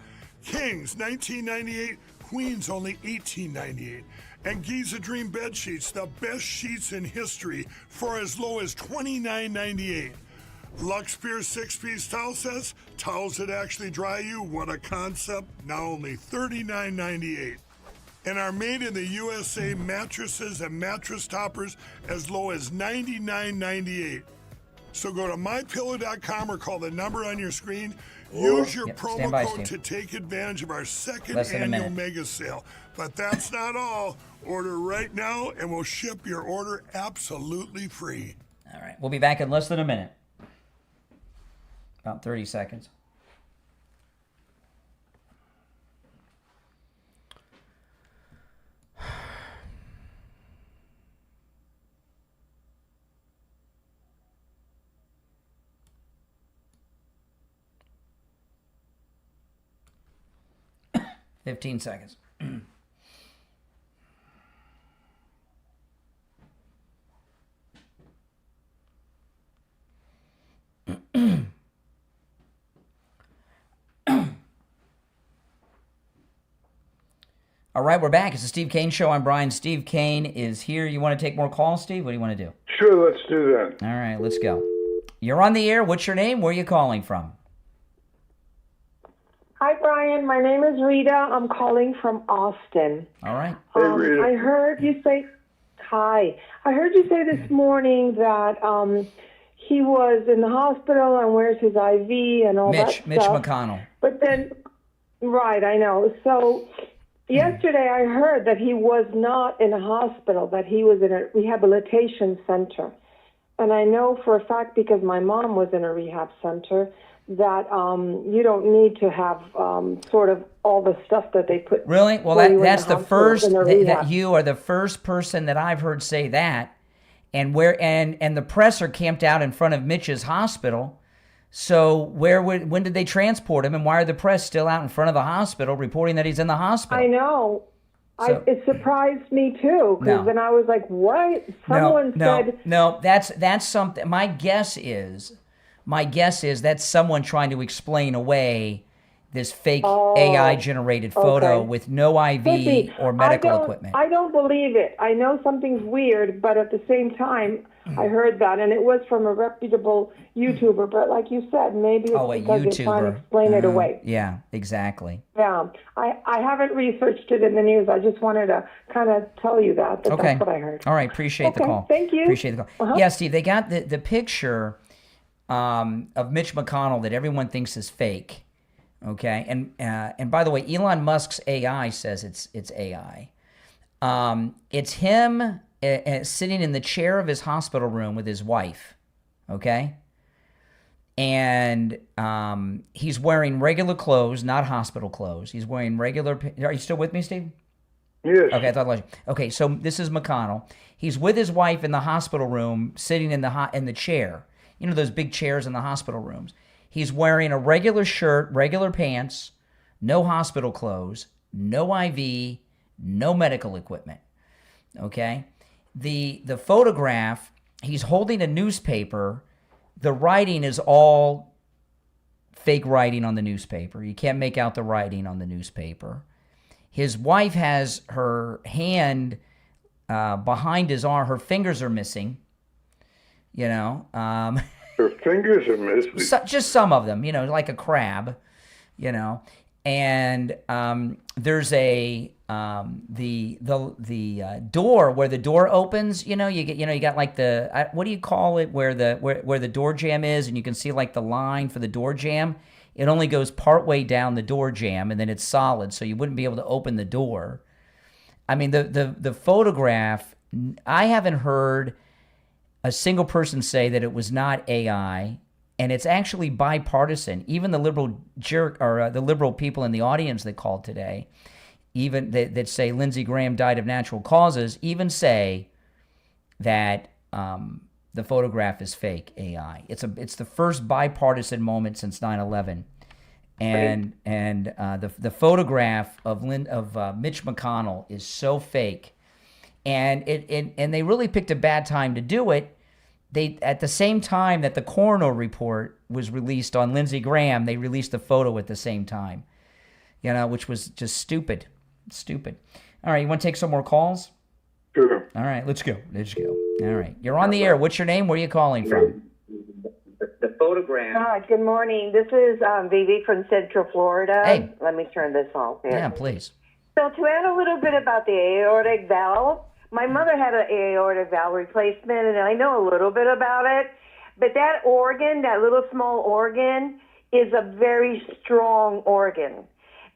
Kings, $19.98. Queens, only $18.98. And Giza Dream bed sheets, the best sheets in history, for as low as $29.98. Lux Pure 6-piece towel sets, towels that actually dry you. What a concept. Now only $39.98. And our made in the USA mattresses and mattress toppers as low as $99.98. So go to mypillow.com or call the number on your screen. Use your promo code to take advantage of our second annual mega sale. But that's not all. Order right now and we'll ship your order absolutely free. All right. We'll be back in less than a minute. About 30 seconds. Fifteen seconds. All right, we're back. It's the Steve Kane Show. I'm Brian. Steve Kane is here. You want to take more calls, Steve? What do you want to do? Sure, let's do that. All right, let's go. You're on the air. What's your name? Where are you calling from? Hi, Brian. My name is Rita. I'm calling from Austin. All right. Hey, Rita. I heard you say, hi. I heard you say this morning that he was in the hospital and where's his IV and all that stuff. Mitch McConnell. But then, right, I know. So yesterday I heard that he was not in a hospital, that he was in a rehabilitation center. And I know for a fact, because my mom was in a rehab center, that you don't need to have sort of all the stuff that they put. Really? Well, that's the first that you are the first person that I've heard say that, and and the press are camped out in front of Mitch's hospital. So when did they transport him, and why are the press still out in front of the hospital reporting that he's in the hospital? I know. It surprised me too, because then I was like, "What?" Someone said, "No, that's something." My guess is that's someone trying to explain away this fake AI-generated photo with no IV or medical equipment. I don't believe it. I know something's weird, but at the same time, I heard that, and it was from a reputable YouTuber. But like you said, maybe it's because they're trying to explain it away. Yeah, exactly. Yeah, I haven't researched it in the news. I just wanted to kind of tell you that. But that's what I heard. All right, appreciate the call. Thank you. Appreciate the call. Yeah, Steve, they got the picture of Mitch McConnell that everyone thinks is fake. Okay, and by the way, Elon Musk's AI says it's AI. It's him sitting in the chair of his hospital room with his wife. Okay, and he's wearing regular clothes, not hospital clothes. He's wearing regular. Are you still with me, Steve? Yes. Okay, I thought I lost you. Okay, so this is McConnell. He's with his wife in the hospital room, sitting in the chair. You know those big chairs in the hospital rooms. He's wearing a regular shirt, regular pants, no hospital clothes, no IV, no medical equipment. Okay? The photograph, he's holding a newspaper. The writing is all fake writing on the newspaper. You can't make out the writing on the newspaper. His wife has her hand behind his arm. Her fingers are missing. You know, her fingers are missing. Just some of them. You know, like a crab. You know, and there's a the door where the door opens. You know, you got like the what do you call it where the door jamb is, and you can see like the line for the door jamb. It only goes partway down the door jamb, and then it's solid, so you wouldn't be able to open the door. I mean, the photograph, I haven't heard a single person say that it was not AI, and it's actually bipartisan. Even the liberal the liberal people in the audience that called today, even that say Lindsey Graham died of natural causes, even say that the photograph is fake AI. It's the first bipartisan moment since 9/11, and the photograph of Mitch McConnell is so fake, and they really picked a bad time to do it. They at the same time that the coroner report was released on Lindsey Graham, they released the photo at the same time, you know, which was just stupid. All right, you want to take some more calls? Sure. All right, let's go. All right, you're on the air. What's your name? Where are you calling from? The photograph. Hi, good morning. This is Vivi from Central Florida. Hey. Let me turn this off here. Yeah, please. So to add a little bit about the aortic valve, my mother had an aortic valve replacement, and I know a little bit about it. But that organ, that little small organ, is a very strong organ.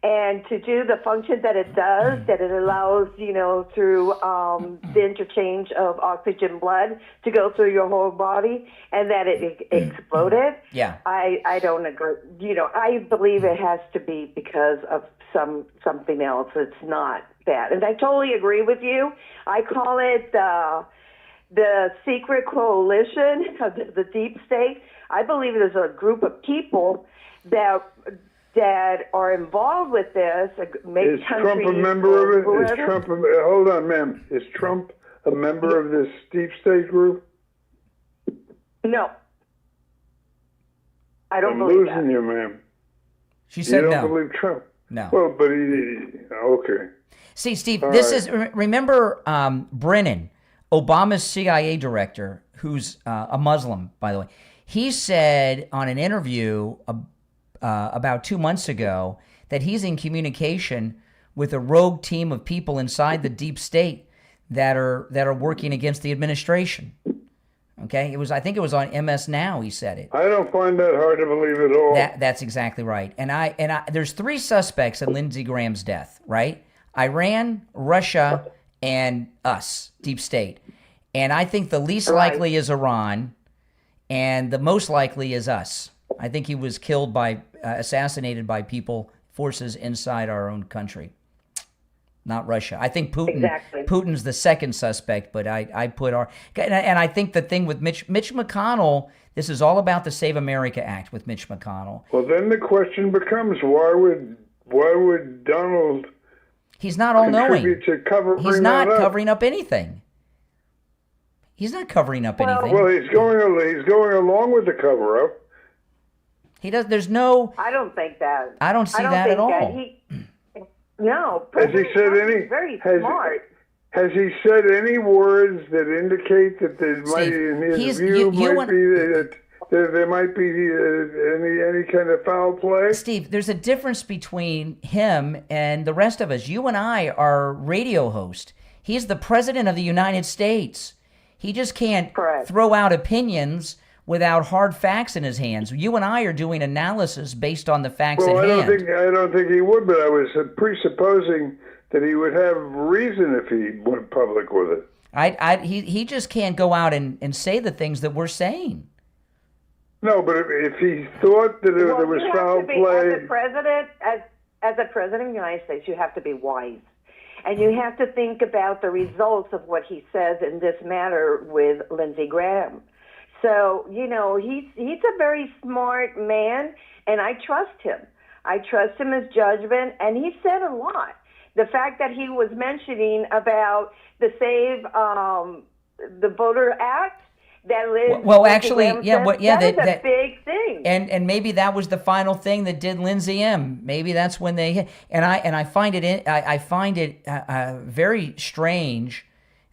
And to do the function that it does, that it allows, you know, through the interchange of oxygen blood to go through your whole body, and that it exploded. Yeah. I don't agree. You know, I believe it has to be because of something else. It's not that. And I totally agree with you. I call it the secret coalition of the deep state. I believe there's a group of people that are involved with this. Maybe Is Trump a member of it? Is Trump hold on, ma'am. Is Trump a member of this deep state group? No. I don't I'm believe losing that. you, ma'am. She said you no. don't believe Trump? No. Well, but okay. See, Steve, All this right. is, remember Brennan, Obama's CIA director, who's a Muslim, by the way. He said on an interview about 2 months ago that he's in communication with a rogue team of people inside the deep state that are working against the administration. Okay, I think it was on MS Now. He said it. I don't find that hard to believe at all. That's exactly right. And I there's 3 suspects in Lindsey Graham's death. Right? Iran, Russia, and us, deep state. And I think the least likely is Iran, and the most likely is us. I think he was killed assassinated by forces inside our own country, not Russia. I think Putin's the second suspect, but I put and I think the thing with Mitch McConnell, this is all about the Save America Act with Mitch McConnell. Well, then the question becomes, why would Donald? He's not all-knowing. He's not that up? covering up anything. He's not covering up anything. Well, he's going along with the cover-up. He does. There's no. I don't think that. I don't see that at all. No. Has he said any? Very smart. Has he said any words that indicate that there might, in his view, there might be any kind of foul play? Steve, there's a difference between him and the rest of us. You and I are radio hosts. He's the president of the United States. He just can't throw out opinions without hard facts in his hands. You and I are doing analysis based on the facts at hand. I don't think he would, but I was presupposing that he would have reason if he went public with it. He just can't go out and say the things that we're saying. No, but if he thought that there was foul play, as a president of the United States, you have to be wise. And you have to think about the results of what he says in this matter with Lindsey Graham. So, you know, he's a very smart man, and I trust him. I trust him his judgment, and he said a lot. The fact that he was mentioning about the Save the Voter Act, that Liz, well, actually, that is a big thing. And maybe that was the final thing that did Lindsey in. Maybe that's when they and I find it very strange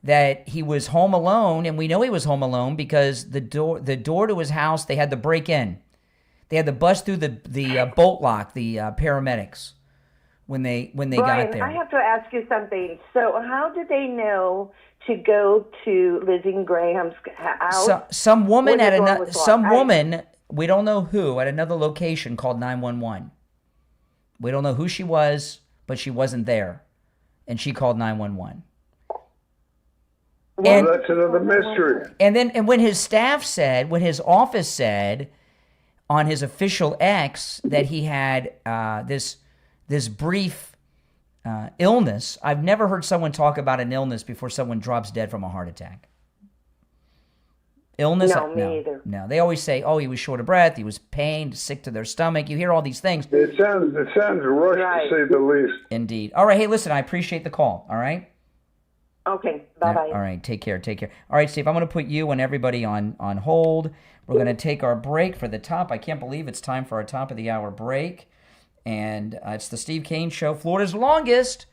that he was home alone, and we know he was home alone because the door to his house, they had to break in. They had to bust through the bolt lock, the paramedics, when they Brian, got there. I have to ask you something. So how did they know to go to Lindsey Graham's house? Some woman when the at door another, was locked? some woman, we don't know who, at another location called 911. We don't know who she was, but she wasn't there, and she called 911. Well, that's another mystery. And when his staff said, when his office said on his official X that he had this brief illness, I've never heard someone talk about an illness before someone drops dead from a heart attack. Illness? No, me either. No, they always say, "Oh, he was short of breath, he was pained, sick to their stomach." You hear all these things. It sounds rushed, to say the least. Indeed. All right, hey, listen, I appreciate the call. All right. Okay, bye-bye. All right, take care. All right, Steve, I'm going to put you and everybody on hold. We're going to take our break for the top. I can't believe it's time for our top of the hour break. And it's the Steve Kane Show, Florida's longest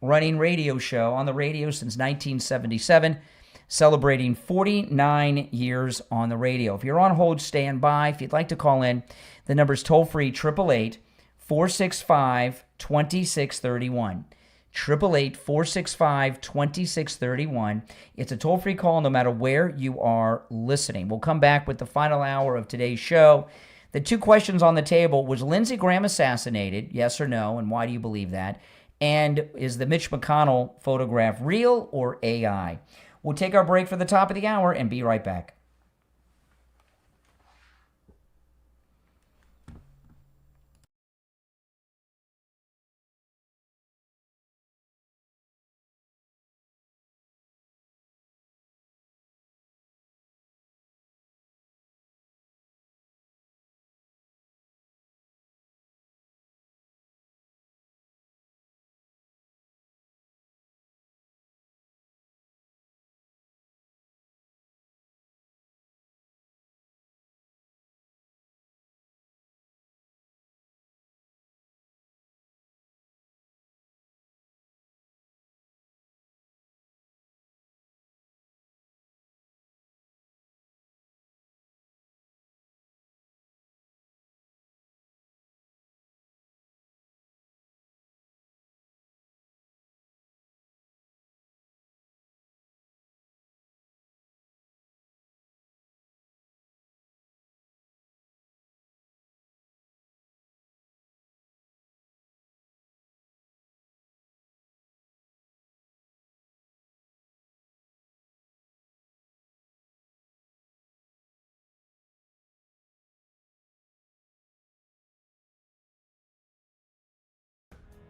running radio show on the radio since 1977, celebrating 49 years on the radio. If you're on hold, stand by. If you'd like to call in, the number's toll-free, 888-465-2631. 888-465-2631. It's a toll-free call no matter where you are listening. We'll come back with the final hour of today's show. The two questions on the table: was Lindsey Graham assassinated, yes or no, and why do you believe that? And is the Mitch McConnell photograph real or AI? We'll take our break for the top of the hour and be right back.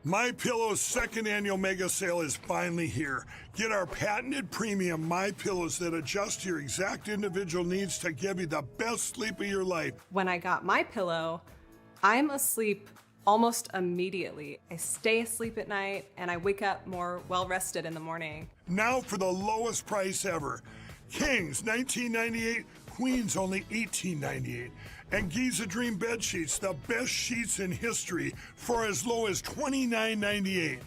MyPillow's second annual mega sale is finally here. Get our patented premium MyPillows that adjust to your exact individual needs to give you the best sleep of your life. When I got my pillow, I'm asleep almost immediately. I stay asleep at night and I wake up more well-rested in the morning. Now for the lowest price ever. Kings, $19.98. Queens, only $18.98. And Giza Dream bed sheets, the best sheets in history, for as low as $29.98.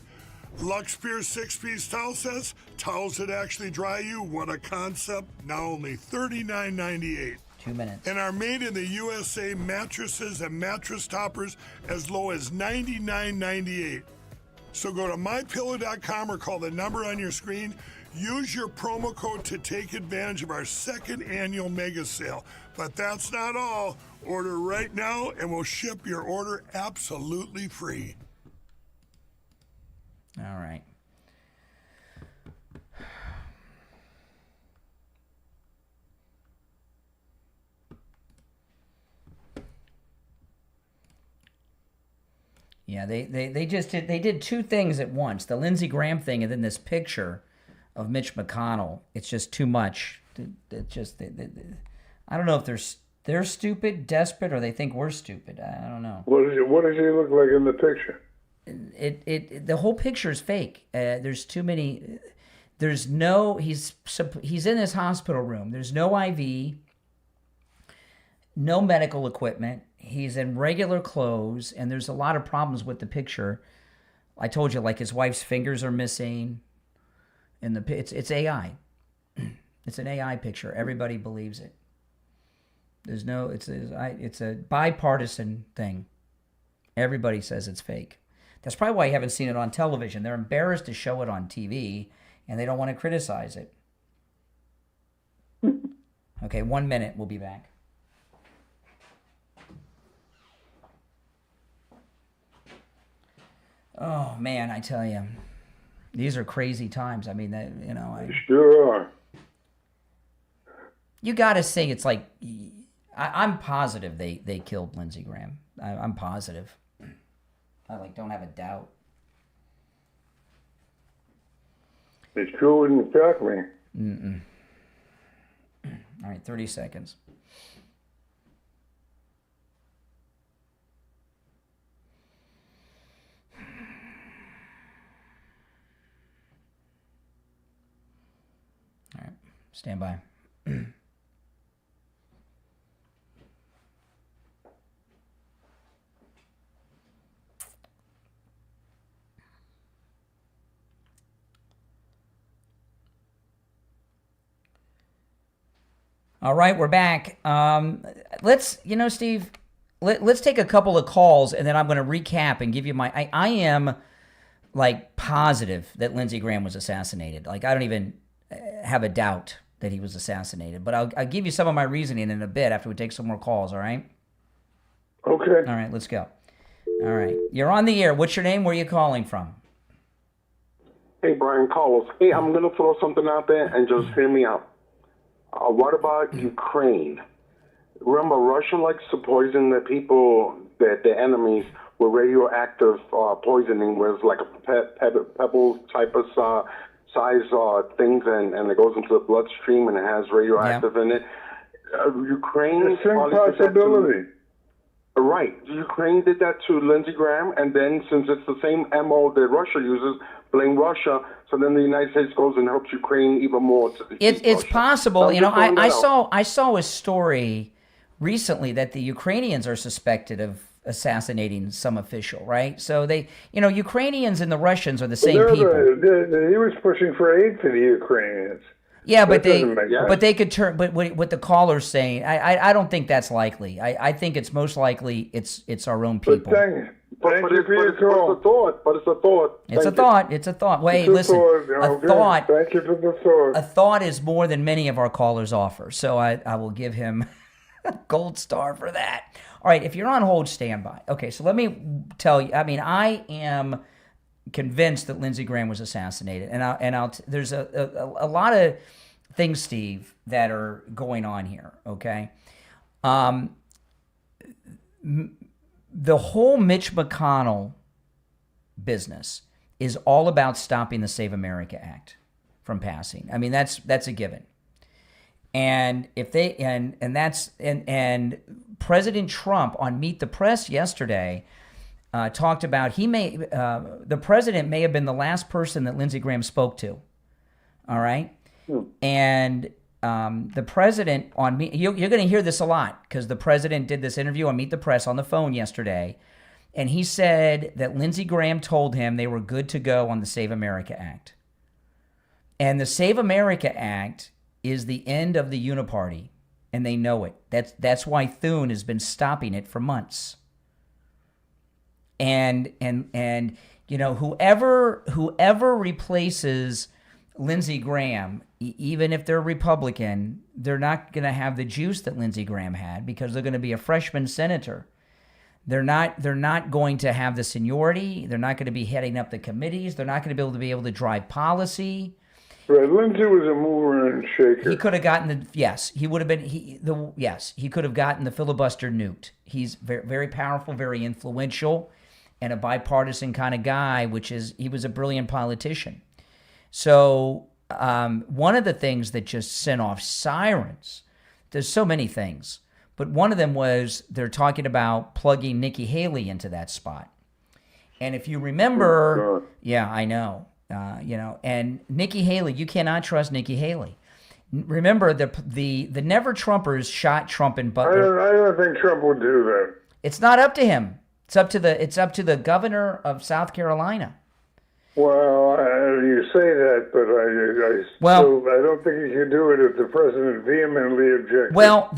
Lux Pure 6-piece towel sets, towels that actually dry you. What a concept! Now only $39.98. 2 minutes. And our made in the USA mattresses and mattress toppers as low as $99.98. So go to mypillow.com or call the number on your screen. Use your promo code to take advantage of our second annual mega sale. But that's not all. Order right now and we'll ship your order absolutely free. All right. Yeah, they did two things at once. The Lindsey Graham thing and then this picture of Mitch McConnell. It's just too much. I don't know if they're stupid, desperate, or they think we're stupid. I don't know. What does he look like in the picture? The whole picture is fake. There's too many. There's no. He's in his hospital room. There's no IV. No medical equipment. He's in regular clothes, and there's a lot of problems with the picture. I told you, like his wife's fingers are missing. in the it's AI. It's an AI picture. Everybody believes it. There's no it's a bipartisan thing. Everybody says it's fake. That's probably why you haven't seen it on television. They're embarrassed to show it on TV, and they don't want to criticize it. Okay, 1 minute. We'll be back. Oh, man, I tell you. These are crazy times. I mean, They sure are. You got to say it's like... I'm positive they killed Lindsey Graham. I'm positive. I don't have a doubt. It sure wouldn't shock me. Mm-mm. All right, 30 seconds. All right, stand by. All right, we're back. Let's, Steve, let's take a couple of calls, and then I'm going to recap and give you my... I am, positive that Lindsey Graham was assassinated. I don't even have a doubt that he was assassinated. But I'll give you some of my reasoning in a bit after we take some more calls, all right? Okay. All right, let's go. All right. You're on the air. What's your name? Where are you calling from? Hey, Brian Carlos. Hey, I'm going to throw something out there and just hear me out. What about Ukraine? Remember, Russia likes to poison the people, their enemies, with radioactive poisoning, where it's like a pebble type of size things, and it goes into the bloodstream and it has radioactive in it. Ukraine... The same possibility. Right. Ukraine did that to Lindsey Graham, and then since it's the same MO that Russia uses, blame Russia, so then the United States goes and helps Ukraine even more. It's possible. I saw a story recently that the Ukrainians are suspected of assassinating some official, right? So they, Ukrainians and the Russians are the same people. He was pushing for aid to the Ukrainians. Yeah, but they could turn. But what the caller's saying, I don't think that's likely. I think it's most likely it's our own people. But it's a thought. It's a thought. Wait, listen. A thought. Thank you for the thought. A thought is more than many of our callers offer. So I will give him a gold star for that. All right, if you're on hold, stand by. Okay, so let me tell you. I mean, I am convinced that Lindsey Graham was assassinated, there's a lot of things, Steve, that are going on here. Okay, the whole Mitch McConnell business is all about stopping the Save America Act from passing. I mean, that's a given. And if they and President Trump on Meet the Press yesterday talked about the president may have been the last person that Lindsey Graham spoke to. All right, and the president on you're going to hear this a lot because the president did this interview on Meet the Press on the phone yesterday, and he said that Lindsey Graham told him they were good to go on the Save America Act, and the Save America Act is the end of the uniparty, and they know it. That's why Thune has been stopping it for months. And whoever replaces Lindsey Graham, even if they're Republican, they're not going to have the juice that Lindsey Graham had because they're going to be a freshman senator. They're not going to have the seniority. They're not going to be heading up the committees. They're not going to be able to drive policy. Right, Lindsey was a mover and shaker. He could have gotten he could have gotten the filibuster nuked. He's very, very powerful, very influential, and a bipartisan kind of guy, he was a brilliant politician. So one of the things that just sent off sirens, there's so many things, but one of them was they're talking about plugging Nikki Haley into that spot. And if you remember, yeah, I know. And Nikki Haley, you cannot trust Nikki Haley. Remember, the Never Trumpers shot Trump and Butler. I don't think Trump will do that. It's not up to him. It's up to the governor of South Carolina. Well, you say that, but I don't think you can do it if the president vehemently objects. Well,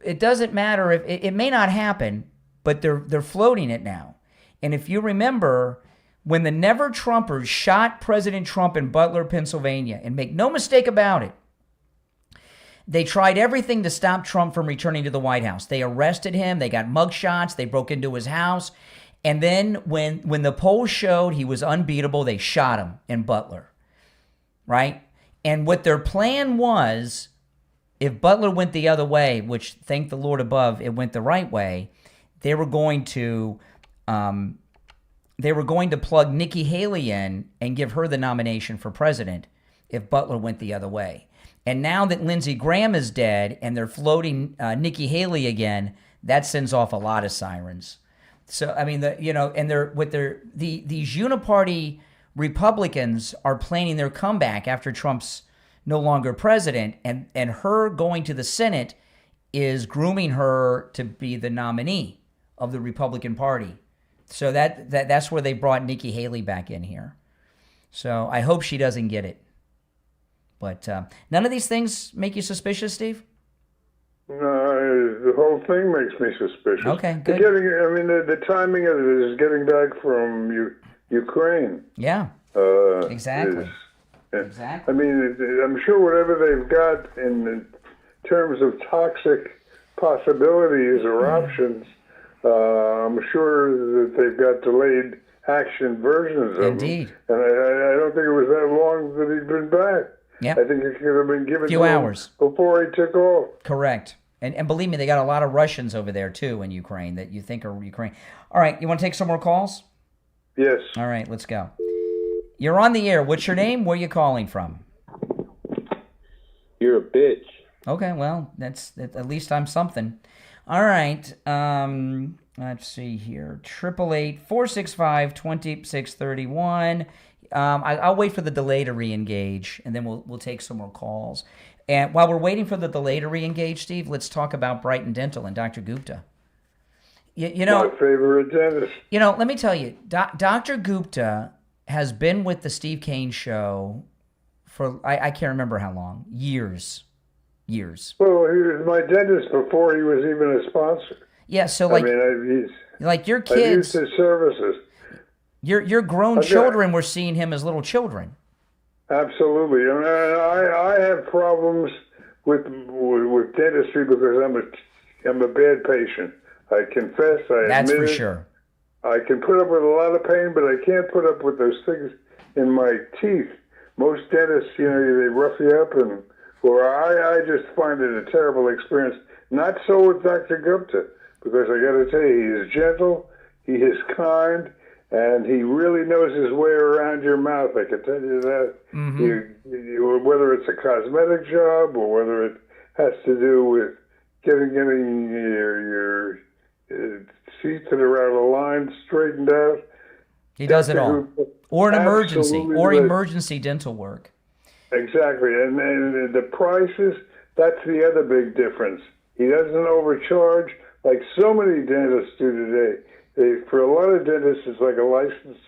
it doesn't matter if it may not happen, but they're floating it now. And if you remember, when the Never Trumpers shot President Trump in Butler, Pennsylvania, and make no mistake about it, they tried everything to stop Trump from returning to the White House. They arrested him. They got mugshots. They broke into his house. And then when the polls showed he was unbeatable, they shot him in Butler, right? And what their plan was, if Butler went the other way, which thank the Lord above, it went the right way, they were going to plug Nikki Haley in and give her the nomination for president if Butler went the other way. And now that Lindsey Graham is dead and they're floating Nikki Haley again, that sends off a lot of sirens. So I mean, these uniparty Republicans are planning their comeback after Trump's no longer president, and her going to the Senate is grooming her to be the nominee of the Republican Party. So that's where they brought Nikki Haley back in here. So I hope she doesn't get it. But none of these things make you suspicious, Steve? No, the whole thing makes me suspicious. Okay, good. The timing of it is getting back from Ukraine. Yeah, exactly. Exactly. I mean, I'm sure whatever they've got in terms of toxic possibilities or options, I'm sure that they've got delayed action versions of Indeed. them. And I don't think it was that long that he'd been back. Yep. I think it could have been given a few to hours him before he took off. Correct. And believe me, they got a lot of Russians over there, too, in Ukraine that you think are Ukraine. All right, you want to take some more calls? Yes. All right, let's go. You're on the air. What's your name? Where are you calling from? You're a bitch. Okay, well, at least I'm something. All right, let's see here. 888-465-2631. I'll wait for the delay to re-engage, and then we'll take some more calls. And while we're waiting for the delay to re-engage, Steve, let's talk about Brighton Dental and Dr. Gupta. You know, my favorite dentist. You know, let me tell you, Dr. Gupta has been with the Steve Kane Show for, I can't remember how long, years. Well, he was my dentist before he was even a sponsor. Yeah, so like, like your kids, I've used his services. Your grown children were seeing him as little children. Absolutely. I mean, I have problems with dentistry because I'm a bad patient. I confess. That's admit for it. sure. I can put up with a lot of pain, but I can't put up with those things in my teeth. Most dentists, they rough you up, I just find it a terrible experience. Not so with Dr. Gupta, because I got to tell you, he's gentle, he is kind, and he really knows his way around your mouth. I can tell you that. Mm-hmm. Whether it's a cosmetic job or whether it has to do with getting your teeth that are out of line straightened out. He does it all. Or an emergency, or emergency dental work. Exactly. And the prices, that's the other big difference. He doesn't overcharge like so many dentists do today. For a lot of dentists, it's like a license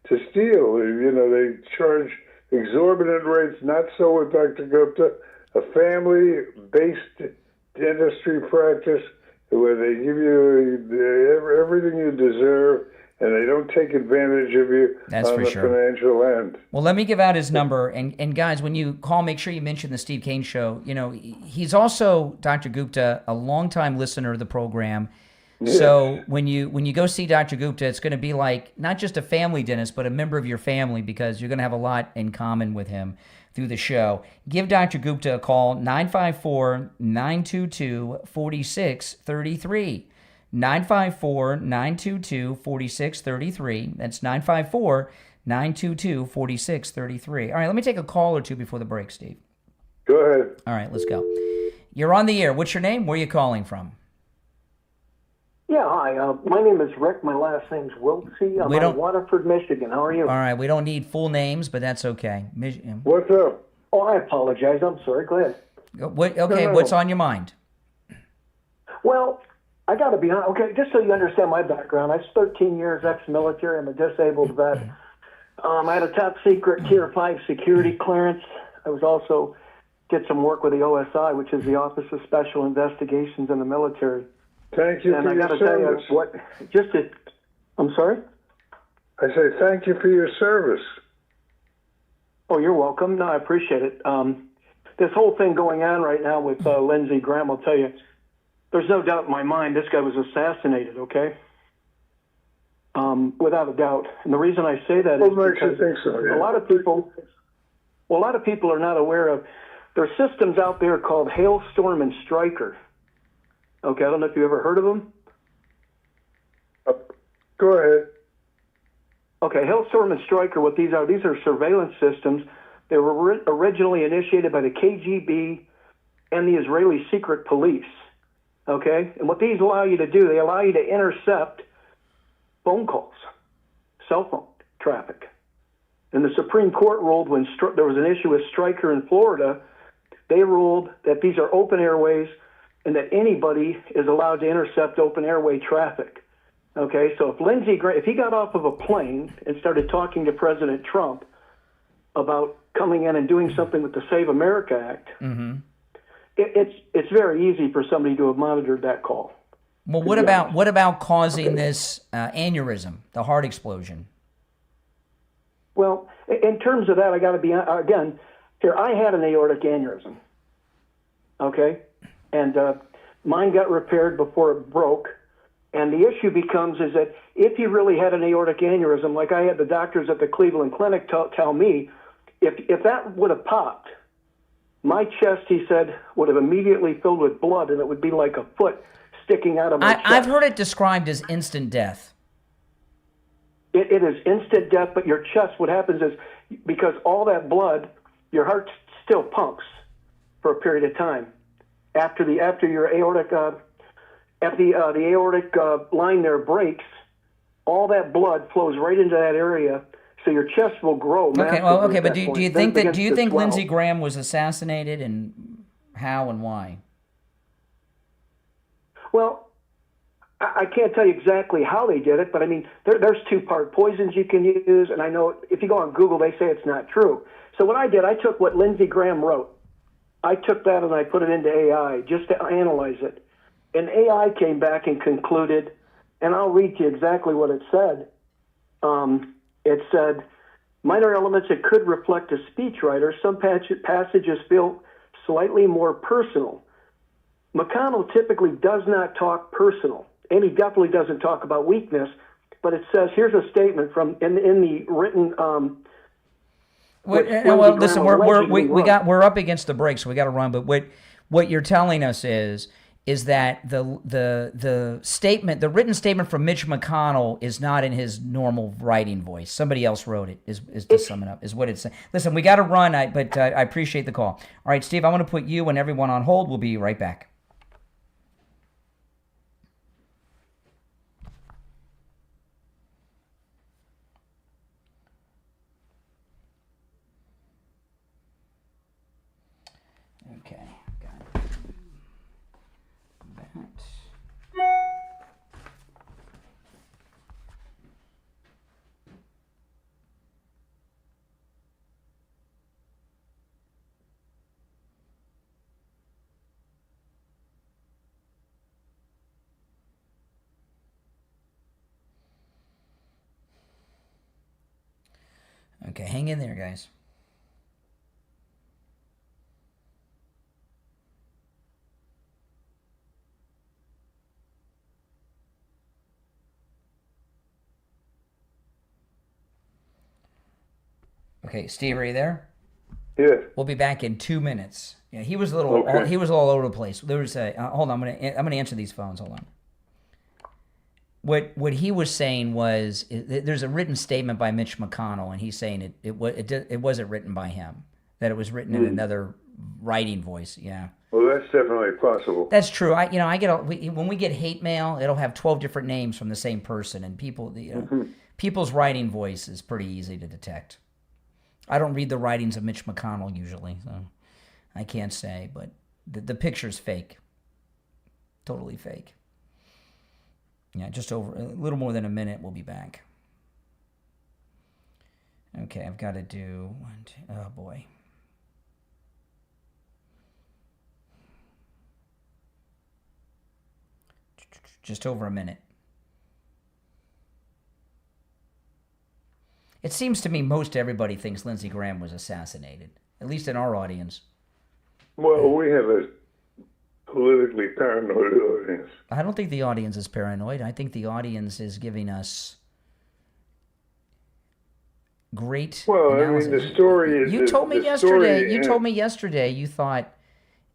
to steal. They charge exorbitant rates. Not so with Dr. Gupta. A family-based dentistry practice where they give you everything you deserve, and they don't take advantage of you on the financial end. Well, let me give out his number. And guys, when you call, make sure you mention the Steve Kane Show. He's also, Dr. Gupta, a longtime listener of the program. Yeah. So when you go see Dr. Gupta, it's going to be like not just a family dentist, but a member of your family, because you're going to have a lot in common with him through the show. Give Dr. Gupta a call, 954-922-4633. 954-922-4633. That's 954-922-4633. All right, let me take a call or two before the break, Steve. Go ahead. All right, let's go. You're on the air. What's your name? Where are you calling from? Yeah, hi. My name is Rick. My last name's Wiltsey. I'm in Waterford, Michigan. How are you? All right, we don't need full names, but that's okay. What's up? Oh, I apologize. I'm sorry. Go ahead. What's on your mind? Well, I got to be honest. Okay, just so you understand my background, I was 13 years ex-military. I'm a disabled vet. I had a top secret Tier 5 security clearance. I was also did some work with the OSI, which is the Office of Special Investigations in the military. Thank you and for I your got to tell you service. I'm sorry? I say thank you for your service. Oh, you're welcome. No, I appreciate it. This whole thing going on right now with Lindsey Graham, I'll tell you, there's no doubt in my mind this guy was assassinated, okay? Without a doubt. And the reason I say that is because a lot of people are not aware of, there are systems out there called Hailstorm and Stryker. Okay, I don't know if you ever heard of them. Go ahead. Okay, Hailstorm and Stryker, what these are surveillance systems. They were originally initiated by the KGB and the Israeli secret police. Okay, and what these allow you to do, they allow you to intercept phone calls, cell phone traffic. And the Supreme Court ruled when there was an issue with Stryker in Florida, they ruled that these are open airways and that anybody is allowed to intercept open airway traffic. Okay, so if Lindsey Graham, if he got off of a plane and started talking to President Trump about coming in and doing something with the Save America Act, it's very easy for somebody to have monitored that call. Well, what about causing this aneurysm, the heart explosion? Well, in terms of that, I got to be again here. I had an aortic aneurysm. Okay, and mine got repaired before it broke. And the issue becomes is that if you really had an aortic aneurysm, like I had the doctors at the Cleveland Clinic tell me, if that would have popped, my chest, he said, would have immediately filled with blood, and it would be like a foot sticking out of my chest. I've heard it described as instant death. It is instant death, but your chest, what happens is, because all that blood, your heart still pumps for a period of time. After your aortic... If the aortic line there breaks, all that blood flows right into that area, so your chest will grow. Okay, but do you think Lindsey Graham was assassinated, and how and why? Well, I can't tell you exactly how they did it, but I mean, there's two-part poisons you can use, and I know if you go on Google, they say it's not true. So what I did, I took what Lindsey Graham wrote. I took that and I put it into AI just to analyze it. And AI came back and concluded, and I'll read you exactly what it said. It said, minor elements that could reflect a speechwriter. Some passages feel slightly more personal. McConnell typically does not talk personal, and he definitely doesn't talk about weakness. But it says, here's a statement from in the written. Well, listen, we're up against the break, so we got to run. But what you're telling us is that the statement, the written statement from Mitch McConnell is not in his normal writing voice. Somebody else wrote it, is to sum it up, is what it's saying. Listen, we got to run, but I appreciate the call. All right, Steve, I want to put you and everyone on hold. We'll be right back. Okay. Okay, hang in there, guys. Okay, Steve, are you there? Yeah. We'll be back in 2 minutes. Yeah, he was a little all over the place. There was hold on, I'm gonna answer these phones. Hold on. What he was saying was there's a written statement by Mitch McConnell, and he's saying it wasn't written by him, that it was written in another writing voice. Yeah. Well, that's definitely possible. That's true. When we get hate mail, it'll have 12 different names from the same person, and people's writing voice is pretty easy to detect. I don't read the writings of Mitch McConnell usually, so I can't say, but the picture's fake. Totally fake. Yeah, just over a little more than a minute, we'll be back. Okay, I've got to do one, two, oh boy. Just over a minute. It seems to me most everybody thinks Lindsey Graham was assassinated, at least in our audience. Well, we have a politically paranoid audience. I don't think the audience is paranoid. I think the audience is giving us great analysis. I mean, the story. You told me yesterday. You told me yesterday. You thought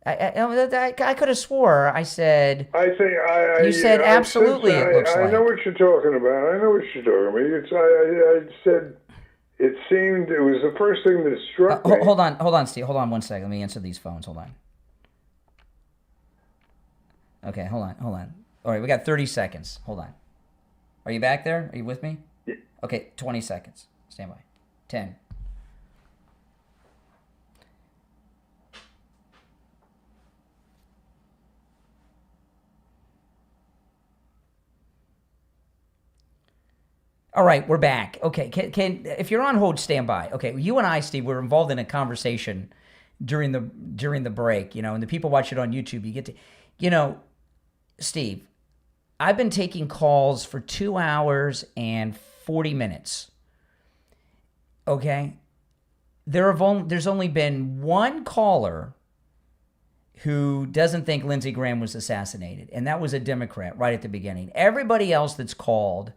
I could have swore. I said. I think you said absolutely. It looks like. I know what you're talking about. I know what you're talking about. I said it seemed it was the first thing that struck me. Hold on, Steve. Hold on 1 second. Let me answer these phones. Hold on. Okay, hold on. All right, we got 30 seconds. Hold on. Are you back there? Are you with me? Yeah. Okay, 20 seconds. Stand by. 10. All right, we're back. Okay, can if you're on hold, stand by. Okay, you and I, Steve, were involved in a conversation during the break, and the people watch it on YouTube, you get to, Steve, I've been taking calls for 2 hours and 40 minutes. Okay? There's only been one caller who doesn't think Lindsey Graham was assassinated, and that was a Democrat right at the beginning. Everybody else that's called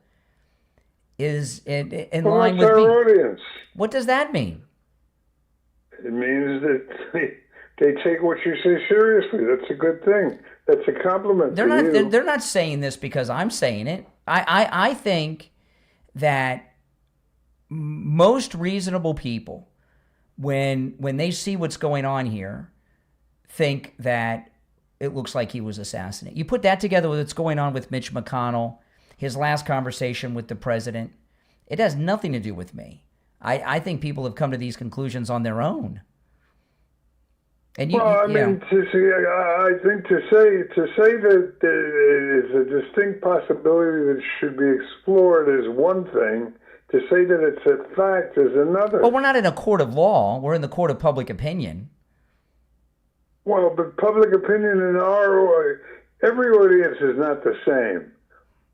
is in line with me. Audience. What does that mean? It means that they take what you say seriously. That's a good thing. That's a compliment. They're not saying this because I'm saying it. I think that most reasonable people, when they see what's going on here, think that it looks like he was assassinated. You put that together with what's going on with Mitch McConnell, his last conversation with the president, it has nothing to do with me. I think people have come to these conclusions on their own. And I think to say that there is a distinct possibility that should be explored is one thing. To say that it's a fact is another. Well, we're not in a court of law. We're in the court of public opinion. Well, but public opinion in every audience is not the same.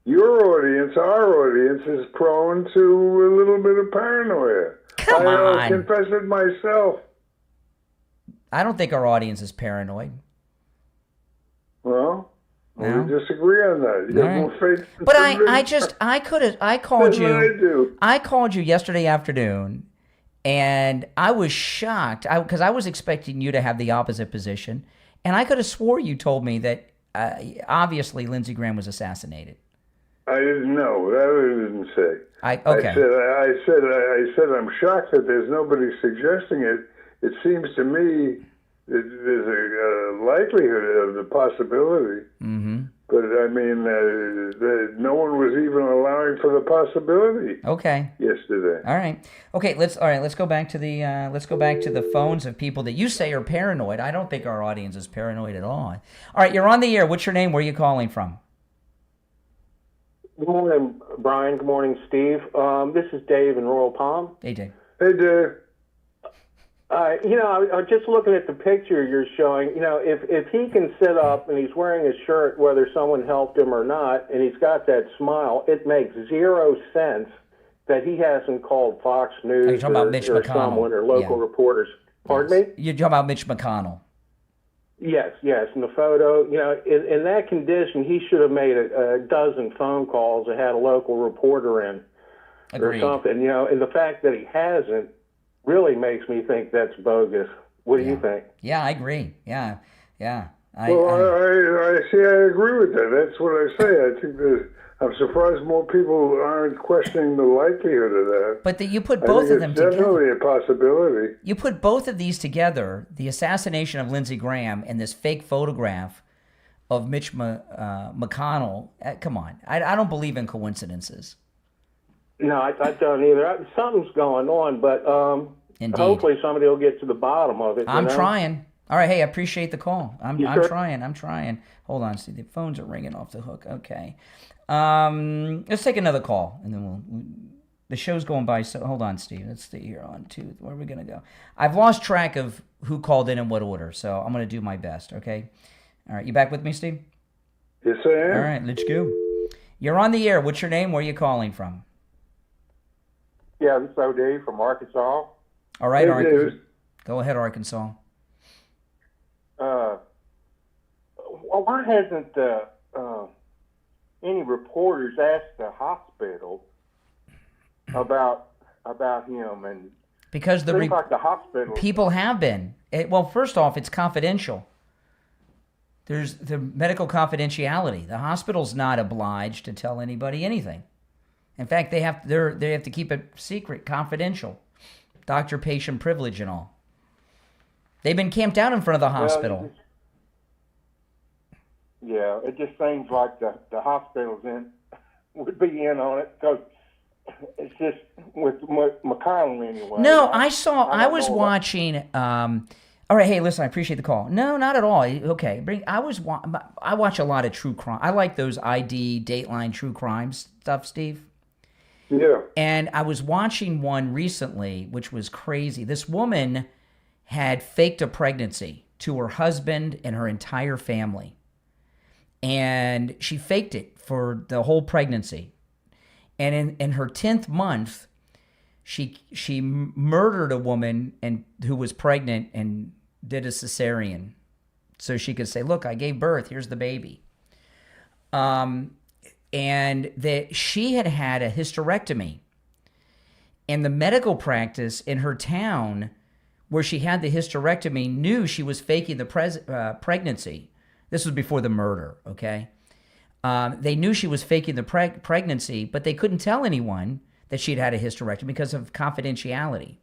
Your audience, our audience, is prone to a little bit of paranoia. Come on. I confess it myself. I don't think our audience is paranoid. Well, we disagree on that. You have more faith. But I called you. I called you yesterday afternoon, and I was shocked because I was expecting you to have the opposite position, and I could have swore you told me that obviously Lindsey Graham was assassinated. I didn't know. That I didn't say. Okay. I said I'm shocked that there's nobody suggesting it. It seems to me that there's a likelihood of the possibility. Mm-hmm. But I mean, no one was even allowing for the possibility. Okay. Yesterday. All right. Okay. Let's go back to the phones of people that you say are paranoid. I don't think our audience is paranoid at all. All right. You're on the air. What's your name? Where are you calling from? Good morning, Brian. Good morning, Steve. This is Dave in Royal Palm. Hey, Dave. Hey, Dave. I was just looking at the picture you're showing. If he can sit up and he's wearing a shirt, whether someone helped him or not, and he's got that smile, it makes zero sense that he hasn't called Fox News or someone or local reporters. Pardon me? You're talking about Mitch McConnell. Yes. In the photo, in that condition, he should have made a dozen phone calls and had a local reporter in or something. And the fact that he hasn't really makes me think that's bogus. What do you think? Yeah, I agree. Yeah. I agree with that. That's what I say. I think I'm surprised more people aren't questioning the likelihood of that. But you put both of them together. It's definitely a possibility. You put both of these together, the assassination of Lindsey Graham and this fake photograph of Mitch McConnell. Come on. I don't believe in coincidences. No, I don't either. Something's going on, but hopefully somebody will get to the bottom of it. I'm trying. All right, hey, I appreciate the call. I'm trying. Hold on, see, the phones are ringing off the hook. Okay. Let's take another call, and then The show's going by. So hold on, Steve. Let's stay here on two. Where are we going to go? I've lost track of who called in what order, so I'm going to do my best, okay? All right, you back with me, Steve? Yes, I am. All right, let's go. You're on the air. What's your name? Where are you calling from? Yeah, this is O'Day from Arkansas. All right, Hey, Arkansas. Dave. Go ahead, Arkansas. Why hasn't any reporters asked the hospital about him? And Because seems like the hospital people have been. Well, first off, it's confidential. There's the medical confidentiality. The hospital's not obliged to tell anybody anything. In fact, they have to keep it secret, confidential, doctor-patient privilege and all. They've been camped out in front of the hospital. It just seems like the hospitals would be in on it because it's just with McConnell anyway. No, I was watching. All right, hey, listen, I appreciate the call. No, not at all. Okay, I watch a lot of true crime. I like those ID, Dateline true crime stuff, Steve. Yeah. And I was watching one recently, which was crazy. This woman had faked a pregnancy to her husband and her entire family. And she faked it for the whole pregnancy. And in her 10th month, she murdered a woman who was pregnant and did a cesarean. So she could say, look, I gave birth, here's the baby. And that she had had a hysterectomy. And the medical practice in her town where she had the hysterectomy knew she was faking the pregnancy. This was before the murder, okay? They knew she was faking the pregnancy, but they couldn't tell anyone that she'd had a hysterectomy because of confidentiality,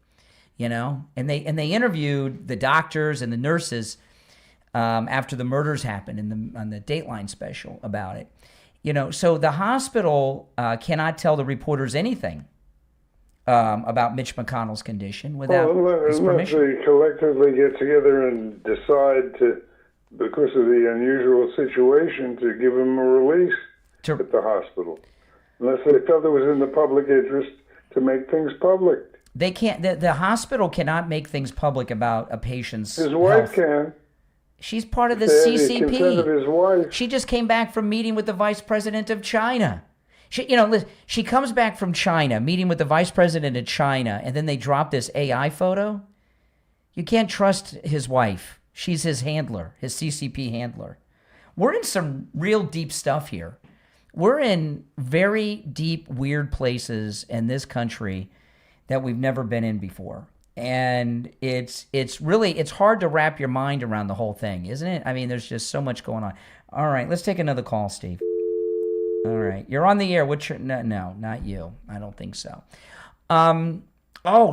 you know? And they interviewed the doctors and the nurses after the murders happened on the Dateline special about it. You know, so the hospital cannot tell the reporters anything about Mitch McConnell's condition without his unless permission. they collectively get together and decide to, because of the unusual situation, to give him a release at the hospital. Unless they felt it was in the public interest to make things public. They can't. The hospital cannot make things public about a patient's His wife health. can. She's part of the They had the consent of his wife. CCP. She just came back from meeting with the vice president of China. She comes back from China, meeting with the vice president of China, and then they drop this AI photo. You can't trust his wife. She's his handler, his CCP handler. We're in some real deep stuff here. We're in very deep, weird places in this country that we've never been in before. And it's hard to wrap your mind around the whole thing, isn't it? I mean, there's just so much going on. All right, let's take another call, Steve. All right, you're on the air. What's your... No, not you. I don't think so.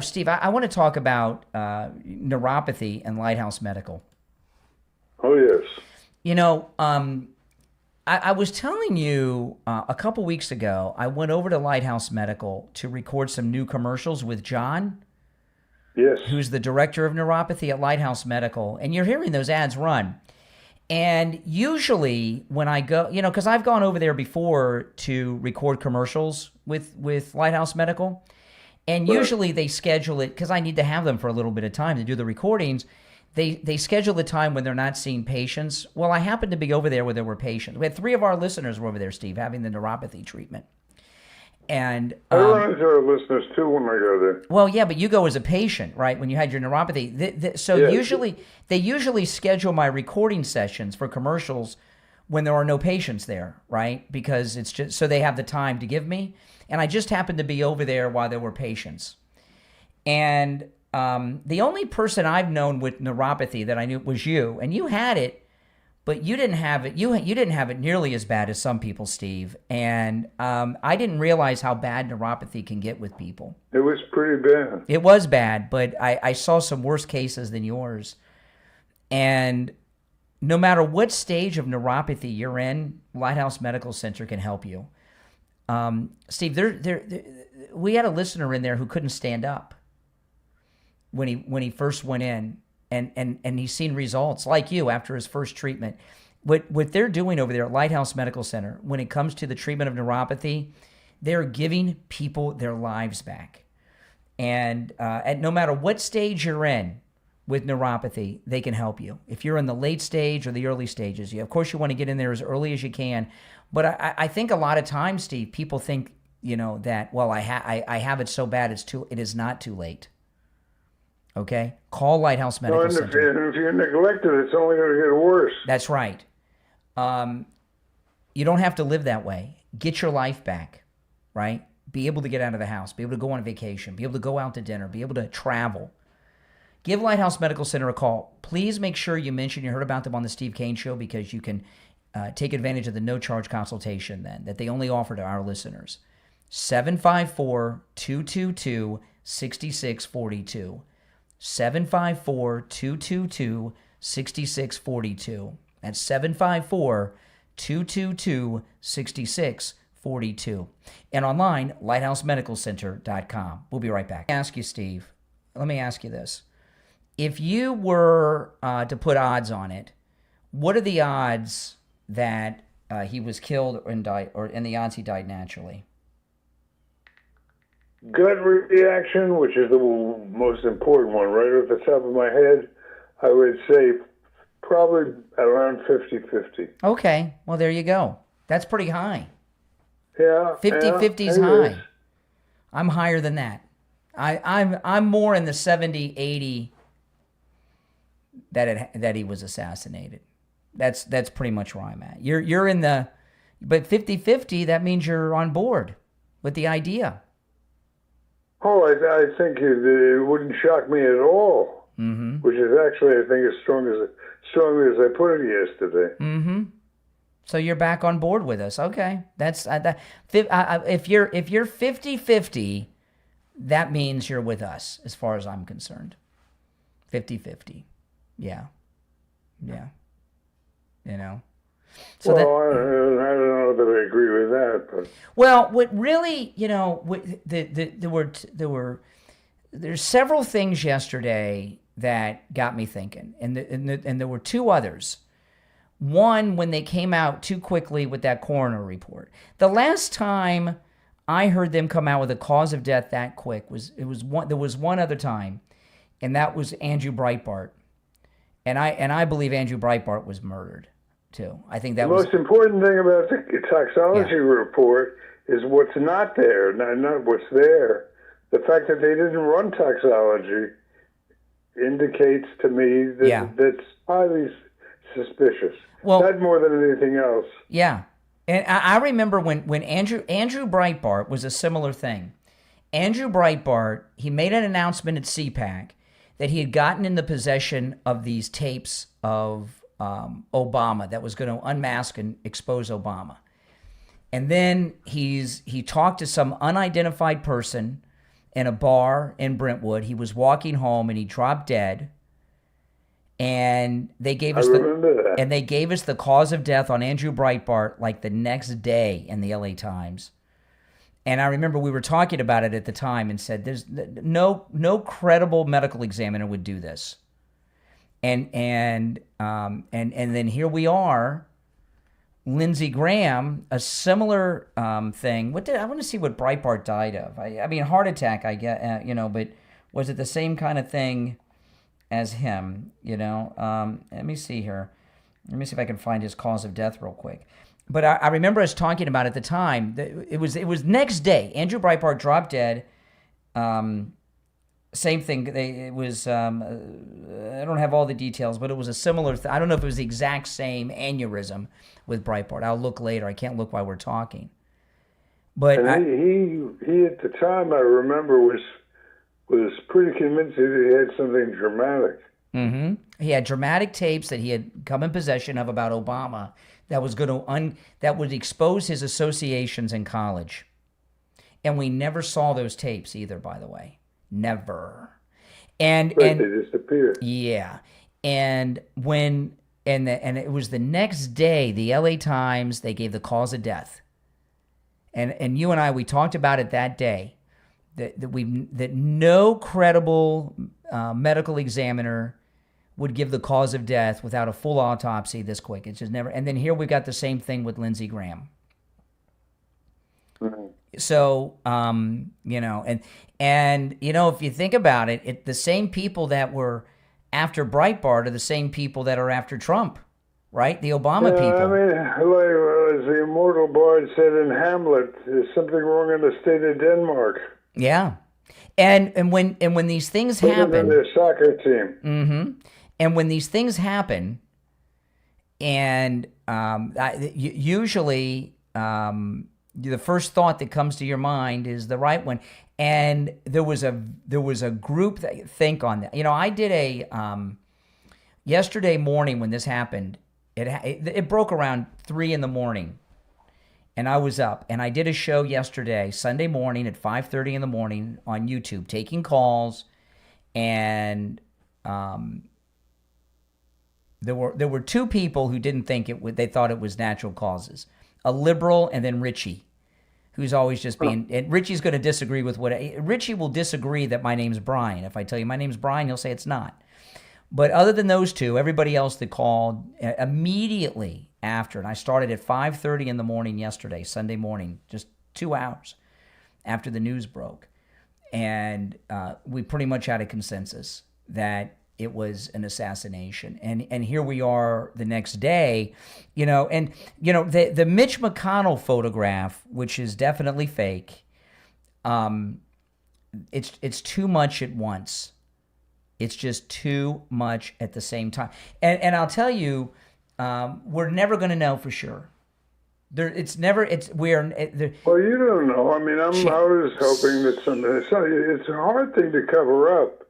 Steve, I want to talk about neuropathy and Lighthouse Medical. Oh, yes. You know, I was telling you a couple weeks ago, I went over to Lighthouse Medical to record some new commercials with John. Yes. Who's the director of neuropathy at Lighthouse Medical. And you're hearing those ads run. And usually when I go, you know, because I've gone over there before to record commercials with Lighthouse Medical. And usually they schedule it, because I need to have them for a little bit of time to do the recordings. They schedule the time when they're not seeing patients. Well, I happened to be over there where there were patients. We had 3 of our listeners were over there, Steve, having the neuropathy treatment. And I run into our listeners too when I go there. Well, yeah, but you go as a patient, right? When you had your neuropathy. So Yes. they usually schedule my recording sessions for commercials when there are no patients there, right? Because it's just so they have the time to give me. And I just happened to be over there while there were patients. And the only person I've known with neuropathy that I knew was you, and you had it. But you didn't have it. You didn't have it nearly as bad as some people, Steve. And I didn't realize how bad neuropathy can get with people. It was pretty bad. It was bad, but I saw some worse cases than yours. And no matter what stage of neuropathy you're in, Lighthouse Medical Center can help you. Steve, we had a listener in there who couldn't stand up when he first went in. And he's seen results like you after his first treatment. What they're doing over there at Lighthouse Medical Center, when it comes to the treatment of neuropathy, They're giving people their lives back. And no matter what stage you're in with neuropathy, they can help you. If you're in the late stage or the early stages, of course you want to get in there as early as you can. But I think a lot of times, Steve, people think, that, well, I have it so bad, it is not too late. Okay? Call Lighthouse Medical Center. And if you're neglected, it's only going to get worse. That's right. You don't have to live that way. Get your life back, right? Be able to get out of the house, be able to go on vacation, be able to go out to dinner, be able to travel. Give Lighthouse Medical Center a call. Please make sure you mention you heard about them on the Steve Kane Show, because you can take advantage of the no-charge consultation then that they only offer to our listeners. 754-222-6642. 754-222-6642. That's 754-222-6642. And online, lighthousemedicalcenter.com. We'll be right back. Ask you, Steve. Let me ask you this. If you were to put odds on it, what are the odds that he was killed and died, and the odds he died naturally? Gut reaction, which is the most important one, right off the top of my head, I would say probably around 50-50. Okay, well, there you go. That's pretty high. Yeah. 50-50 is high. I'm higher than that. I'm more in the 70-80 that he was assassinated. That's pretty much where I'm at. You're in the, but 50-50, that means you're on board with the idea. Oh, I think it wouldn't shock me at all. Mm-hmm. Which is actually, I think, as strongly as I put it yesterday. Mm-hmm. So you're back on board with us. Okay, that's if you're 50-50, that means you're with us, as far as I'm concerned. 50-50. Yeah. So well, I don't know that I agree with that, but well, what really, there's several things yesterday that got me thinking, and there were two others. One, when they came out too quickly with that coroner report. The last time I heard them come out with a cause of death that quick there was one other time, and that was Andrew Breitbart, and I believe Andrew Breitbart was murdered too. I think that the most important thing about the toxology report is what's not there, not what's there. The fact that they didn't run toxology indicates to me that that's highly suspicious. Well, not more than anything else. Yeah. And I remember when Andrew Breitbart was a similar thing. Andrew Breitbart, he made an announcement at CPAC that he had gotten in the possession of these tapes of Obama that was going to unmask and expose Obama. And then he talked to some unidentified person in a bar in Brentwood. He was walking home and he dropped dead. And they gave us the cause of death on Andrew Breitbart like the next day in the LA Times. And I remember we were talking about it at the time and said there's no credible medical examiner would do this. And then here we are, Lindsey Graham, a similar thing. I want to see what Breitbart died of. I mean, heart attack, I get, but was it the same kind of thing as him? Let me see here. Let me see if I can find his cause of death real quick. But I remember us talking about it at the time. It was next day. Andrew Breitbart dropped dead. Same thing. It was. I don't have all the details, but it was a similar. I don't know if it was the exact same aneurysm with Breitbart. I'll look later. I can't look while we're talking. But he at the time, I remember, was pretty convinced that he had something dramatic. Mm-hmm. He had dramatic tapes that he had come in possession of about Obama that was going to that would expose his associations in college, and we never saw those tapes either. By the way. Never. And they disappeared. Yeah. And it was the next day, the LA Times, they gave the cause of death. And you and I, we talked about it that day, that no credible medical examiner would give the cause of death without a full autopsy this quick. It's just never. And then here we've got the same thing with Lindsey Graham. Mm-hmm. So, and if you think about it, the same people that were after Breitbart are the same people that are after Trump, right? The Obama people. I mean, like as the immortal bard said in Hamlet, there's something wrong in the state of Denmark. Yeah. And when these things happen, than their soccer team. Mm-hmm. And when these things happen, and usually the first thought that comes to your mind is the right one. And there was a group that think on that. I did a yesterday morning when this happened. It broke around 3 a.m. And I was up, and I did a show yesterday, Sunday morning at 5:30 in the morning on YouTube, taking calls, and there were 2 people who didn't think they thought it was natural causes, a liberal and then Richie, who's always just being. And Richie's going to disagree with Richie will disagree that my name's Brian. If I tell you my name's Brian, he'll say it's not. But other than those 2, everybody else that called immediately after, and I started at 5:30 in the morning yesterday, Sunday morning, just 2 hours after the news broke, and we pretty much had a consensus that it was an assassination. And here we are the next day, the Mitch McConnell photograph, which is definitely fake, it's too much at once. It's just too much at the same time. And I'll tell you, we're never going to know for sure. Well, you don't know. I mean, I was hoping that it's a hard thing to cover up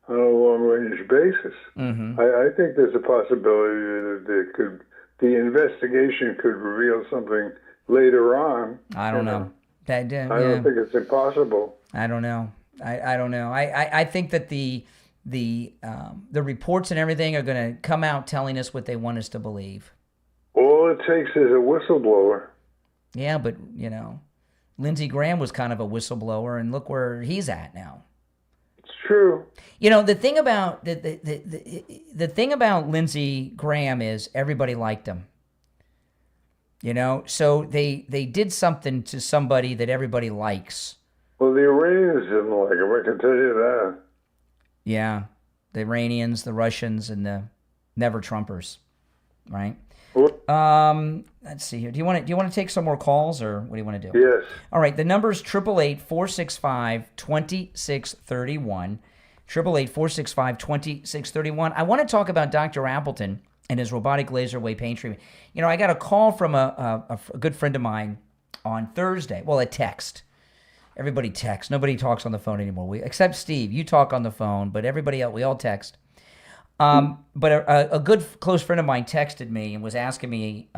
on a long-range basis. Mm-hmm. I think there's a possibility that the investigation could reveal something later on. I don't know. I don't think it's impossible. I don't know. I don't know. I think that the reports and everything are going to come out telling us what they want us to believe. All it takes is a whistleblower. Yeah, but Lindsey Graham was kind of a whistleblower, and look where he's at now. It's true. The thing about the thing about Lindsey Graham is everybody liked him. So they did something to somebody that everybody likes. Well, the Iranians didn't like him. I can tell you that. Yeah, the Iranians, the Russians, and the never Trumpers, right? Let's see here. Do you want to take some more calls, or what do you want to do? Yes. All right. The number is 888-465-2631. 888-465-2631. I want to talk about Dr. Appleton and his robotic laser wave pain treatment. I got a call from a good friend of mine on Thursday. Well, a text. Everybody texts. Nobody talks on the phone anymore. Except Steve. You talk on the phone, but everybody else, we all text. But a good close friend of mine texted me and was asking me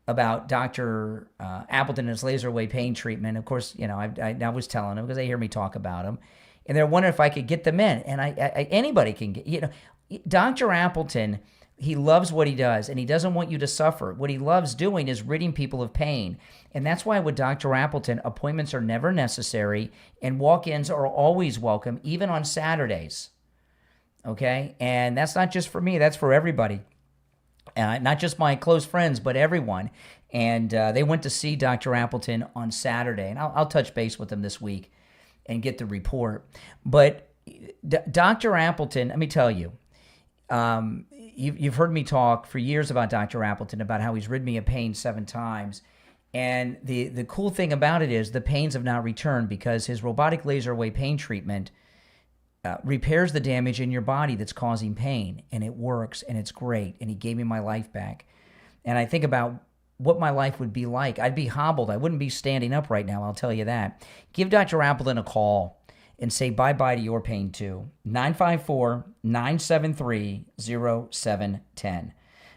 about Dr. Appleton and his laser wave pain treatment. Of course, I was telling them because they hear me talk about him, and they're wondering if I could get them in. And anybody can get. Dr. Appleton, he loves what he does, and he doesn't want you to suffer. What he loves doing is ridding people of pain. And that's why with Dr. Appleton, appointments are never necessary, and walk-ins are always welcome, even on Saturdays. Okay? And that's not just for me. That's for everybody. Not just my close friends, but everyone. And they went to see Dr. Appleton on Saturday. And I'll touch base with them this week and get the report. But Dr. Appleton, let me tell you, you've heard me talk for years about Dr. Appleton, about how he's rid me of pain 7 times. And the cool thing about it is the pains have not returned because his robotic laser wave pain treatment repairs the damage in your body that's causing pain. And it works, and it's great. And he gave me my life back. And I think about what my life would be like. I'd be hobbled. I wouldn't be standing up right now, I'll tell you that. Give Dr. Appleton a call and say bye-bye to your pain too. 954-973-0710.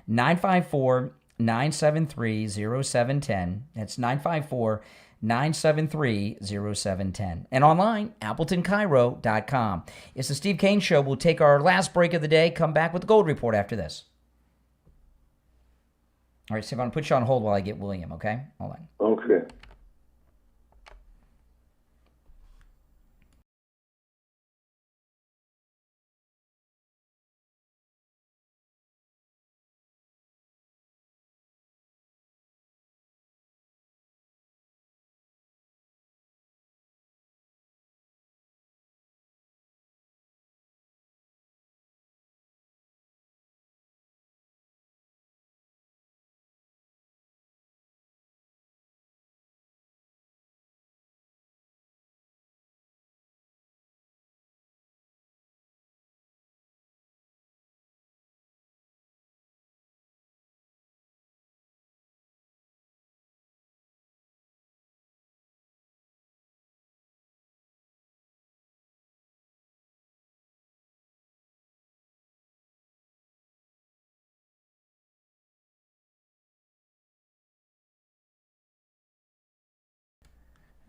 954-973-0710. That's 954-973-0710. And online, AppletonCairo.com. It's the Steve Kane Show. We'll take our last break of the day, come back with the Gold Report after this. All right, Steve, I'm going to put you on hold while I get William, okay? Hold on. Okay.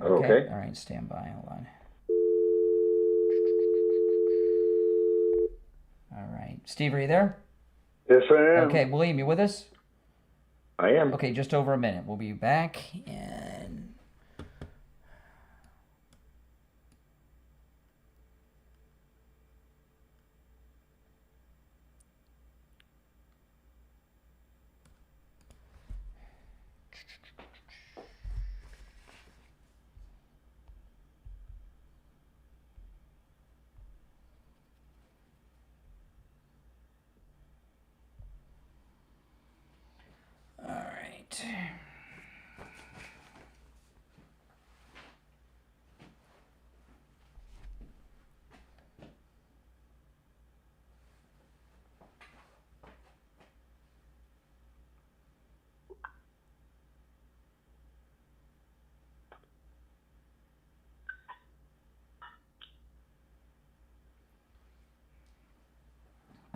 Okay. All right, stand by. Hold on. All right. Steve, are you there? Yes, I am. Okay, William, you with us? I am. Okay, just over a minute. We'll be back in... All right.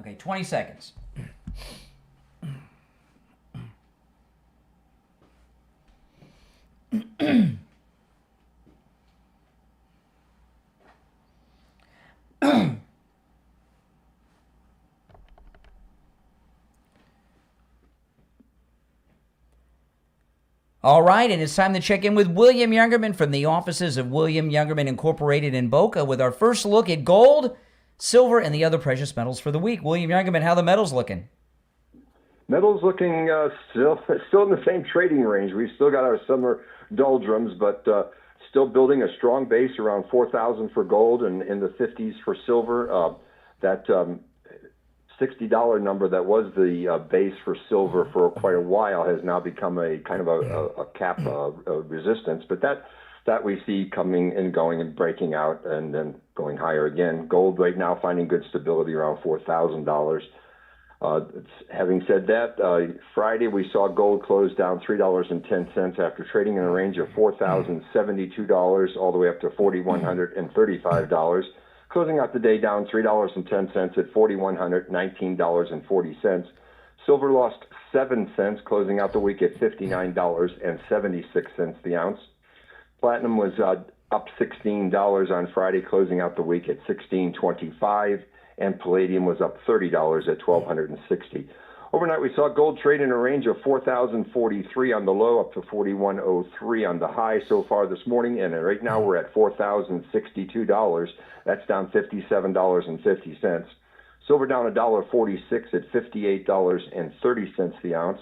Okay, 20 seconds. All right, and it's time to check in with William Youngerman from the offices of William Youngerman Incorporated in Boca with our first look at gold, silver, and the other precious metals for the week. William Youngerman, how the metals looking? Metals looking still in the same trading range. We've still got our summer doldrums, but still building a strong base around 4,000 for gold and in the 50s for silver. That $60 number that was the base for silver for quite a while has now become a kind of a cap resistance. But that we see coming and going and breaking out and then going higher again. Gold right now finding good stability around $4,000. Having said that, Friday we saw gold close down $3.10 after trading in a range of $4,072 all the way up to $4,135. Closing out the day down $3.10 at $4,119.40. Silver lost 7 cents, closing out the week at $59.76 the ounce. Platinum was up $16 on Friday, closing out the week at $16.25. And palladium was up $30 at $1,260. Overnight, we saw gold trade in a range of $4,043 on the low up to $4,103 on the high so far this morning. And right now we're at $4,062. That's down $57.50. Silver down $1.46 at $58.30 the ounce.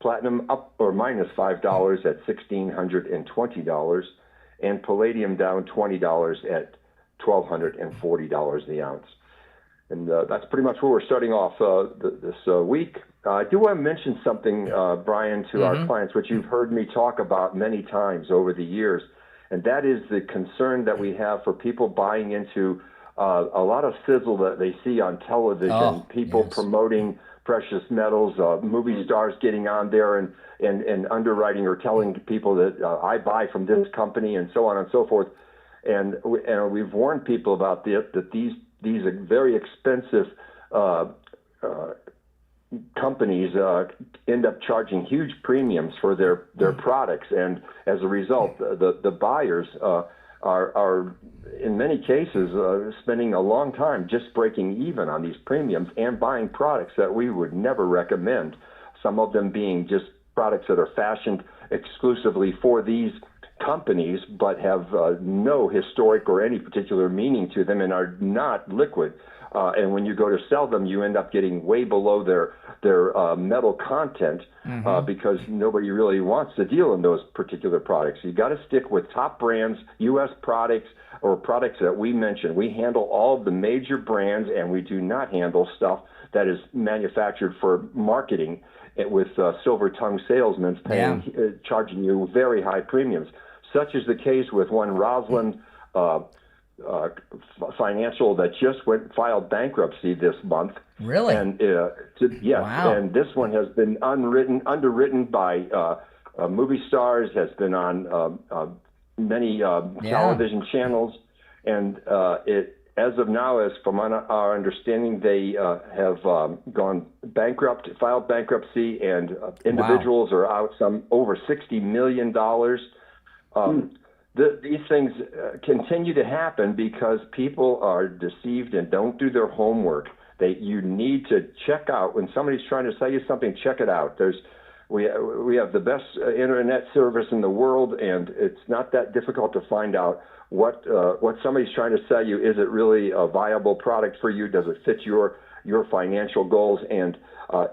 Platinum up or minus $5 at $1,620. And palladium down $20 at $1,240 the ounce. And that's pretty much where we're starting off this week. I do want to mention something, Brian, to our clients, which you've heard me talk about many times over the years, and that is the concern that we have for people buying into a lot of sizzle that they see on television, people promoting precious metals, movie stars getting on there and underwriting or telling people that I buy from this company and so on and so forth. And we've warned people about that these are very expensive companies end up charging huge premiums for their products, and as a result, the buyers are in many cases spending a long time just breaking even on these premiums and buying products that we would never recommend. Some of them being just products that are fashioned exclusively for these companies, but have no historic or any particular meaning to them and are not liquid. And when you go to sell them, you end up getting way below their metal content because nobody really wants to deal in those particular products. You got to stick with top brands, U.S. products, or products that we mentioned. We handle all of the major brands, and we do not handle stuff that is manufactured for marketing with silver-tongued salesmen charging you very high premiums. Such is the case with one Roslyn Financial that just filed bankruptcy this month. Really? And and this one has been underwritten by movie stars, has been on many television channels, and as of now, as from our understanding, they have gone bankrupt, filed bankruptcy, and individuals are out some over $60 million. these things continue to happen because people are deceived and don't do their homework. You need to check out when somebody's trying to sell you something. Check it out. We have the best internet service in the world, and it's not that difficult to find out what somebody's trying to sell you. Is it really a viable product for you? Does it fit your financial goals? And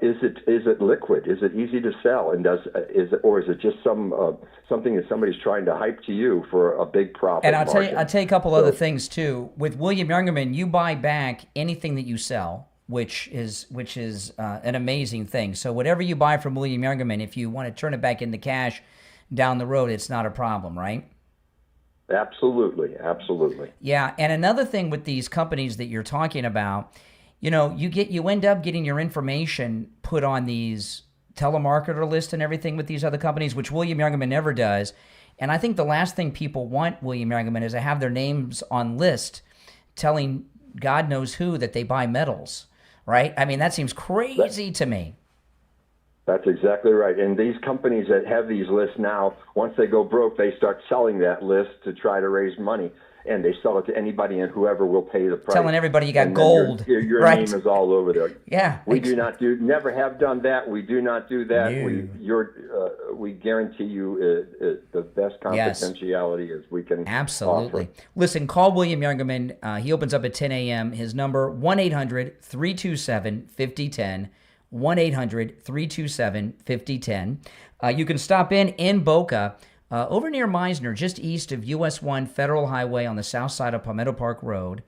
is it liquid? Is it easy to sell? And is it just something that somebody's trying to hype to you for a big profit? And I'll tell you a couple other things too. With William Youngerman, you buy back anything that you sell, which is an amazing thing. So whatever you buy from William Youngerman, if you want to turn it back into cash down the road, it's not a problem, right? Absolutely. Yeah, and another thing with these companies that you're talking about, you end up getting your information put on these telemarketer lists and everything with these other companies, which William Youngerman never does. And I think the last thing people want, William Youngerman, is to have their names on list telling God knows who that they buy metals, right? I mean, that seems crazy to me. That's exactly right. And these companies that have these lists now, once they go broke, they start selling that list to try to raise money. And they sell it to anybody and whoever will pay the price. Telling everybody you got and gold. Your right? name is all over there. Yeah. We never have done that. We do not do that. No. We guarantee you the best confidentiality as we can Absolutely. offer. Listen, call William Youngerman. He opens up at 10 a.m. His number, 1-800-327-5010. 1-800-327-5010. You can stop in Boca, over near Meisner, just east of US 1 Federal Highway on the south side of Palmetto Park Road,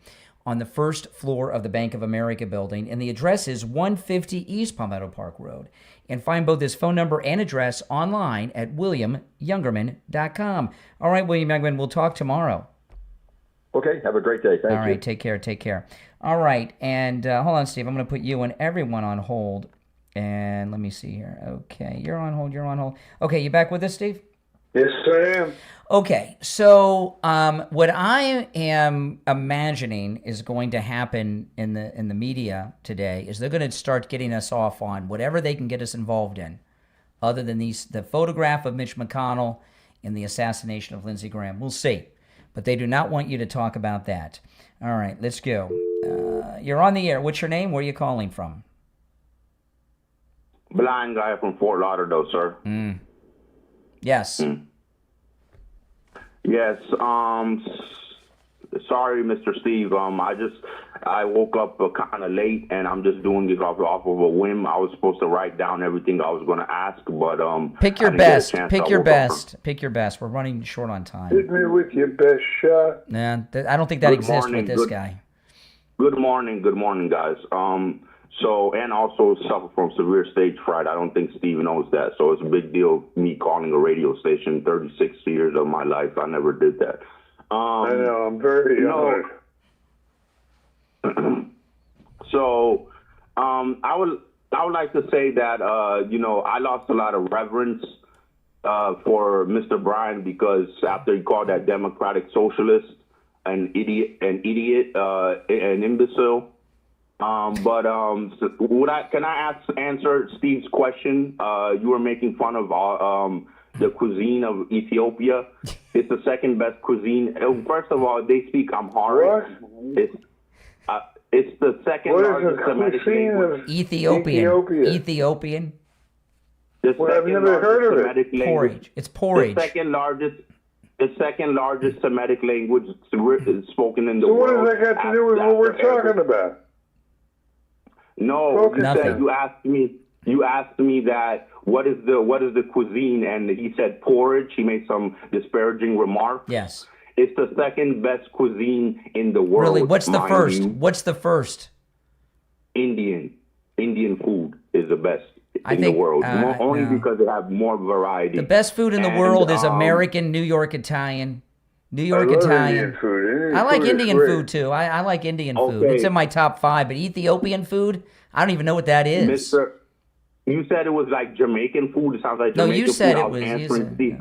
on the first floor of the Bank of America building. And the address is 150 East Palmetto Park Road. And find both his phone number and address online at williamyoungerman.com. All right, William Youngerman, we'll talk tomorrow. Okay, have a great day. Thank you. All right, take care. All right, and hold on, Steve. I'm going to put you and everyone on hold. And let me see here. Okay, you're on hold. Okay, you back with us, Steve? Yes, I am. Okay, so what I am imagining is going to happen in the media today is they're going to start getting us off on whatever they can get us involved in, other than the photograph of Mitch McConnell and the assassination of Lindsey Graham. We'll see, but they do not want you to talk about that. All right, let's go. You're on the air. What's your name? Where are you calling from? Blind guy from Fort Lauderdale, sir. Yes. Yes. Sorry, Mr. Steve. I woke up kind of late, and I'm just doing this off of a whim. I was supposed to write down everything I was going to ask, but pick your best. Pick your best. We're running short on time. Hit me with your best shot. Nah, I don't think that exists with this guy. Good morning, guys. And also suffer from severe stage fright. I don't think Steve knows that. So it's a big deal, me calling a radio station 36 years of my life. I never did that. I know, I'm very honored. So I would like to say that, I lost a lot of reverence for Mr. Bryan because after he called that Democratic Socialist an idiot, an imbecile. Can I answer Steve's question? You were making fun of the cuisine of Ethiopia. It's the second best cuisine. First of all, they speak Amharic. It's the second largest Semitic language. Ethiopian. I've never heard of it. Porridge. It's porridge. The second largest Semitic language spoken in the world. So what does that got to do with what we're talking about? No, you asked me that what is the cuisine, and he said porridge. He made some disparaging remark. Yes. It's the second best cuisine in the world. Really? What's the first? What's the first? Indian food is the best in the world. Because they have more variety. The best food in the world is American, New York Italian. New York Italian. Indian food. I like Indian food too. I like Indian food. It's in my top 5. But Ethiopian food, I don't even know what that is. Mister, you said it was like Jamaican food. It sounds like Jamaican food. No, you said food. it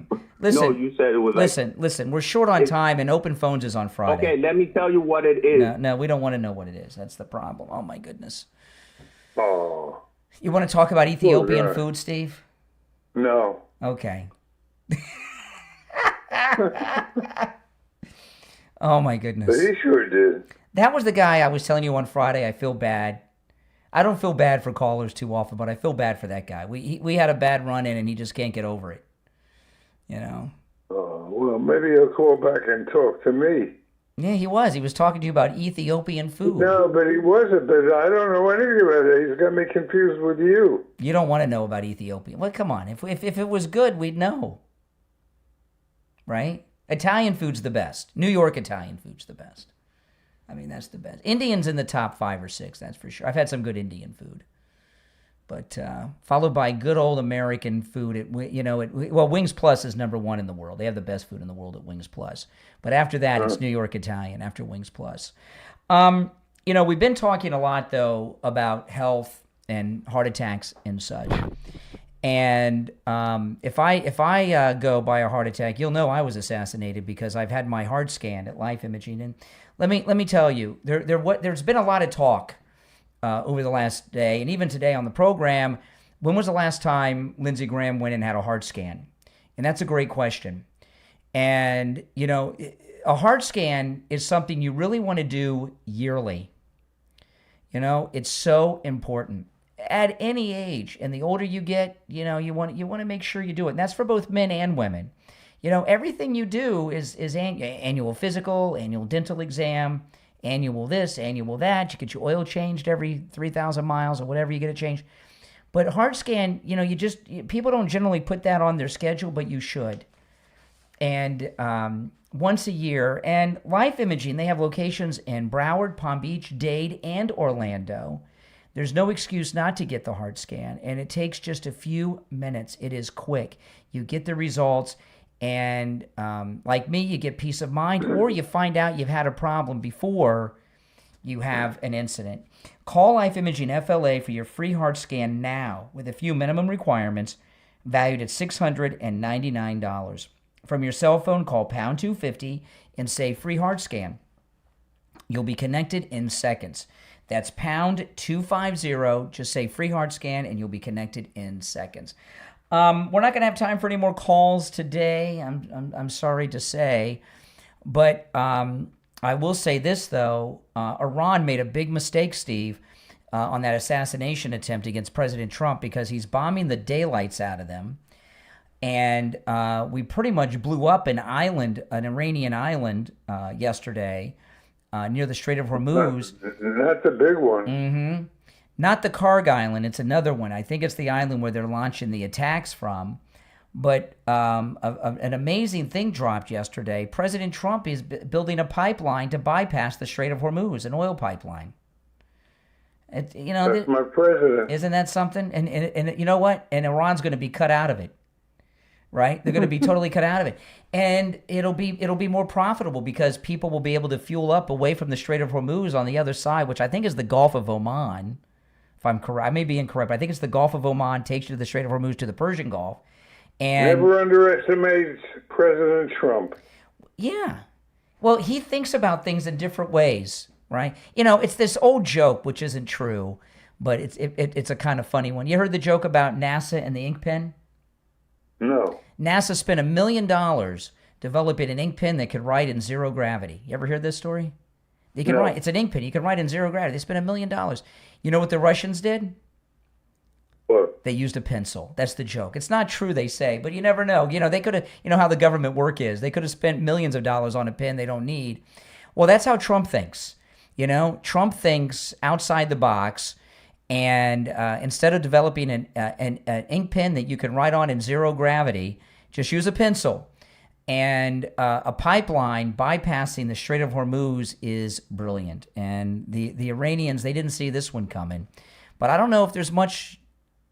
was. Listen, no, you said it was. Listen. We're short on time, and open phones is on Friday. Okay, let me tell you what it is. No, we don't want to know what it is. That's the problem. Oh my goodness. Oh. You want to talk about Ethiopian food, Steve? No. Okay. Oh, my goodness. But he sure did. That was the guy I was telling you on Friday. I feel bad. I don't feel bad for callers too often, but I feel bad for that guy. We had a bad run-in, and he just can't get over it. You know? Well, maybe he'll call back and talk to me. Yeah, he was. He was talking to you about Ethiopian food. No, but he wasn't. But I don't know anything about it. He's got me confused with you. You don't want to know about Ethiopia. Well, come on. If it was good, we'd know. Right? Italian food's the best. New York Italian food's the best. I mean, that's the best. Indian's in the top 5 or 6, that's for sure. I've had some good Indian food. But followed by good old American food. Well, Wings Plus is number 1 in the world. They have the best food in the world at Wings Plus. But after that, it's New York Italian after Wings Plus. We've been talking a lot, though, about health and heart attacks and such. And if I go by a heart attack, you'll know I was assassinated because I've had my heart scanned at Life Imaging. And let me tell you, there's been a lot of talk over the last day, and even today on the program. When was the last time Lindsey Graham went and had a heart scan? And that's a great question. And a heart scan is something you really want to do yearly. It's so important. At any age, and the older you get, you want to make sure you do it. And that's for both men and women. Everything you do is annual physical, annual dental exam, annual this, annual that. You get your oil changed every 3,000 miles or whatever you get it changed. But heart scan, people don't generally put that on their schedule, but you should. And once a year. And Life Imaging, they have locations in Broward, Palm Beach, Dade, and Orlando. There's no excuse not to get the heart scan, and it takes just a few minutes. It is quick. You get the results, and like me, you get peace of mind, or you find out you've had a problem before you have an incident. Call Life Imaging FLA for your free heart scan now with a few minimum requirements valued at $699. From your cell phone, call pound 250 and say free heart scan. You'll be connected in seconds. That's pound 250. Just say free heart scan, and you'll be connected in seconds. We're not going to have time for any more calls today. I'm sorry to say, but I will say this though: Iran made a big mistake, Steve, on that assassination attempt against President Trump because he's bombing the daylights out of them, and we pretty much blew up an Iranian island yesterday. Near the Strait of Hormuz. That's a big one. Mm-hmm. Not the Karg Island. It's another one. I think it's the island where they're launching the attacks from. But an amazing thing dropped yesterday. President Trump is building a pipeline to bypass the Strait of Hormuz, an oil pipeline. That's my president. Isn't that something? And you know what? And Iran's going to be cut out of it. Right? They're going to be totally cut out of it. And it'll be more profitable because people will be able to fuel up away from the Strait of Hormuz on the other side, which I think is the Gulf of Oman. If I'm correct, I may be incorrect, but I think it's the Gulf of Oman, takes you to the Strait of Hormuz to the Persian Gulf. And never underestimate President Trump. Yeah. Well, he thinks about things in different ways, right? It's this old joke, which isn't true, but it's a kind of funny one. You heard the joke about NASA and the ink pen? No. NASA spent $1 million developing an ink pen that could write in zero gravity. You ever heard this story? They can write. It's an ink pen. You can write in zero gravity. They spent $1 million. You know what the Russians did? What? They used a pencil. That's the joke. It's not true, they say, but you never know. They could have, how the government work is. They could have spent millions of dollars on a pen they don't need. Well, that's how Trump thinks. Trump thinks outside the box. And instead of developing an ink pen that you can write on in zero gravity, just use a pencil. And a pipeline bypassing the Strait of Hormuz is brilliant. And the Iranians, they didn't see this one coming. But I don't know if there's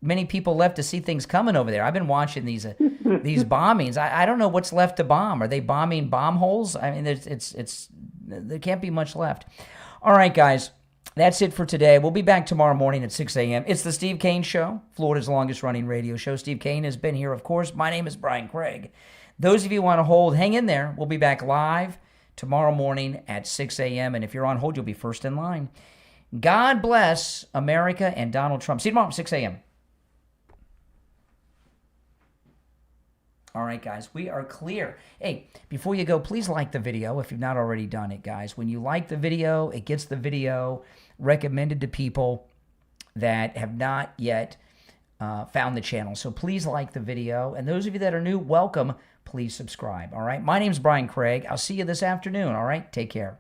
many people left to see things coming over there. I've been watching these bombings. I don't know what's left to bomb. Are they bombing bomb holes? I mean, there can't be much left. All right, guys. That's it for today. We'll be back tomorrow morning at 6 a.m. It's the Steve Kane Show, Florida's longest-running radio show. Steve Kane has been here, of course. My name is Brian Craig. Those of you who want to hold, hang in there. We'll be back live tomorrow morning at 6 a.m. And if you're on hold, you'll be first in line. God bless America and Donald Trump. See you tomorrow at 6 a.m. All right, guys, we are clear. Hey, before you go, please like the video if you've not already done it, guys. When you like the video, it gets the video recommended to people that have not yet found the channel. So please like the video. And those of you that are new, welcome. Please subscribe. All right. My name's Brian Craig. I'll see you this afternoon. All right. Take care.